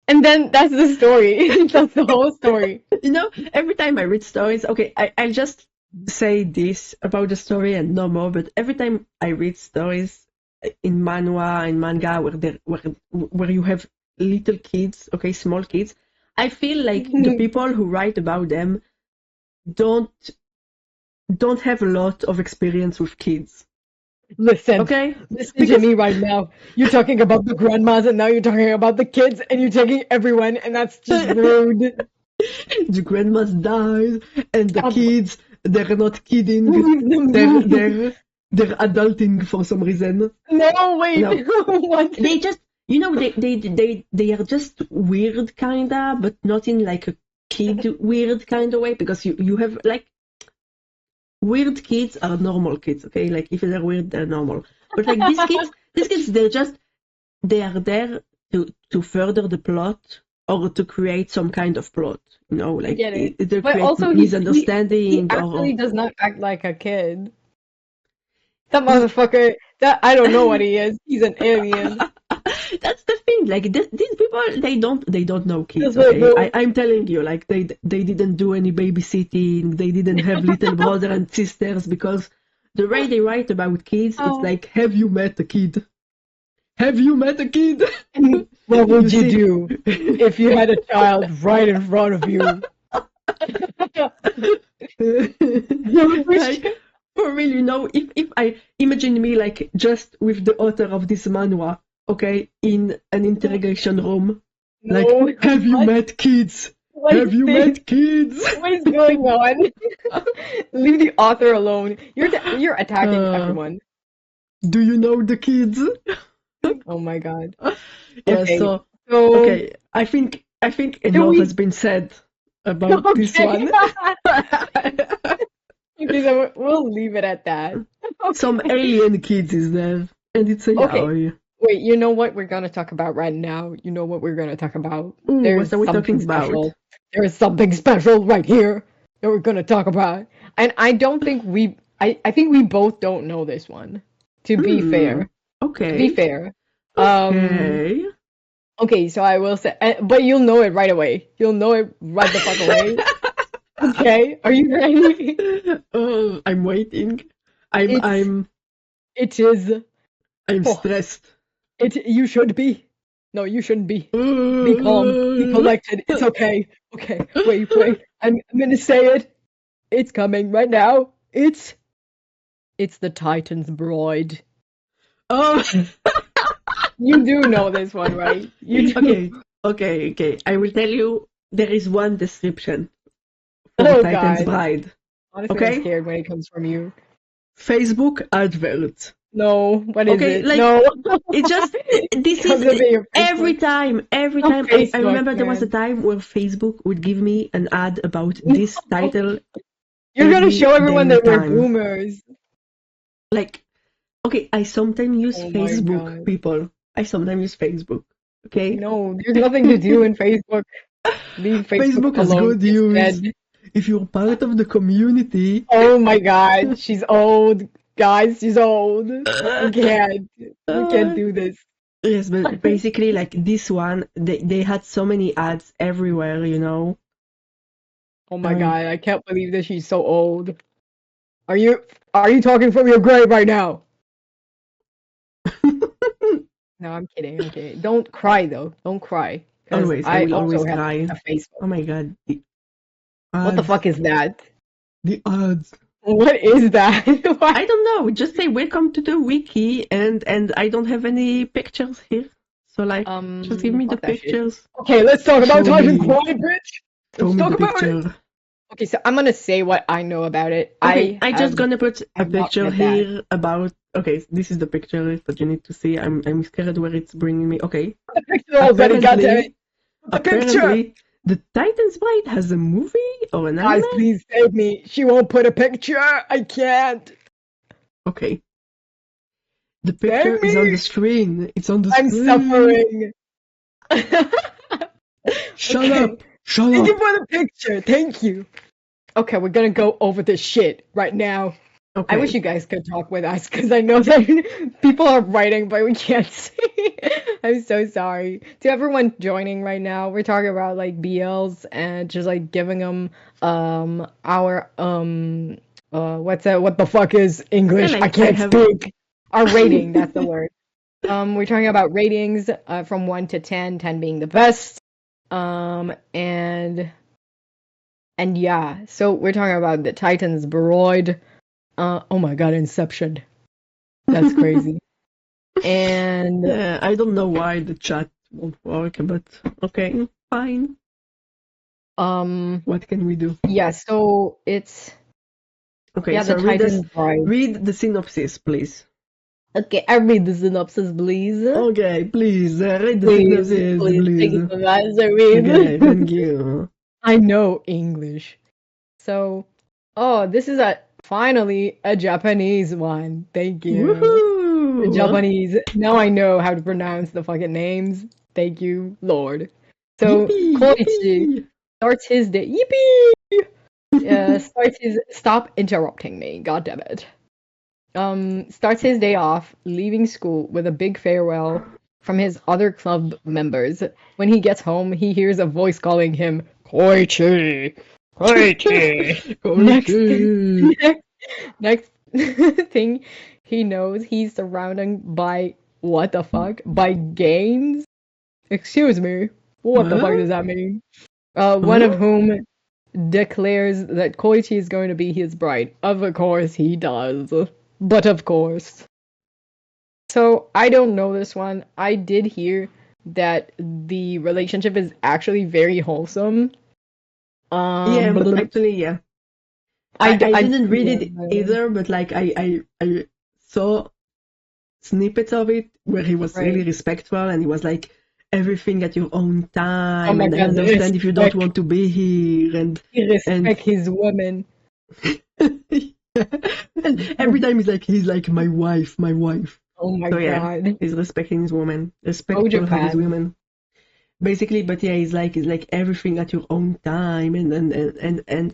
and then that's the story. That's the whole story. You know, every time I read stories, okay, I'll just say this about the story and no more, but every time I read stories in manhwa and manga where you have little kids, okay, small kids, I feel like the people who write about them don't don't have a lot of experience with kids. Listen, Okay? listen to Because me right now. You're talking about the grandmas and now you're talking about the kids and you're taking everyone and that's just rude. the grandmas died and the Stop. kids, they're not kidding. Leave them They're be. they're adulting for some reason. No, wait. No, What? they just, you know, they are just weird kinda, but not in like a kid weird kind of way, because you have like weird kids are normal kids, okay? Like if they're weird, they're normal. But like these kids, they are there to further the plot or to create some kind of plot, you know, I like get it. either But create also he misunderstanding actually or does not act like a kid. That he. motherfucker, that I don't know what he is. He's an alien. That's the thing. Like these people, they don't know That's kids. what I Okay, do. I'm telling you, like they didn't do any babysitting. They didn't have little brother and sisters, because the way they write about kids, it's Oh. like, have you met a kid? Have you met a kid? And what You would you see, do if you had a child right in front of you? like for real, you know, if I imagine me like just with the author of this manhwa, okay, in an interrogation room, like, No, have you what? met kids? What Have is you this? met kids? What is going on? Leave the author alone. You're attacking Uh, everyone. do you know the kids? Oh my God. Yeah, Okay, so so okay, I think can enough has we? been said about this Okay. one. Okay, so we'll leave it at that. Some Okay. alien kids is there, and it's a Okay. yaoi. Wait, you know what we're gonna talk about right now? You know what we're gonna talk about? Ooh, what There's are we talking something about? special. There is something special right here that we're gonna talk about. And I don't think I think we both don't know this one, to be Hmm. fair. To be Okay. fair. Um, Okay. okay, so I will say, but you'll know it right away. You'll know it right the fuck away. Okay, are you ready? Oh, I'm waiting. I'm It's, I'm it is, I'm oh, stressed. you should be. No, you shouldn't be. Be calm. Be collected. It's okay. Okay. Wait. I'm gonna say it. It's coming right now. It's the Titan's Bride. Oh, You do know this one, right? You do. okay, okay. I will tell you. There is one description for Oh Titan's God. Bride. Honestly, I'm Okay, scared when it comes from you. Facebook advert. No. What is Okay, it? like No. it just It this comes is up in your every Facebook. time, On I Facebook, remember there was a man. time where Facebook would give me an ad about this title You're gonna every show everyone damn that we're time. boomers. Like, okay, I sometimes use Oh my Facebook, God. people. I sometimes use Facebook. Okay, No, there's nothing to do in Facebook. Leave Facebook Facebook has alone. good It's use. dead. If you're part of the community, Oh my God, she's old. Guys, she's old. We can't. We can't uh, do this. yes, but basically, like this one, they had so many ads everywhere, you know. Oh my Um, God, I can't believe that she's so old. Are you talking from your grave right now? No, I'm kidding. I'm kidding. Don't cry though. Don't cry, because Always, I I will also always have cry. a Facebook. Oh my god, the What the ads, fuck is that? the ads. What is that? What? I don't know. Just say welcome to the wiki, and I don't have any pictures here. So like, just give me the Fuck that shit. pictures. Okay, let's talk about Show Titan me, Quad, bitch. show Let's me talk the about it. picture. Okay, so I'm gonna say what I know about it. Okay, I I just gonna put a have not picture read that. here about. Okay, this is the picture that you need to see. I'm scared where it's bringing me. Okay, The picture already, goddammit. The picture! apparently, the Titan's Bride has a movie or an Guys, anime. please save me. She won't put a picture. I can't. Okay, the picture Save is on me. the screen. It's on the I'm screen. suffering. Shut Okay. up! Shut Thank you up! for the picture. Thank you. Okay, we're gonna go over this shit right now. I wish Okay. you guys could talk with us, because I know that people are writing, but we can't see. I'm so sorry to everyone joining right now. We're talking about like BLs and just like giving them our what the fuck is Yeah, English? I like I can't have. speak. Our rating, that's the word. We're talking about ratings from 1 to 10, 10 being the best. And yeah, so we're talking about the Titans Broid. Oh my god, Inception. That's crazy. And Yeah, I don't know why the chat won't work, but okay, fine. What can we do? yeah, so it's Okay, yeah, the so read this. Titans Bride. Read the synopsis, please. Okay, I read the synopsis, please. Okay, please read the Please, synopsis, please, take please. it from us, I Okay, thank read. you. I know English. So, oh, this is finally a Japanese one. Thank you. Woohoo! Japanese. Now I know how to pronounce the fucking names. Thank you, Lord. So, Yippee! Koichi Yippee! starts his day. Yippee! Starts his. Stop interrupting me. God damn it. Starts his day off leaving school with a big farewell from his other club members. When he gets home, he hears a voice calling him Koichi. Koichi. Next, Koichi! next thing he knows, he's surrounded by what the fuck? By gains? Excuse me. What the fuck Huh? does that mean? One Huh? of whom declares that Koichi is going to be his bride. Of course he does. But of course. So I don't know this one. I did hear that the relationship is actually very wholesome. Yeah, Blah, blah, blah. actually, yeah. I, d- I I didn't read it yeah, either, but like I saw snippets of it where he was right. really respectful and he was like everything at your own Oh time my and I god, the understand if you don't respect. want to be here He and respect his woman. and every time he's like my wife, my wife. Oh my So yeah, god. he's respecting his woman, Oh respectful of his Japan. women. Basically, but yeah, he's like everything at your own time and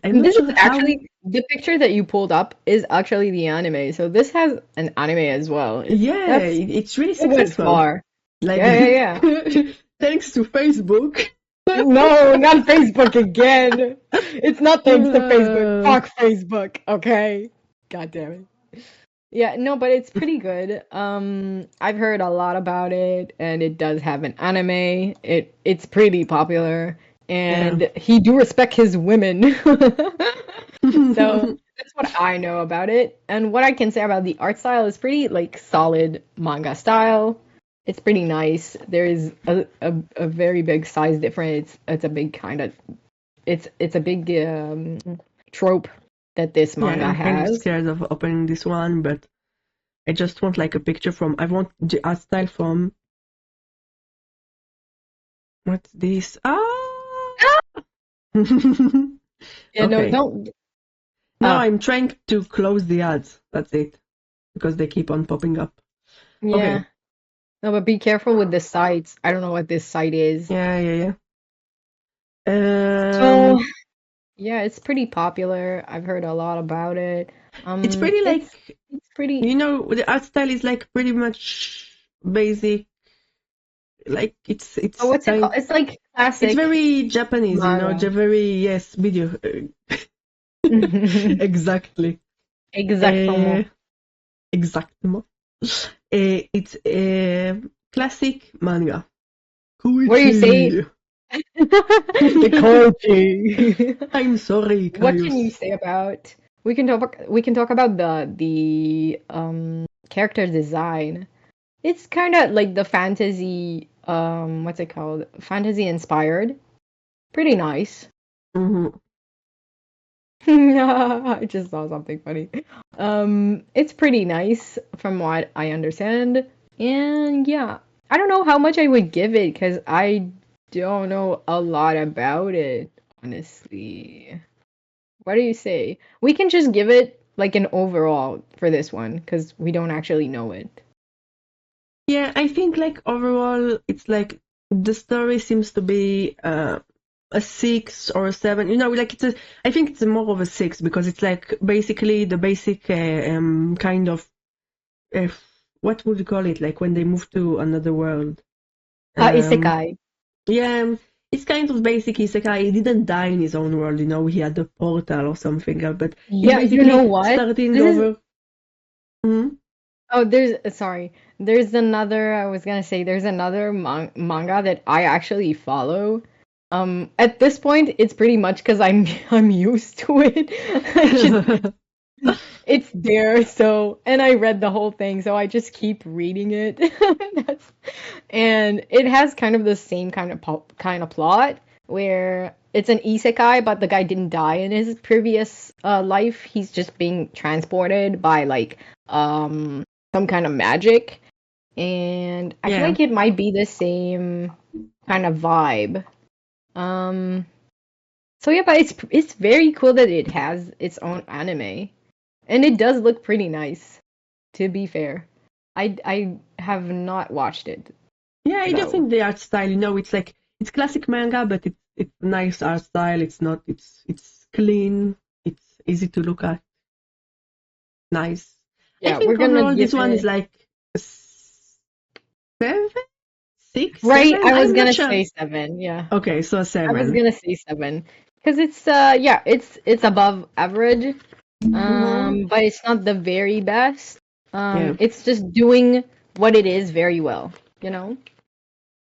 I'm not This is sure how. actually the picture that you pulled up is actually the anime. So this has an anime as well. Yeah, That's it's really it went successful. far. Like, Yeah, yeah, thanks to Facebook. yeah. No, not Facebook again. It's not thanks to Facebook. Uh, Fuck Facebook, okay? God damn it. Yeah, no, but it's pretty good. I've heard a lot about it, and it does have an anime. It's pretty popular, yeah. and he do respect his women. So that's what I know about it. And what I can say about the art style is pretty like solid manga style. It's pretty nice. There is a very big size difference. It's a big kind of it's a big trope that this Yeah, manga I'm kind of has. scared of opening this one, but I just want like a picture from. I want the art style from. What's this? Ah! Yeah, no, Okay. don't. No, Ah, I'm trying to close the ads. That's it. Because they keep on popping up. yeah. Okay. No, but be careful with the sites. I don't know what this site is. Yeah, yeah, So, yeah. yeah, it's pretty popular. I've heard a lot about it. It's pretty It's like, pretty. you know, the art style is like pretty much basic. Like Oh, it's what's it called? kind. It's like It's classic very Japanese, you know, manga. very yes, video. Exactly. Exactement. Exactement. It's a classic manga. What do you say? Koichi. The Koji. I'm sorry, What can you Caius. say about? We can talk about the character design. It's kind of like the fantasy what's it called? Fantasy inspired. Pretty nice. Mhm. I just saw something funny. It's pretty nice from what I understand. And yeah, I don't know how much I would give it because I don't know a lot about it, honestly. What do you say? We can just give it like an overall for this one because we don't actually know it. Yeah, I think like overall, it's like the story seems to be a 6 or a 7. You know, like I think it's more of a 6 because it's like basically the basic kind of uh, what would you call it? Like when they move to another world. Um, Isekai. yeah, it's kind of basic isekai. He didn't die in his own world, you know. He had a portal or something, but he's Yeah, you know basically what? starting This is over. Mhm. Oh, sorry. There's another, I was gonna say, there's another manga that I actually follow. At this point, it's pretty much because I'm used to it. I just it's there, so and I read the whole thing, so I just keep reading it. That's and it has kind of the same kind of plot where it's an isekai, but the guy didn't die in his previous life. He's just being transported by like some kind of magic, and I feel Yeah, like it might be the same kind of vibe. Um, so yeah, but it's very cool that it has its own anime, and it does look pretty nice. To be fair, I have not watched it yeah. I do though. think the art style, you know, it's like it's classic manga, but it's nice art style. It's not. It's clean. It's easy to look at. Nice. I Yeah, we're think gonna overall give this one is it like a 7, 6, right. 7. I was I'm not gonna sure. say seven. Yeah, Okay, so a I was 7. gonna say seven because it's yeah it's above average. Mm-hmm. But it's not the very best. Yeah, It's just doing what it is very well. You know,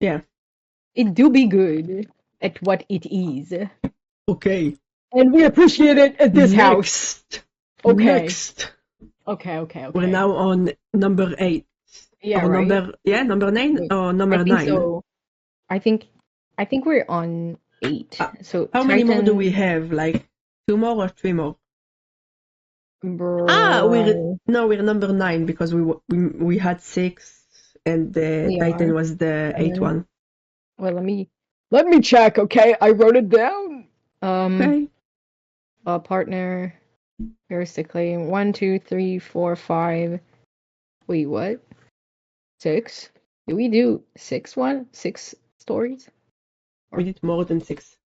yeah. it do be good at what it is, Okay. and we appreciate it at this house. Next. Okay, Next. okay, We're okay. now on number 8. Yeah, Or right. number 9 Wait, or I number think 9. so. I think I think we're on 8. Uh, So how many more do Titan, we have? Like 2 more or 3 more? Ah, bro, we're number 9 because we had 6 and the we Titan are was the 8th 7. one. Well, let me check. Okay, I wrote it down. Okay. Partner, basically 1, 2, 3, 4, 5. Wait, what? 6? Did we do 6 stories? We Or did more than 6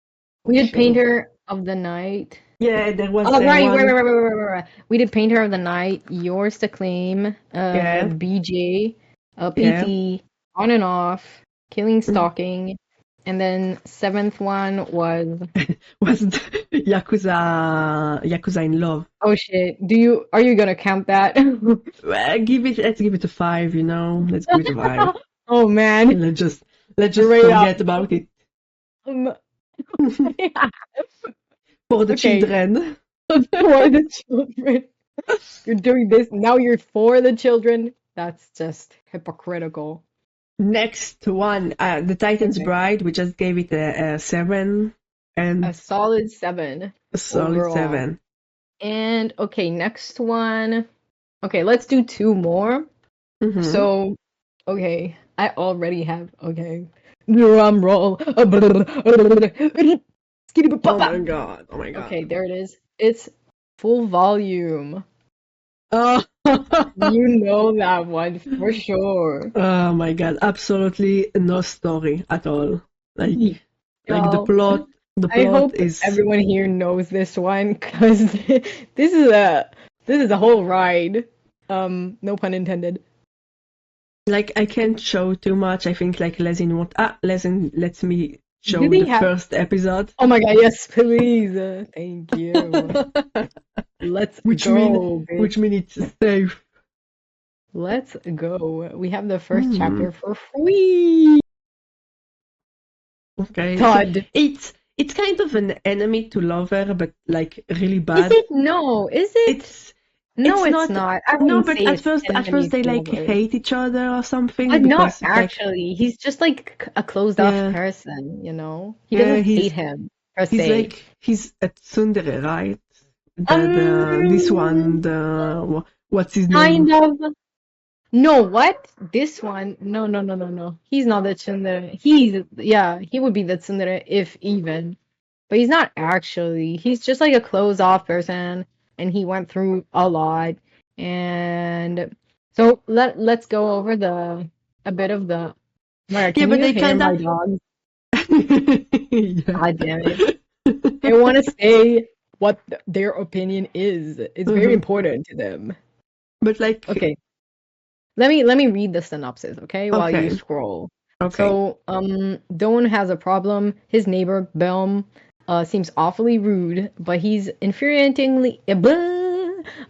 we for did sure. Painter of the Night. Yeah, there was Oh, right, one. right. We did Painter of the Night, Yours to Claim, Yeah, BJ, yeah. PT, On and Off, Killing Mm. Stalking, and then seventh one was Was Yakuza in Love. oh shit. Are you gonna count that? Well, let's give it a 5, you know. Let's give it a 5. Oh man, Let's just straight up. forget about it. Um, For the okay, children. for the children. You're doing this now. You're for the children. That's just hypocritical. Next one, The Titan's Okay. Bride. We just gave it a 7 A and solid 7 a solid overall. 7. And okay, next one. Okay, let's do two more. Mm-hmm. So, okay, I already have. Okay, drum roll. Oh my god. Oh my god. Okay, there it is. It's full volume. Oh. You know that one for sure. Oh my god. Absolutely no story at all. Like the Y'all, plot. The I plot hope is everyone here knows this one because this is a whole ride. No pun intended. like I can't show too much. I think like Lesin lets me show they the have? first episode? Oh my God, yes, please. Thank you. Let's go, bitch. Which mean it's safe. Let's go. We have the first Hmm. chapter for free. Okay. Todd. So it's kind of an enemy to lover, but like really Is bad. it? No, is it? No, it's Not. not. I No, wouldn't but say at it's first enemies they to like lovers. hate each other or something Not because like actually. He's just like a closed off yeah person, you know? He yeah doesn't hate him per se. he's a tsundere, right? The this one Um, what's his name? kind of. No, what? This one? No, no, no, no, no. He's not the tsundere. Yeah, he would be the tsundere if even. But he's not actually. He's just like a closed off person and he went through a lot. And so let's go over a bit of the Mara, Yeah, can but you they hear my kinda dog? yeah. God damn it. They want to say what their opinion is. It's very Uh-huh. important to them. But like Okay. Let me read the synopsis, okay, while you okay scroll. okay. So, Doan has a problem. His neighbor Belm seems awfully rude, but he's infuriatingly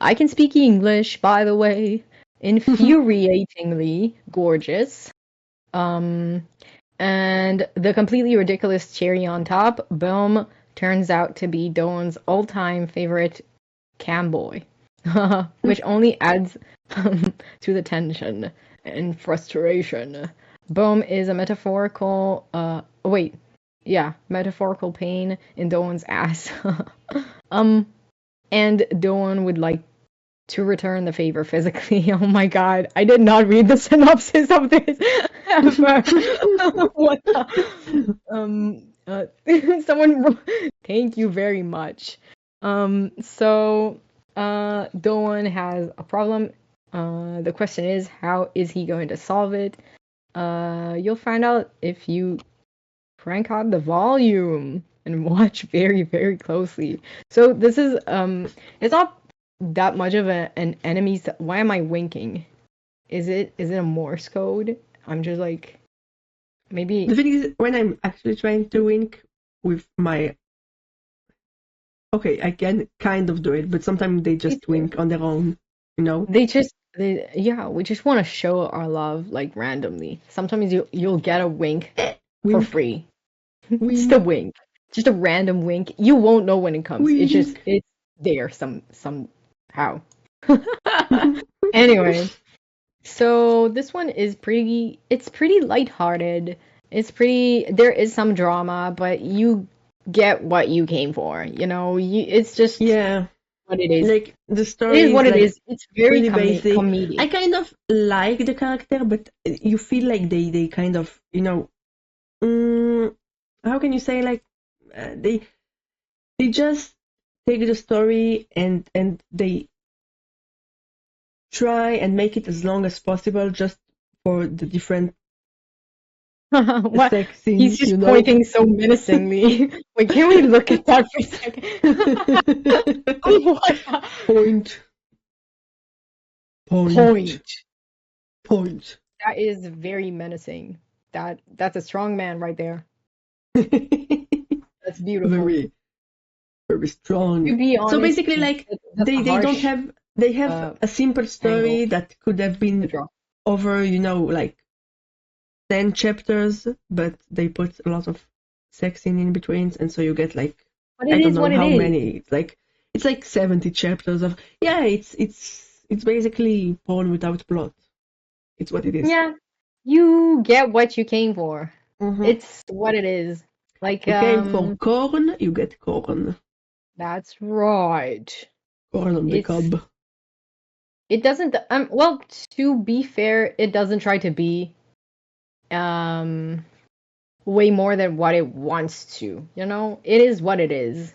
I can speak English, by the way. Infuriatingly gorgeous. Um, and the completely ridiculous cherry on top, Belm turns out to be Doan's all-time favorite camboy, which only adds to the tension and frustration. Boom is a metaphorical, wait, yeah, metaphorical pain in Doan's ass. um, and Doan would like to return the favor physically. Oh my god, I did not read the synopsis of this ever. What the? Someone, thank you very much. So, Doan has a problem. The question is, how is he going to solve it? You'll find out if you crank out the volume and watch very, very closely. So this is it's not that much of an enemy. Why am I winking? Is it a Morse code? I'm just like maybe The thing is, when I'm actually trying to wink with my okay, I can kind of do it, but sometimes they just wink on their own, you know? yeah, we just want to show our love like randomly. Sometimes you'll get a wink for Wink, free. Just a wink, wink. Just a random wink. You won't know when it comes. wink. It's there somehow. Anyway, so this one is it's pretty lighthearted. There is some drama, but you get what you came for. It's just Yeah, what it is. like the It story is is what it like is. It's very pretty basic. comedic. I kind of like the character, but you feel like they kind of, how can you say, like they just take the story and they try and make it as long as possible just for the different What? sex He's scenes, just pointing so menacingly. Wait, can we look at that for a second? What? Point. That is very menacing. That's a strong man right there. That's beautiful. Very, very strong. To be honest, so basically, like that's a they don't harsh have they have a simple story angle that could have to been draw. over, like 10 chapters, but they put a lot of sex in between, and so you get like But I it don't is know what it how is. many. It's like 70 chapters of it's basically porn without plot. It's what it is. Yeah, you get what you came for. Mhm. It's what it is. Like, You came for corn, you get corn. that's right. Corn on the cob. It doesn't, well, to be fair, it doesn't try to be, way more than what it wants to, It is what it is.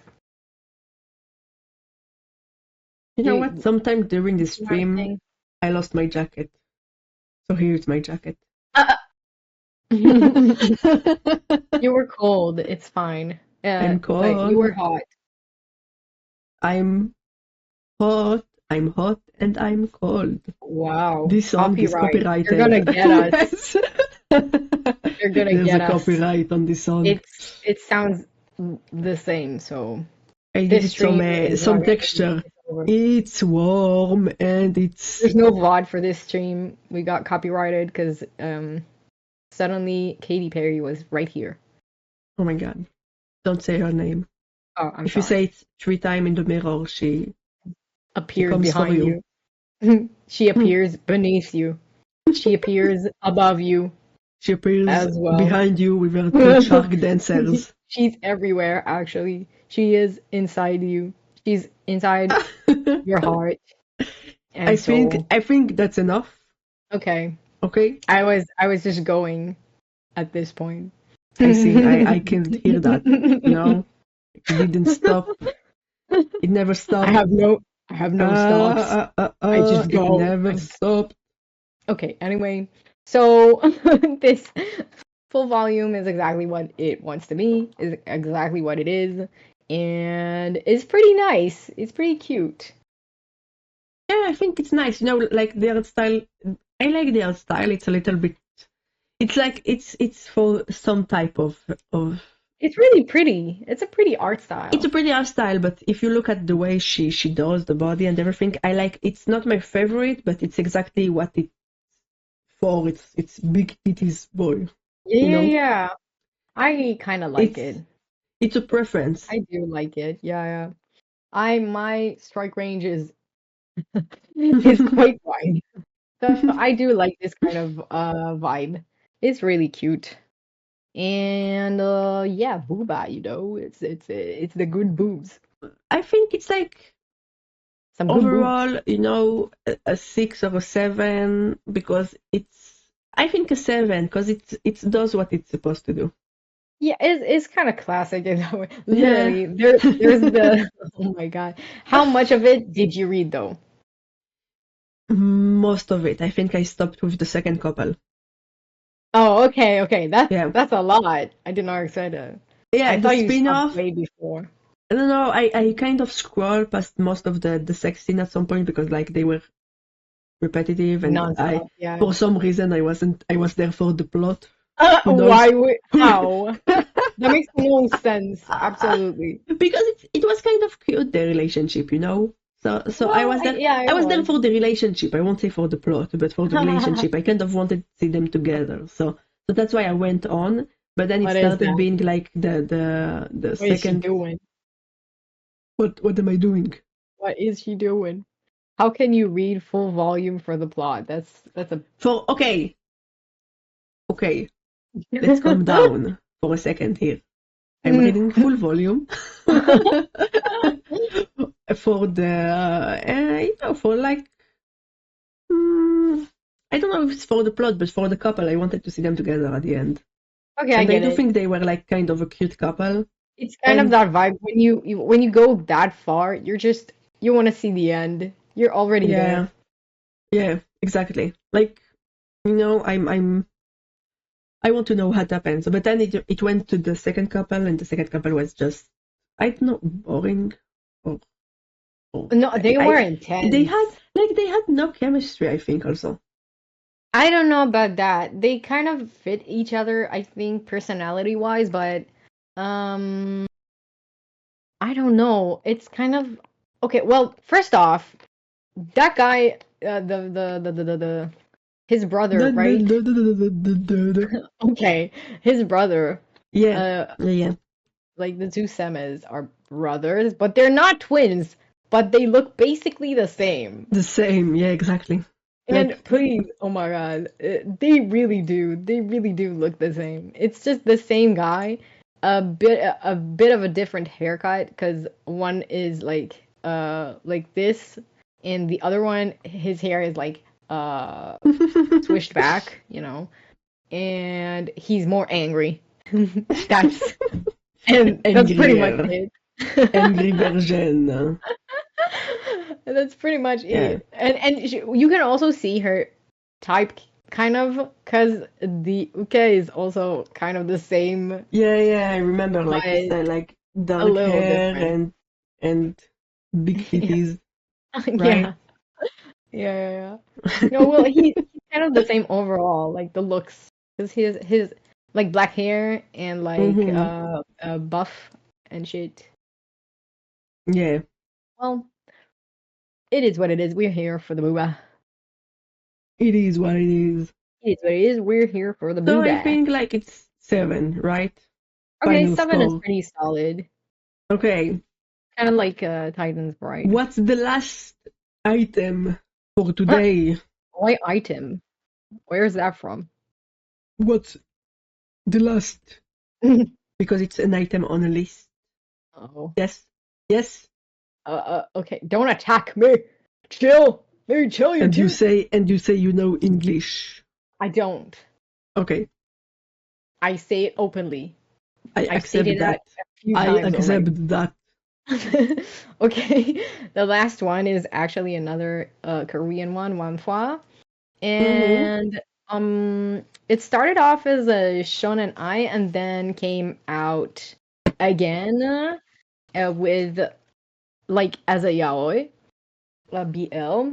You know what? Sometime during the stream, I lost my jacket. So here's my jacket. You were cold. It's fine. I'm But you were cold. hot. I'm hot. I'm hot and I'm cold. Wow. This song is Copyright. copyrighted. You're gonna get us. You're you're gonna There's a get us. copyright on this song. It sounds the same, so I this needed stream is not some gonna be texture. over. It's warm and it's There's no VOD for this stream. We got copyrighted because suddenly Katy Perry was right here. oh my god. Don't say her name. Oh, I'm If you sorry. say it 3 times in the mirror, she Appears comes for behind you. you. She appears beneath you. She appears above you She appears as well. behind you with her shark dancers. She's everywhere, actually. She is inside you. She's inside your heart and soul. I think that's enough. Okay. Okay? I was just going at this point. I see. I can hear that. You know? It didn't stop. It never stopped. I have no stops. I just It go. never stopped. Okay, anyway. So this full volume is exactly what it wants to be, is exactly what it is, and it's pretty nice. It's pretty cute. Yeah, I think it's nice. You know, like the art style. I like the art style. It's a little bit. It's like it's for some type of. It's really pretty. It's a pretty art style. It's a pretty art style, but if you look at the way she does the body and everything, I like. It's not my favorite, but it's exactly what it's for. It's big titties boy. Yeah, You know? yeah. I kind of like it. It's a preference. I do like it. Yeah. My strike range is is quite wide. So I do like this kind of vibe. It's really cute. And yeah, booba, it's the good boobs. I think it's like Some good boobs. overall, you know, a 6 or a 7 because I think a 7 because it does what it's supposed to do. Yeah, it's kind of classic in that way. Literally, there's the oh my God. How much of it did you read though? Most of it. I think I stopped with the second couple. Oh, okay. Yeah. That's a lot. I did not expect it. Yeah, I the thought you spin-off. stopped way before. I don't know. I kind of scrolled past most of the sex scene at some point because like they were repetitive and Non-stop, yeah. for some reason I was there for the plot. Who knows? Why would how? That makes no sense. Absolutely. Because it was kind of cute, their relationship, you know. So Well, I was there. yeah, I was there was. for the relationship. I won't say for the plot, but for the relationship. I kind of wanted to see them together. So that's why I went on. But then it What is started that? being like the What is she second. doing? What am I doing? What is she doing? How can you read full volume for the plot? That's a Okay. Let's calm down for a second here. I'm reading full volume for the you know, for like I don't know if it's for the plot, but for the couple, I wanted to see them together at the end. Okay, I And I get do it. think they were like kind of a cute couple. It's kind of And that vibe when you go that far, you want to see the end. You're already there. yeah, exactly. Like, you know, I want to know what happens. But then it went to the second couple, and the second couple was just I don't know, boring. Or No, they were intense. They had no chemistry, I think, also. I don't know about that. They kind of fit each other, I think, personality-wise, but I don't know. It's kind of okay. Well, first off, that guy, the his brother, right? Okay, his brother. Yeah. Like the two Semes are brothers, but they're not twins. But they look basically the same. The same, yeah, exactly. And Like, please, oh my God, they really do. They really do look the same. It's just the same guy, a bit of a different haircut because one is like this, and the other one, his hair is like swished back, you know, and he's more angry. That's and that's pretty much it. Angry version. That's pretty much it. And you can also see her type kind of because the uke is also kind of the same. Yeah, I remember like like dark hair different. and big titties. Right? Yeah. No, well, he's kind of the same overall, like the looks, because like black hair and like Mm-hmm. buff and shit. Yeah, Well, it is what it is. We're here for the booba. it is what it is. It is what it is. We're here for the So I booba. think like it's 7, right? Okay, Final 7 is score. pretty solid. Okay, Kind of like Titan's Bride. what's the last item for today? Why item? Where is that from? What's the last? Because it's an item on a list. Oh. Yes, yes. Okay. Don't attack me. Chill. Maybe chill your too. And you say you know English. I don't. Okay, I say it openly. I I've accept stated that that. a few I times already. accept that. Okay. The last one is actually another Korean one, Wanhwa. Mm-hmm. And it started off as a shonen ai and then came out again with like as a yaoi, a BL.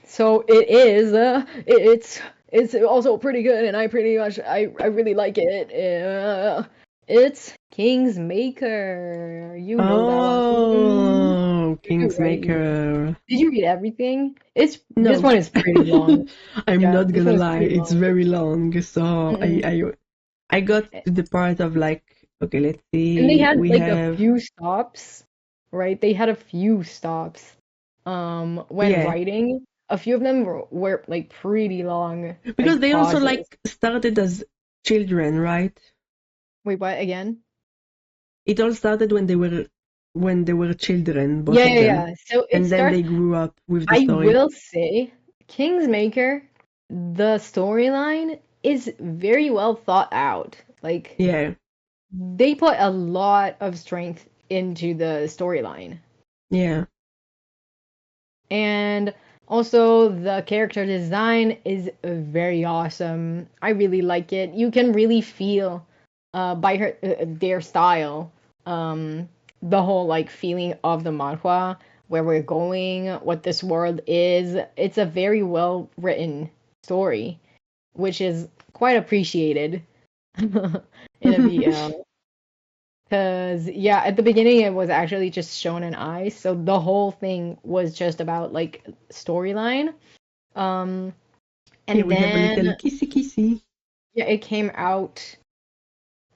So it is it's also pretty good and I really like it. It's King's Maker. You know that one. Oh, You do, right? Kingsmaker. Did you read everything? It's this No, one is pretty long. I'm Yeah, not this gonna one is lie. pretty It's long. very long. So Mm-mm. I got to the part of like, okay, let's And they see. had We like a have, few stops, right? They had a few stops when yeah, writing. A few of them were like pretty long, because like they also pauses. like started as children, right? Wait, what again? It all started when they were children, both Yeah, of yeah, them, yeah. So it and then start they grew up with the I story. will say Kingsmaker, the storyline is very well thought out. Like Yeah, they put a lot of strength into the storyline. yeah. And also, the character design is very awesome. I really like it. You can really feel by their style, um, the whole like feeling of the manhwa, where we're going, what this world is. It's a very well written story, which is quite appreciated in a BL. Cause yeah, at the beginning it was actually just shown in eyes, so the whole thing was just about like storyline. Um, Here and we have a then little kissy kissy. yeah, it came out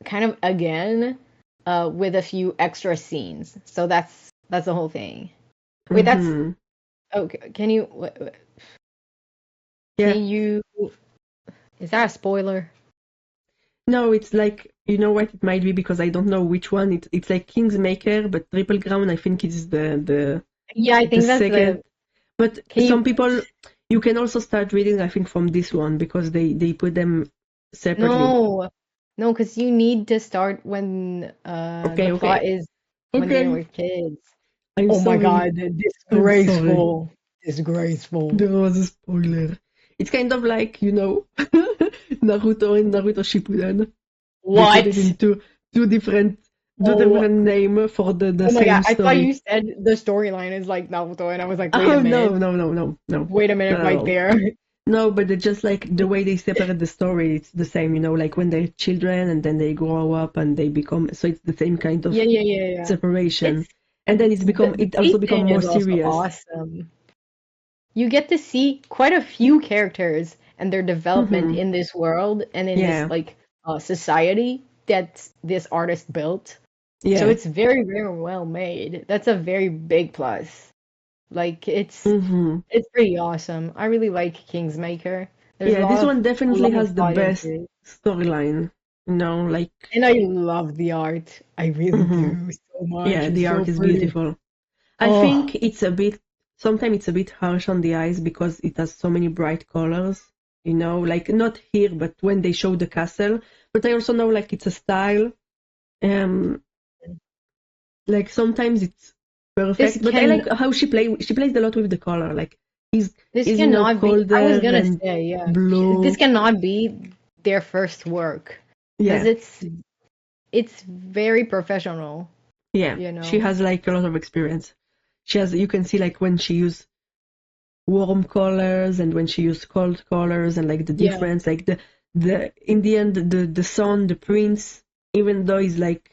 kind of again, with a few extra scenes. So that's the whole thing. Wait, that's Mm-hmm. okay. Can you Yeah. can you is that a spoiler? No, it's like, you know what it might be because I don't know which one. It's like Kingsmaker, but Triple Crown I think is Yeah, I the think that's second. the. But Can you? some people, you can also start reading I think from this one because they put them separately. No, no, because you need to start when Okay, the plot okay, is when they okay. were kids. I'm Oh my sorry. God, I'm sorry. disgraceful. Disgraceful. There was a spoiler. It's kind of like, Naruto and Naruto Shippuden. They put it What? in two Oh, different name for the oh my God. same I thought story. you said the storyline is like Naruto, and I was like, Oh no, no, no, no, no, wait a minute not at right all. there. No, but it's just like the way they separate the story, it's the same, like when they're children and then they grow up and they become, so it's the same kind of Yeah, yeah, yeah, yeah. separation. It's And then the it also become pacing more is also serious. awesome. You get to see quite a few characters and their development Mm-hmm. in this world and in this Yeah, like society that this artist built. So yeah. it's very, very well made. That's a very big plus. Like Mm-hmm. it's pretty awesome. I really like Kingsmaker. There's Yeah, this one a definitely lot of has the thought best into it. storyline, like, And I love the art. I really mhm. do so much. Yeah, It's the so art is pretty. beautiful. I Oh, think sometimes it's a bit harsh on the eyes because it has so many bright colors, like not here, but when they show the castle. But I also know like it's a style. Um, like sometimes it's this perfect, but I can like how she plays a lot with the color. Like he's this is cannot be. I was colder gonna and say, yeah, this blue. cannot be their first work because Yeah, it's very professional, yeah. you She know. has like a lot of experience. You can see like when she use warm colors and when she used cold colors and like the Yeah. difference, like in the end, the son, the prince, even though he's like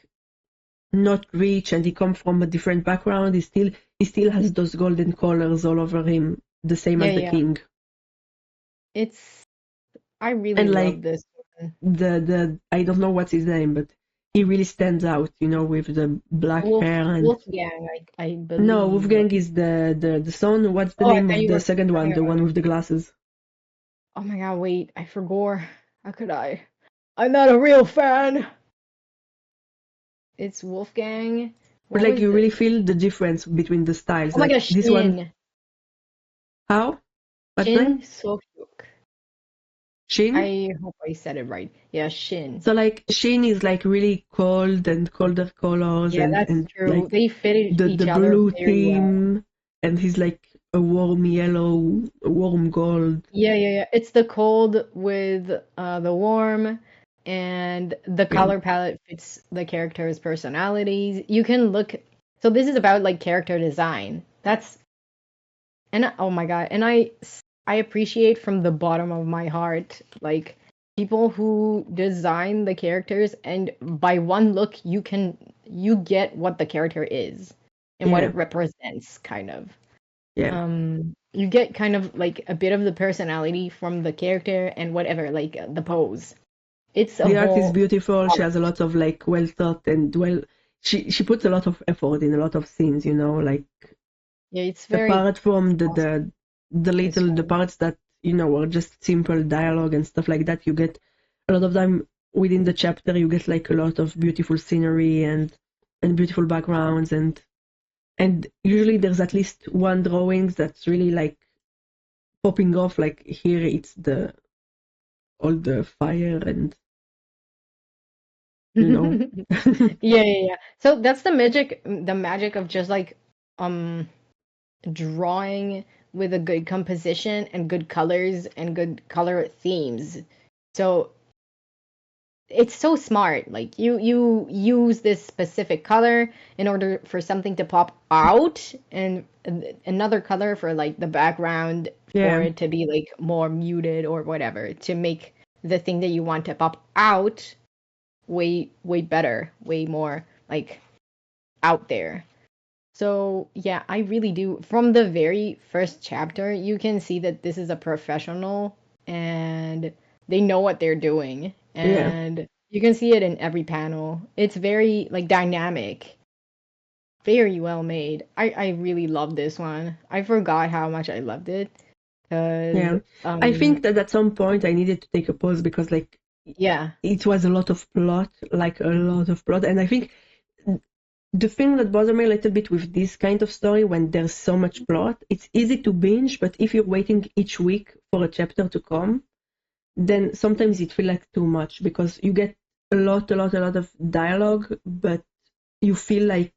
not rich and he comes from a different background, he still has those golden colors all over him, the same Yeah, as the yeah. king. I really And like love this one. the I don't know what's his name, but he really stands out, with the black hair and Wolfgang, I no, believe. Wolfgang is the son. What's the Oh, I name thought of you the were second talking one, the one about. with the glasses? Oh my god, wait, I forgot. How could I? I'm not a real fan. It's Wolfgang. But What like was you the? really feel the difference between the styles. Oh my Like gosh, this one, Shin. how? What's the name? Shin Sohyuk. Shin. I hope I said it right. Yeah, Shin. So like Shin is like really cold and colder colors Yeah, and that's and true. like They fit the each other blue very well. theme, and he's like a warm yellow, a warm gold. Yeah, yeah, yeah. It's the cold with the warm, and the Yeah, color palette fits the character's personalities. You can look. So this is about like character design. Oh my God, and I appreciate from the bottom of my heart like people who design the characters, and by one look you get what the character is and what yeah, it represents, kind of. yeah. You get kind of like a bit of the personality from the character and whatever, like the pose. It's a The art is whole beautiful. She has a art. lot of like well thought and well. She puts a lot of effort in a lot of scenes. Like Yeah, it's very apart from the awesome, the the this little the one. parts that are just simple dialogue and stuff like that, you get a lot of time within the chapter. You get like a lot of beautiful scenery and beautiful backgrounds, and usually there's at least one drawing that's really like popping off. Like here, it's the all the fire and you know. Yeah, yeah, yeah. So that's the magic of just like um drawing with a good composition and good colors and good color themes. So it's so smart. Like you use this specific color in order for something to pop out, and another color for like the background for Yeah, it to be like more muted or whatever, to make the thing that you want to pop out way better, way more like out there. So yeah, I really do. From the very first chapter, you can see that this is a professional and they know what they're doing. yeah. And you can see it in every panel. It's very like dynamic, very well made. I really love this one. I forgot how much I loved it because Yeah, I think that at some point I needed to take a pause because like yeah. it was a lot of plot, like a lot of plot, and I think the thing that bothers me a little bit with this kind of story, when there's so much plot, it's easy to binge, but if you're waiting each week for a chapter to come, then sometimes it feels like too much because you get a lot of dialogue, but you feel like,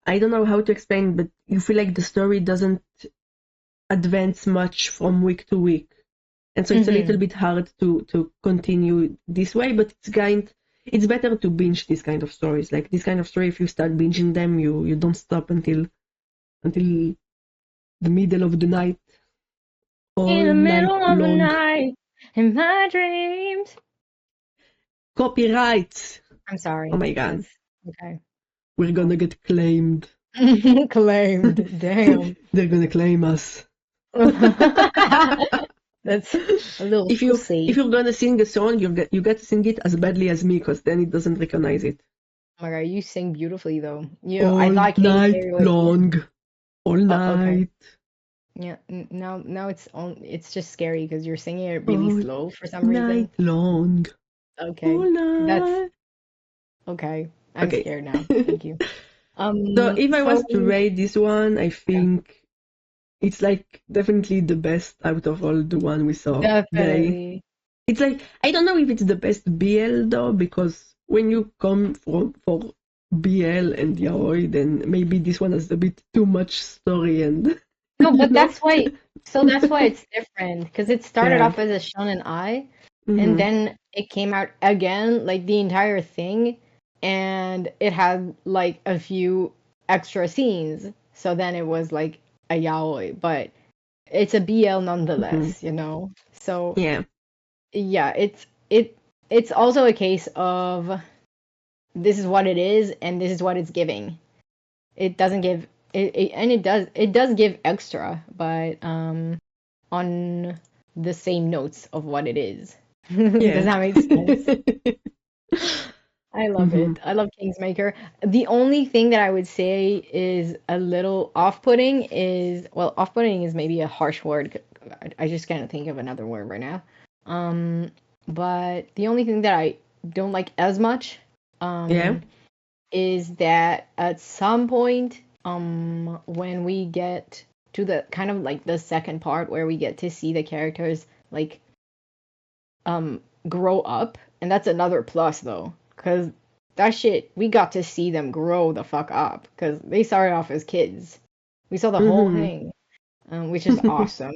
I don't know how to explain, but you feel like the story doesn't advance much from week to week. And so it's a little Hmm. bit hard to continue this way, but it's better to binge these kind of stories. Like this kind of story, if you start binging them, you don't stop until the middle of the night, all In the night middle of the long. night, in my dreams. Copyright. I'm Oh sorry. my god, That's okay. we're gonna Oh. get claimed. Claimed. Damn. They're gonna claim us. That's a little If saucy. you're gonna sing a song, you get to sing it as badly as me, because then it doesn't recognize it. Oh my God, you sing beautifully though. I All thought Katy night Perry was. long, all Oh, okay. night, Yeah. Now it's just scary because you're singing it really all slow for some night reason. long, Okay. all That's night. okay. I'm Okay. scared now. Thank you. So if I So was to rate this one, I yeah, think it's like definitely the best out of all the one we saw today. definitely. It's like, I don't know if it's the best BL though, because when you come from for BL and yaoi, then maybe this one has a bit too much story and No, you but know. that's why it's different, because it started Yeah. off as a shonen ai, and Hmm. then it came out again, like the entire thing, and it had like a few extra scenes. So then it was like a yaoi, but it's a BL Hmm. nonetheless. So Yeah. yeah, it's also a case of this is what it is and this is what it's giving. It doesn't give and it does give extra, but on the same notes of what it is. Does Yeah. that make sense? I love Hmm. it. I love Kingsmaker. The only thing that I would say is a little off-putting is, well, off-putting is maybe a harsh word. I just can't think of another word right now. Um, but the only thing that I don't like as much, Yeah. is that at some point, when we get to the kind of like the second part where we get to see the characters like grow up, and that's another plus though, because that shit we got to see them grow the fuck up because they started off as kids. We saw the whole Hmm. thing, which is awesome.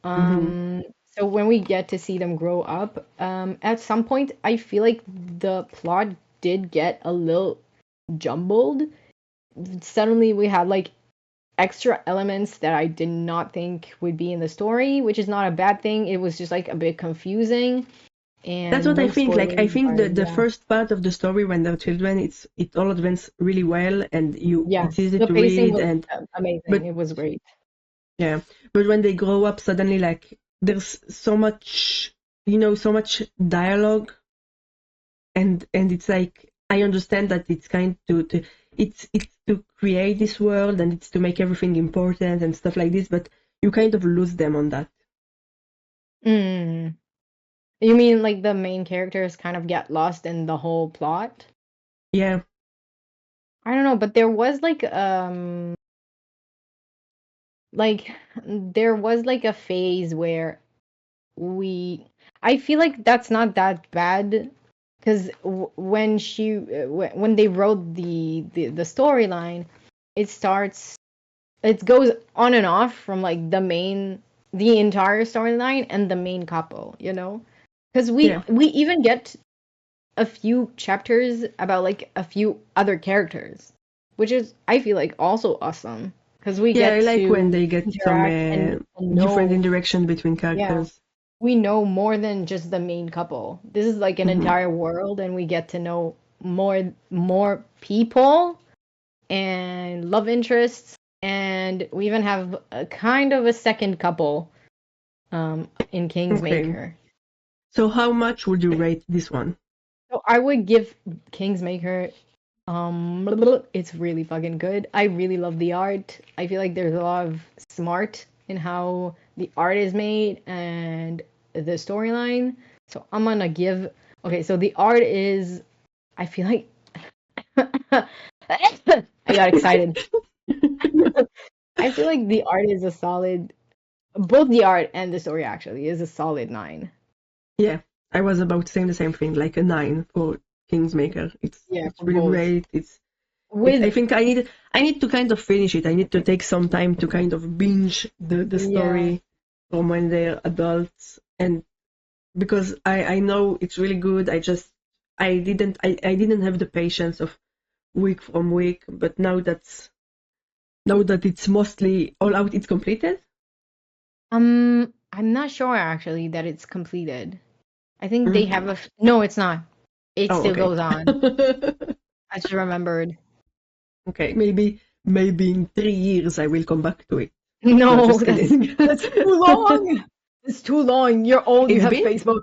Hmm. So when we get to see them grow up, at some point I feel like the plot did get a little jumbled. Suddenly we had like extra elements that I did not think would be in the story, which is not a bad thing. It was just like a bit confusing That's and what I no think. Like, I spoilers, think but the yeah. first part of the story when they're children, it all advanced really well, and Yeah, it's easy the to pacing read. was And amazing. but It was great. yeah, but when they grow up, suddenly like there's so much, so much dialogue, and it's like I understand that it's kind to it's to create this world and it's to make everything important and stuff like this, but you kind of lose them on that. Mm. You mean like the main characters kind of get lost in the whole plot? Yeah, I don't know, but there was like a phase where we I feel like that's not that bad because when they wrote the storyline, it starts it goes on and off from like the entire storyline and the main couple, you know? Because we yeah, we even get a few chapters about like a few other characters, which is I feel like also awesome because we yeah. I get like when to they get some interact and different know, interaction between yeah, characters. we know more than just the main couple. This is like an Hmm. entire world and we get to know more people and love interests, and we even have a kind of a second couple in Okay, Kingsmaker. so how much would you rate this one? So I would give Kingsmaker it's really fucking good. I really love the art. I feel like there's a lot of smart in how the art is made and the storyline. So I'm gonna give okay, so the art is I feel like I got excited. I feel like the art is a solid both the art and the story actually is a solid 9. Yeah, I was about saying the same thing, like a 9 for Kingsmaker. Yeah, It's for really both. great. It's I With think I need to kind of finish it. I need to take some time to kind of binge the yeah, story from when they're adults, and because I know it's really good. I didn't have the patience of week from week, but now that it's mostly all out, it's completed. I'm not sure actually that it's completed. I think they Mm. have no, it's not. It Oh, still okay. goes on. I just remembered. Okay, maybe in 3 years I will come back to it. No, No, just that's kidding. that's too long. It's too long. You're old. You It's have been Facebook.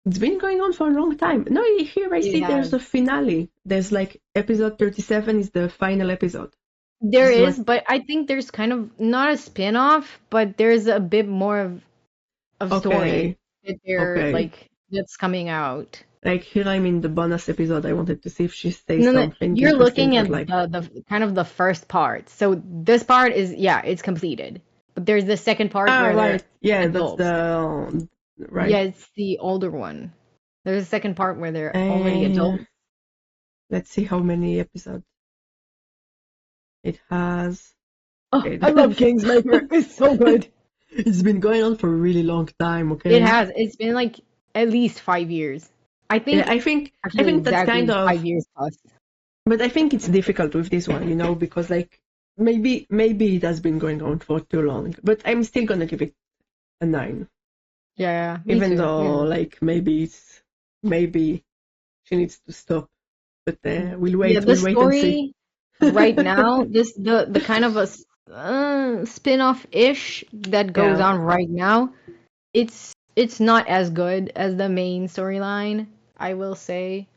it's been going on for a long time. No, here I It see there's has. a finale. There's like episode 37 is the final episode. There This is is, what. but I think there's kind of not a spin-off, but there's a bit more of story Okay, that they're okay. like that's coming out. Like here I'm in the bonus episode. I wanted to see if she says No, no, something you're interesting, looking at but like, the kind of the first part. So this part is yeah, it's completed. But there's the second part ah, where they're right. Yeah, that's adults. the Yeah, right. it's the older one. There's a second part where they're already Uh, adults. let's see how many episodes it has. Oh, Okay. I love Kingsmaker. It's so good. It's been going on for a really long time, It okay? has. It's been like at least 5 years. I Yeah, think I actually think that's kind exactly of, 5 years plus. but I think it's difficult with this one, because like maybe it has been going on for too long, but I'm still gonna give it a 9. Yeah, me Even too. though, like, maybe she needs to stop. But Yeah, the we'll wait and see. story right now, the kind of a spin-off-ish that goes Yeah, on right now, it's not as good as the main storyline, I will say.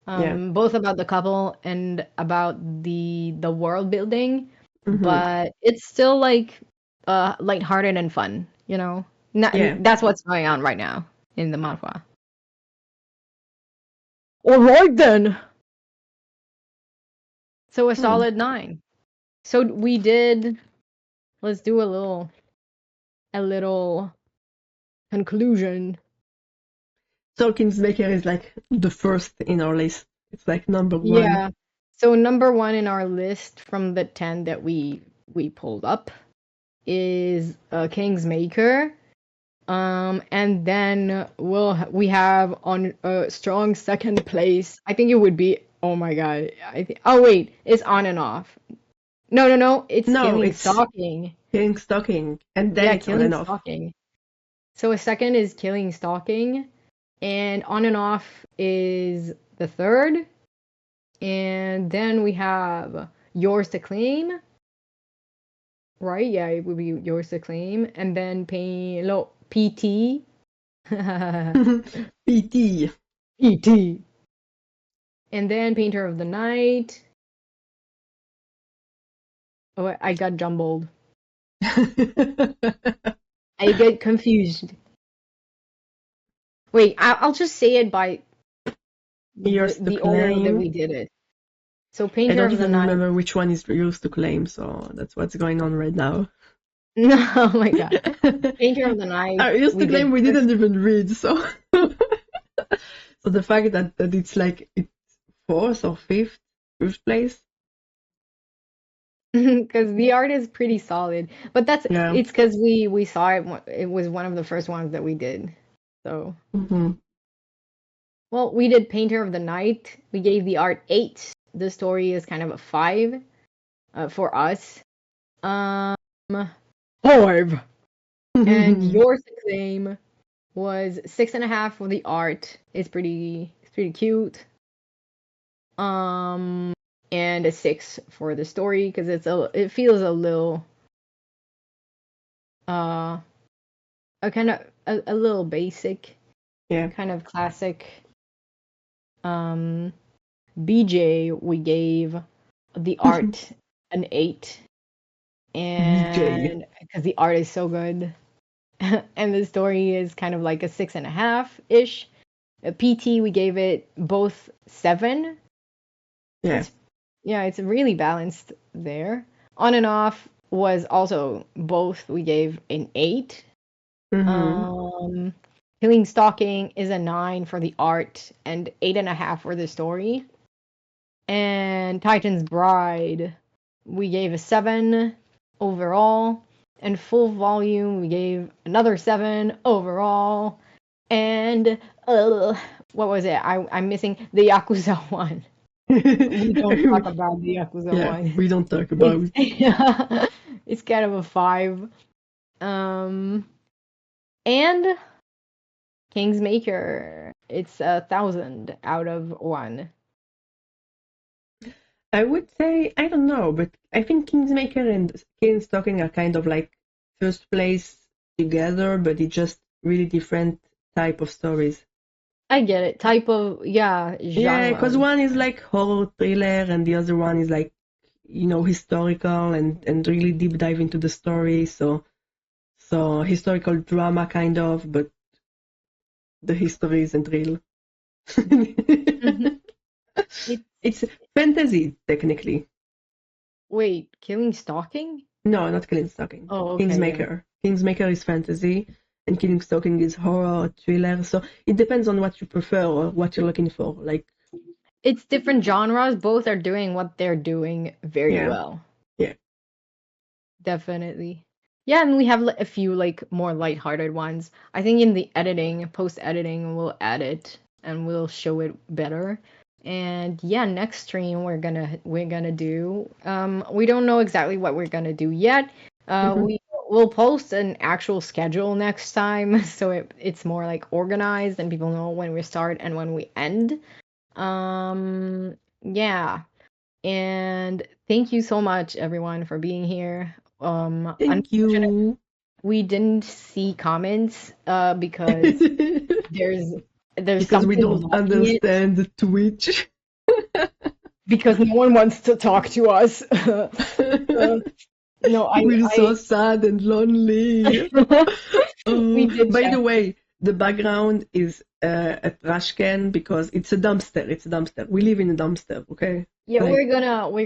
yeah. Both about the couple and about the world building, Mm-hmm. but it's still like lighthearted and fun, you know? Yeah. That's what's going on right now in the manhwa. All right then. So a Hmm. solid 9. So we did. Let's do a little conclusion. Tolkien's Maker is like the first in our list. It's like number one. Yeah. So number 1 in our list from the 10 that we pulled up is Kingsmaker. And then we have on a strong second place. I think it would be. Oh my god. Oh wait, it's on and off. No, no, no. It's No, Killing it's Stalking. King Stalking, and then Yeah, it's on Killing and off. Stalking. So a second is Killing Stalking, and on and off is the third, and then we have Yours to Claim, right? Yeah, it would be Yours to Claim, and then Pain, no, PT, PT. PT, and then Painter of the Night. Oh, I got jumbled. I get confused. Wait, I'll just say it by Yours to the order that claim. we did it. So I Painter don't of the even Night. remember which one is yours to claim, so that's what's going on right now. No, oh my god. Painter of the Night, Yours we to claim did we first didn't even read, so so the fact that it's like it's fourth or fifth place. because the art is pretty solid. But Yeah. it's because we saw it. It was one of the first ones that we did. So, Mm-hmm. well, we did Painter of the Night. We gave the art 8. The story is kind of a 5 for us. Um, 5. And Yours to Claim was 6.5 for the art. It's pretty cute. Um, and a 6 for the story because it feels a little uh a kind of a little basic, Yeah. kind of classic. Um, BJ we gave the art an 8, BJ. and because the art is so good, and the story is kind of like a 6.5 ish. A PT we gave it both 7. Yeah. It's Yeah, it's really balanced there. On and off was also both we gave an 8. Mm-hmm. Um, Killing Stalking is a 9 for the art and 8.5 for the story. And Titan's Bride, we gave a 7 overall. And Full Volume, we gave another 7 overall. And what was it? I'm missing the Yakuza one. We don't talk about the Yakuza Yeah, one. we don't talk about It's it. it's kind of a 5. Um, and Kingsmaker, it's 1,000 out of 1. I would say, I don't know, but I think Kingsmaker and Kane Stocking are kind of like first place together, but it's just really different type of stories. I get it. Type of, yeah, Yeah, because genre. one is like horror thriller and the other one is like, historical and really deep dive into the story. So historical drama kind of, but the history isn't real. Mhm. It, It's fantasy, technically. wait, Killing Stalking? No, not Killing Stalking. Oh, okay, yeah. Kingsmaker. Kingsmaker is fantasy, and Killing Stalking is horror, thriller. So it depends on what you prefer or what you're looking for. Like, It's different genres. Both are doing what they're doing very yeah, well. yeah. Definitely. Yeah, and we have a few like more lighthearted ones. I think in the editing, post editing, we'll add it and we'll show it better. And yeah, next stream we're gonna do. We don't know exactly what we're gonna do yet. Mhm. We we'll post an actual schedule next time, so it's more like organized and people know when we start and when we end. Yeah. And thank you so much, everyone, for being here. Thank Unfortunately, you. we didn't see comments because there's Because we something don't blocking it understand Twitch. because no one wants to talk to us. No, We're so sad and lonely. we did By check. the way, the background is a trash can because it's a dumpster. It's a dumpster. We live in a dumpster, okay? Yeah, Like, we're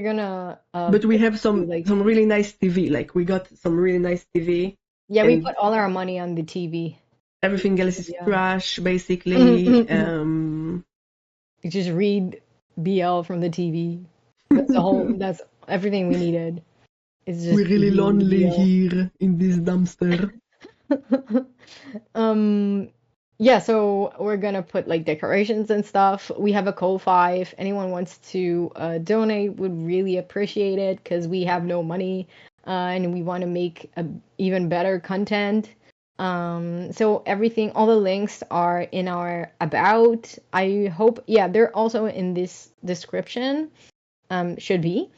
gonna but we put have you, some like, really nice TV. Like we got some really nice TV, yeah, we and put all our money on the TV. everything else is Yeah. trash, basically. You just read BL from the TV. That's everything we needed. It's just We're really reading lonely BL. here in this dumpster. Um, yeah, so we're gonna put like decorations and stuff. We have a Ko-fi. If anyone wants to donate, would really appreciate it because we have no money, and we want to make even better content. So everything, all the links are in our about. I hope, yeah, they're also in this description. Should be.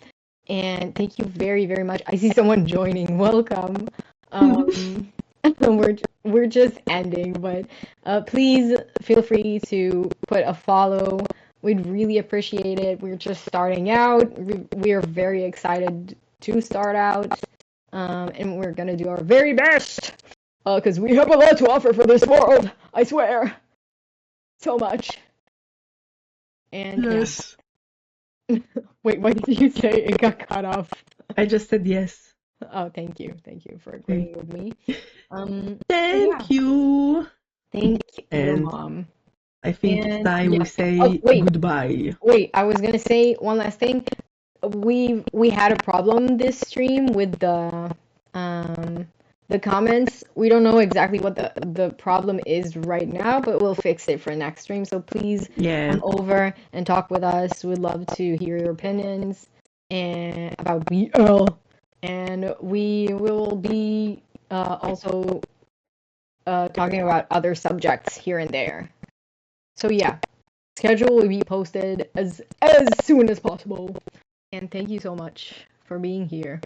And thank you very, very much. I see someone joining. Welcome. Um, we're just ending, but please feel free to put a follow. We'd really appreciate it. We're just starting out. We're very excited to start out, and we're gonna do our very best because we have a lot to offer for this world. I swear, so much. And yeah. Yes. Wait, what did you say? It got cut off. I just said yes. Oh, thank you. Thank you for agreeing with me. So yeah, Thank you. thank you, And Mom. I think it's And time we yeah. Oh, say wait, goodbye. wait. I was gonna say one last thing. We had a problem this stream with the comments. We don't know exactly what the problem is right now, but we'll fix it for next stream. So please Yeah. come over and talk with us. We'd love to hear your opinions and about BL. And we will be also talking about other subjects here and there. So yeah, schedule will be posted as soon as possible. And thank you so much for being here,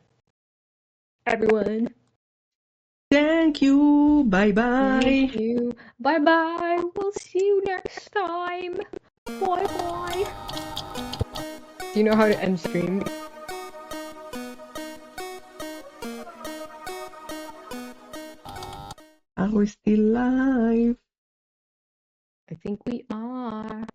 everyone. Thank you. Bye bye. Thank you. Bye bye. We'll see you next time. Bye bye. Do you know how to end stream? Are we still live? I think we are.